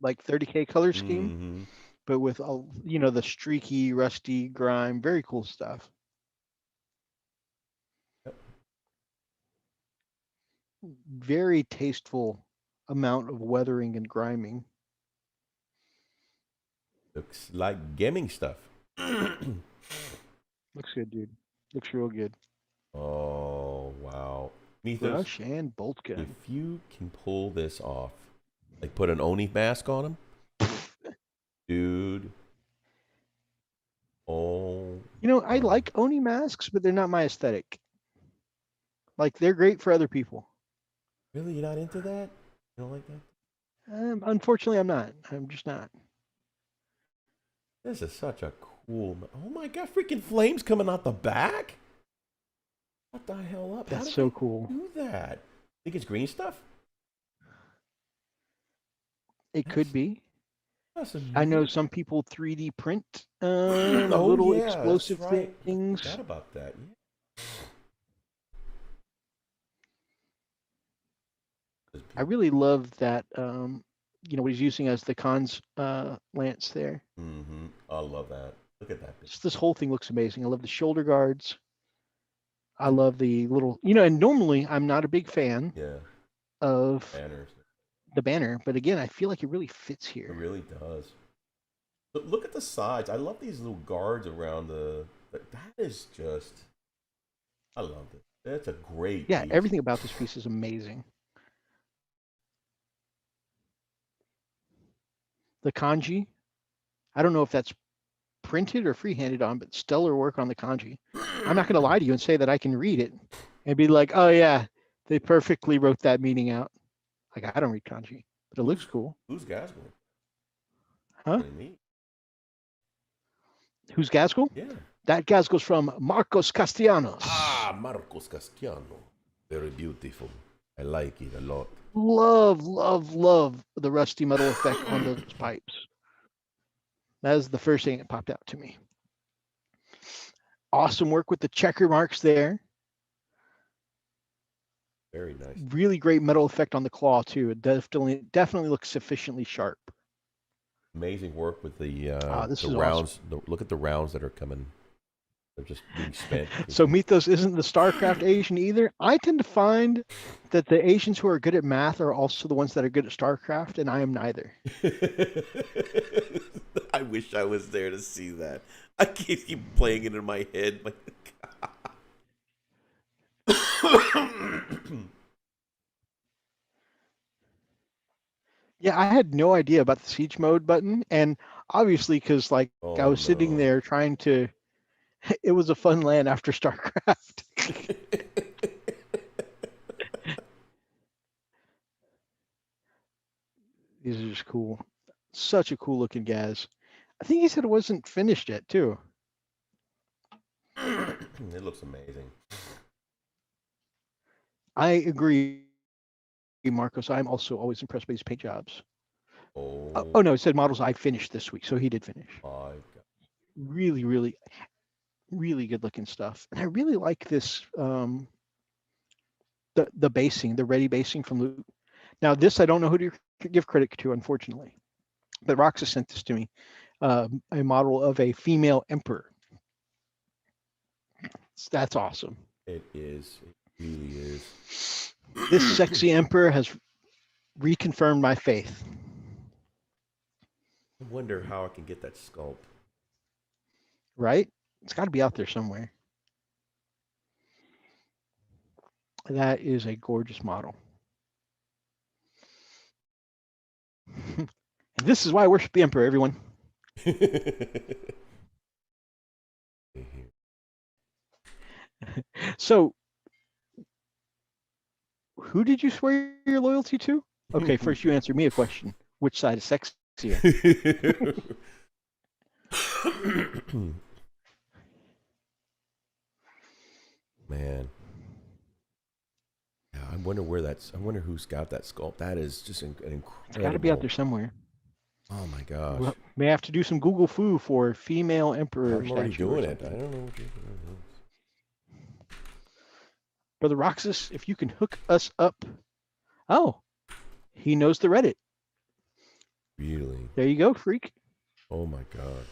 like 30K color scheme, but with the streaky, rusty grime. Very cool stuff. Yep. Very tasteful amount of weathering and griming. Looks like gaming stuff. Looks good, dude. Looks real good. Oh wow. Mythos, Brush and bolt gun. if you can pull this off, like put an Oni mask on him, dude. Oh. I like Oni masks, but they're not my aesthetic. Like they're great for other people. Really, you're not into that? You don't like that? Unfortunately, I'm not. I'm just not. This is such a cool. Oh my God! Freaking flames coming out the back. What the hell up? That's so cool. Do that? Think it's green stuff? It could be. That's I know amazing. some people 3D print Oh, little yeah, that's explosive right. things. I forgot about that. Yeah. I really love that. What he's using as the Khan's lance there. Mm-hmm. I love that. Look at that. Just this whole thing looks amazing. I love the shoulder guards. I love the little, and normally I'm not a big fan of Banners. the banner, but again, I feel like it really fits It here. really does. But look at the sides. I love these little guards around the. That is just. I love it. That's a great. Yeah, piece. everything about this piece is amazing. The kanji, I don't know if that's printed or freehanded on, but stellar work on the kanji. I'm not going to lie to you and say that I can read it and be like, oh yeah, they perfectly wrote that meaning out. Like I don't read kanji, but it looks cool. Who's Gaskell? Huh? Really neat. Who's Gaskell? Yeah. That Gaskell's from Marcos Castellanos. Ah, Marcos Castellano. Very beautiful. I like it a lot. Love, love, love the rusty metal effect on those pipes. That is the first thing that popped out to me. Awesome work with the checker marks there. Very nice. Really great metal effect on the claw too. It definitely looks sufficiently sharp. Amazing work with the This the is rounds. Look at the rounds that are coming. They're just being spent. So Mythos isn't the StarCraft Asian either. I tend to find that the Asians who are good at math are also the ones that are good at StarCraft, and I am neither. I wish I was there to see that. I keep playing it in my head. Yeah, I had no idea about the siege mode button, and obviously because I was sitting there trying to. It was a fun land after StarCraft. These are just cool. Such a cool looking Gaz. I think he said it wasn't finished yet too. It looks amazing. I agree, Marcos. I'm also always impressed by his paint jobs. Oh no, it said models I finished this week, so he did finish. Really, really, really good looking stuff. And I really like this the basing, the ready basing from Loot. Now this I don't know who to give credit to, unfortunately. But Roxa sent this to me. A model of a female emperor. That's awesome. It is. It really is. This sexy emperor has reconfirmed my faith. I wonder how I can get that sculpt. Right? It's got to be out there somewhere. That is a gorgeous model. And this is why I worship the emperor, everyone. So, who did you swear your loyalty to? Okay, first you answer me a question. Which side is sexier? Man. Yeah, I wonder where that's. I wonder who's got that sculpt. That is just an incredible. It's got to be out there somewhere. Oh my gosh. Well, may have to do some Google foo for female emperor. I'm already doing it. I don't know what you're doing. Brother Roxas, if you can hook us up. Oh, he knows the Reddit. Really? There you go, freak. Oh my god.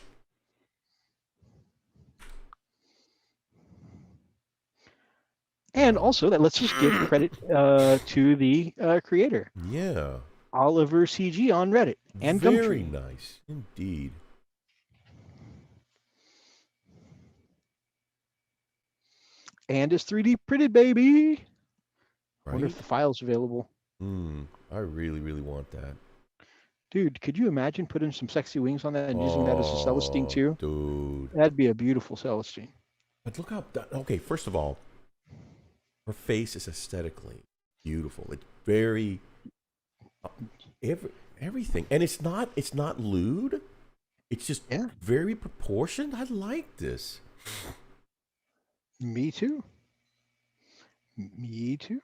And also, that lets us give credit to the creator. Yeah. Oliver CG on Reddit and Very Gumtree. nice indeed. And it's 3D printed, baby. Right? I wonder if the file's available. I really, really want that. Dude, could you imagine putting some sexy wings on that and using that as a Celestine too? Dude. That'd be a beautiful Celestine. But look how, okay, first of all, her face is aesthetically beautiful. It's very, everything. And it's not lewd. It's just very proportioned. I like this. Me too. Me too.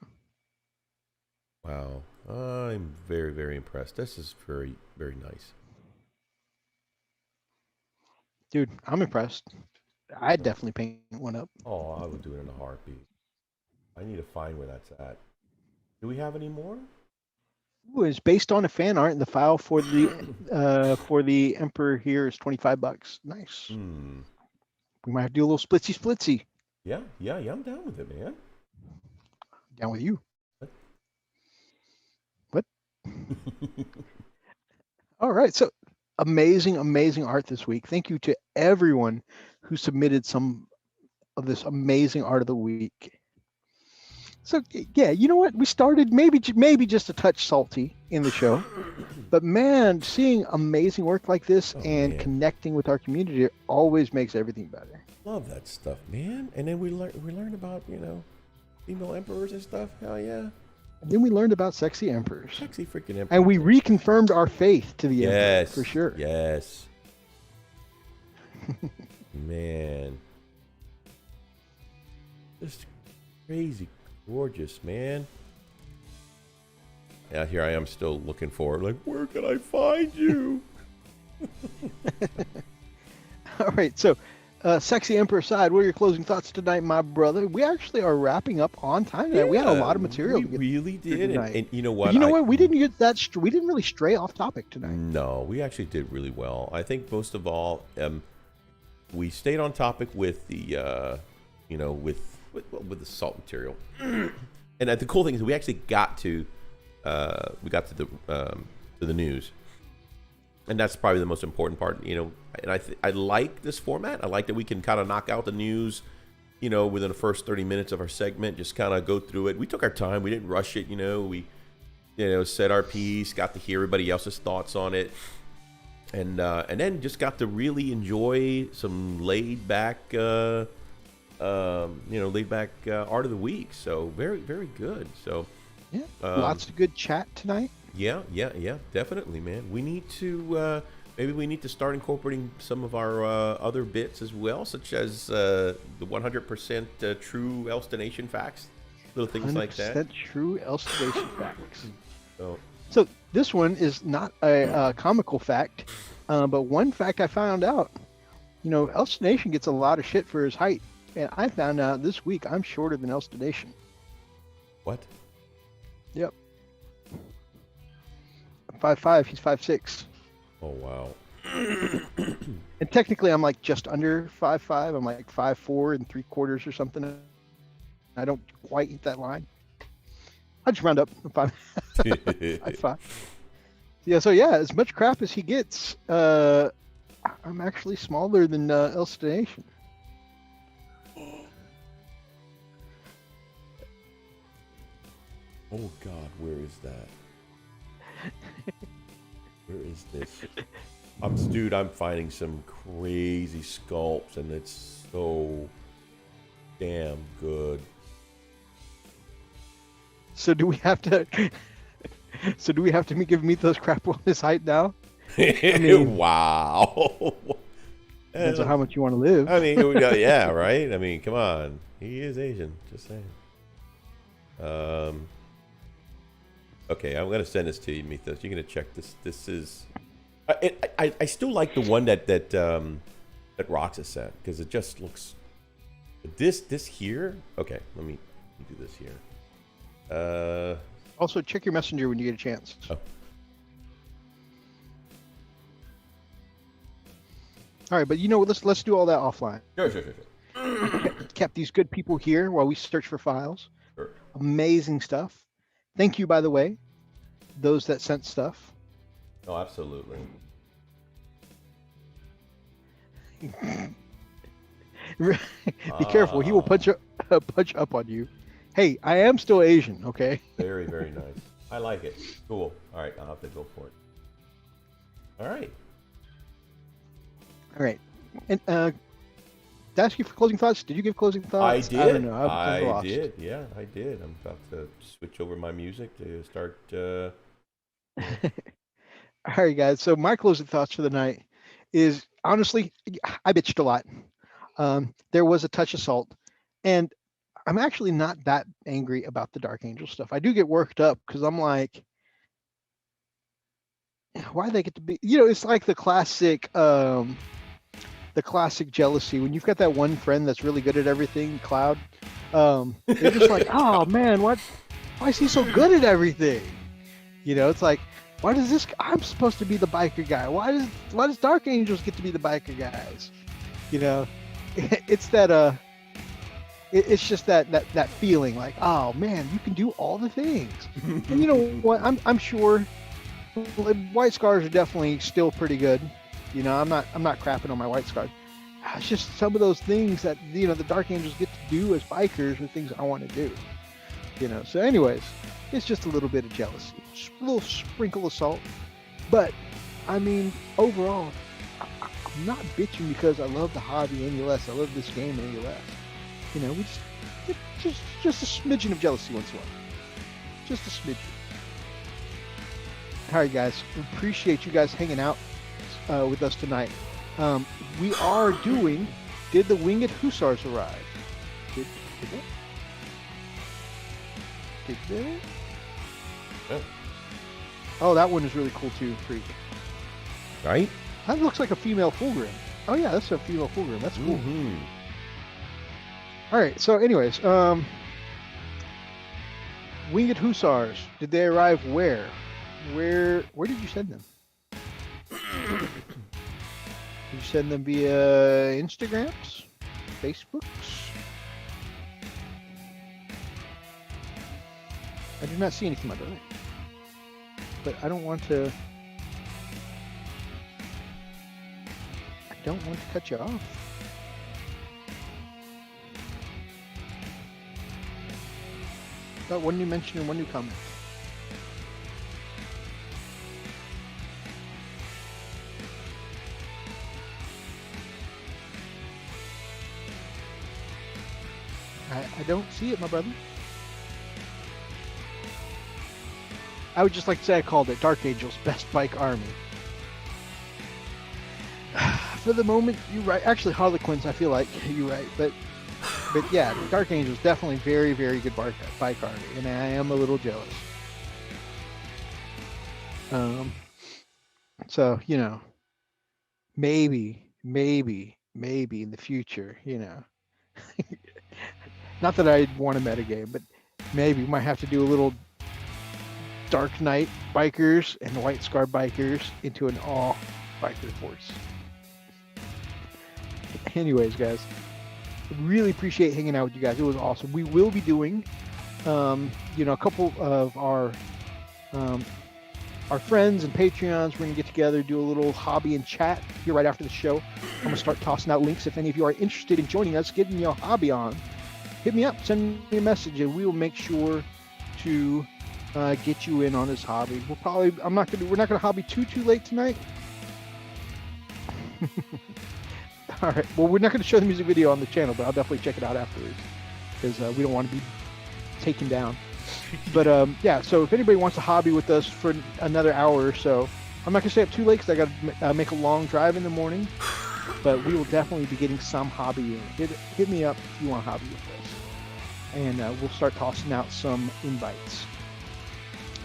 Wow. I'm very, very impressed. This is very, very nice. Dude, I'm impressed. I'd definitely paint one up. Oh, I would do it in a heartbeat. I need to find where that's at. Do we have any more? Ooh, it's based on a fan art, and the file for the Emperor here is $25. Nice. We might have to do a little splitsy. Yeah, I'm down with it, man. Down with you. What? All right, so amazing art this week. Thank you to everyone who submitted some of this amazing art of the week. So yeah, you know what? We started maybe just a touch salty in the show, but man, seeing amazing work like this and connecting with our community always makes everything better. Love that stuff, man. And then we learned about female emperors and stuff. Hell yeah. And then we learned about sexy emperors. Sexy freaking emperors. And we reconfirmed our faith to the emperor for sure. Yes. Man. Just crazy gorgeous, man. Yeah, here I am still looking for it. Like, where can I find you? All right, so Sexy Emperor side, what are your closing thoughts tonight, my brother? We actually are wrapping up on time tonight. We had a lot of material. We really did, and you know what? We didn't get that. We didn't really stray off topic tonight. No, we actually did really well. I think most of all, we stayed on topic with the, with the salt material. And the cool thing is we actually got to the news. And that's probably the most important part, and I like this format. I like that we can kind of knock out the news, within the first 30 minutes of our segment, just kind of go through it. We took our time. We didn't rush it, we, said our piece, got to hear everybody else's thoughts on it. And then just got to really enjoy some laid back, art of the week. So very, very good. So yeah, lots of good chat tonight. Yeah, definitely, man. We need to maybe we need to start incorporating some of our other bits as well, such as the 100% true Elstonation facts, little things like that. 100% true Elstonation facts. So this one is not a comical fact, but one fact I found out. Elstonation gets a lot of shit for his height, and I found out this week I'm shorter than Elstonation. What? Yep. 5'5", he's 5'6". Oh wow. And technically I'm like just under 5'5". I'm like 5'4" and 3/4 or something. I don't quite hit that line. I just round up. I'm 5'5". Yeah, so yeah, as much crap as he gets, I'm actually smaller than Elstonation. Oh God, where is that? Where is this? I'm finding some crazy sculpts, and it's so damn good. So do we have to? So do we have to give Mythos crap on his height now? I mean, wow. Depends on how much you want to live. I mean, yeah, right. I mean, come on. He is Asian. Just saying. Okay, I'm gonna send this to you, Mythos. You're gonna check this. This is. I still like the one that Rox has sent because it just looks. This here. Okay, let me do this here. Also, check your messenger when you get a chance. Oh. All right, but let's do all that offline. Sure. Kept these good people here while we search for files. Sure. Amazing stuff. Thank you, by the way, those that sent stuff. Oh, absolutely. Be careful; he will punch up on you. Hey, I am still Asian, okay? Very, very nice. I like it. Cool. All right, I'll have to go for it. All right. And did I ask you for closing thoughts? Did you give closing thoughts? I did. I don't know. I did. Yeah, I did. I'm about to switch over my music to start. All right, guys. So my closing thoughts for the night is, honestly, I bitched a lot. There was a touch assault, and I'm actually not that angry about the Dark Angel stuff. I do get worked up because I'm like, why do they get to be? It's like the classic jealousy when you've got that one friend that's really good at everything, Cloud. They're just like, oh man, why is he so good at everything? It's like, why does this? I'm supposed to be the biker guy. Why does Dark Angels get to be the biker guys? It's that it's just that feeling like, oh man, you can do all the things. And you know what? I'm sure White Scars are definitely still pretty good. I'm not crapping on my White Scars. It's just some of those things that the Dark Angels get to do as bikers are things I want to do. So anyways, it's just a little bit of jealousy, just a little sprinkle of salt. But I mean, overall, I'm not bitching because I love the hobby any less. I love this game any less. We just a smidgen of jealousy once in a while. Just a smidgen. All right, guys. Appreciate you guys hanging out with us tonight. We are doing. Did the Winged Hussars arrive? Did they? Yeah. Oh, that one is really cool too, Freak. Right? That looks like a female Fulgrim. Oh yeah, that's a female Fulgrim. That's cool. Mm-hmm. All right. So, anyways, Winged Hussars. Did they arrive where? Where did you send them? You send them via Instagrams, Facebooks. I do not see anything, my brother. But I don't want to. I don't want to cut you off. Got one new mention and one new comment. I don't see it, my brother. I would just like to say I called it Dark Angel's Best Bike Army. For the moment, you're right. Actually, Harlequins, I feel like you're right. But yeah, Dark Angel's definitely very, very good bike army, and I am a little jealous. So, you know, maybe in the future, you know. Not that I'd want a metagame, but maybe we might have to do a little Dark Knight bikers and White Scar bikers into an all biker force. Anyways, guys, really appreciate hanging out with you guys. It was awesome. We will be doing, you know, a couple of our friends and Patreons. We're gonna get together, do a little hobby and chat here right after the show. I'm gonna start tossing out links. If any of you are interested in joining us, getting your hobby on, hit me up, send me a message, and we will make sure to get you in on this hobby. We're not gonna hobby too late tonight. All right. Well, we're not going to show the music video on the channel, but I'll definitely check it out afterwards because we don't want to be taken down. But yeah, so if anybody wants to hobby with us for another hour or so, I'm not going to stay up too late because I got to make a long drive in the morning. But we will definitely be getting some hobby in. Hit me up if you want to hobby with us, and we'll start tossing out some invites.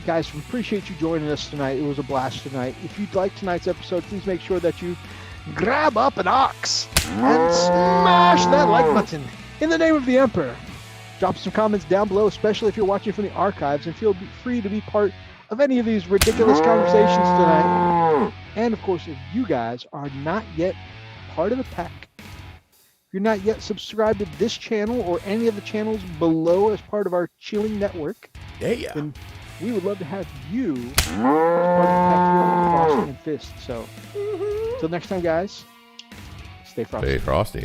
Guys, we appreciate you joining us tonight. It was a blast tonight. If you'd like tonight's episode, please make sure that you grab up an ox and smash that like button in the name of the Emperor. Drop some comments down below, especially if you're watching from the archives, and feel free to be part of any of these ridiculous conversations tonight. And of course, if you guys are not yet part of the pack, if you're not yet subscribed to this channel or any of the channels below as part of our chilling network, then we would love to have you as part of the pack here on Frosting and Fist. So until next time, guys, stay frosty. Stay frosty.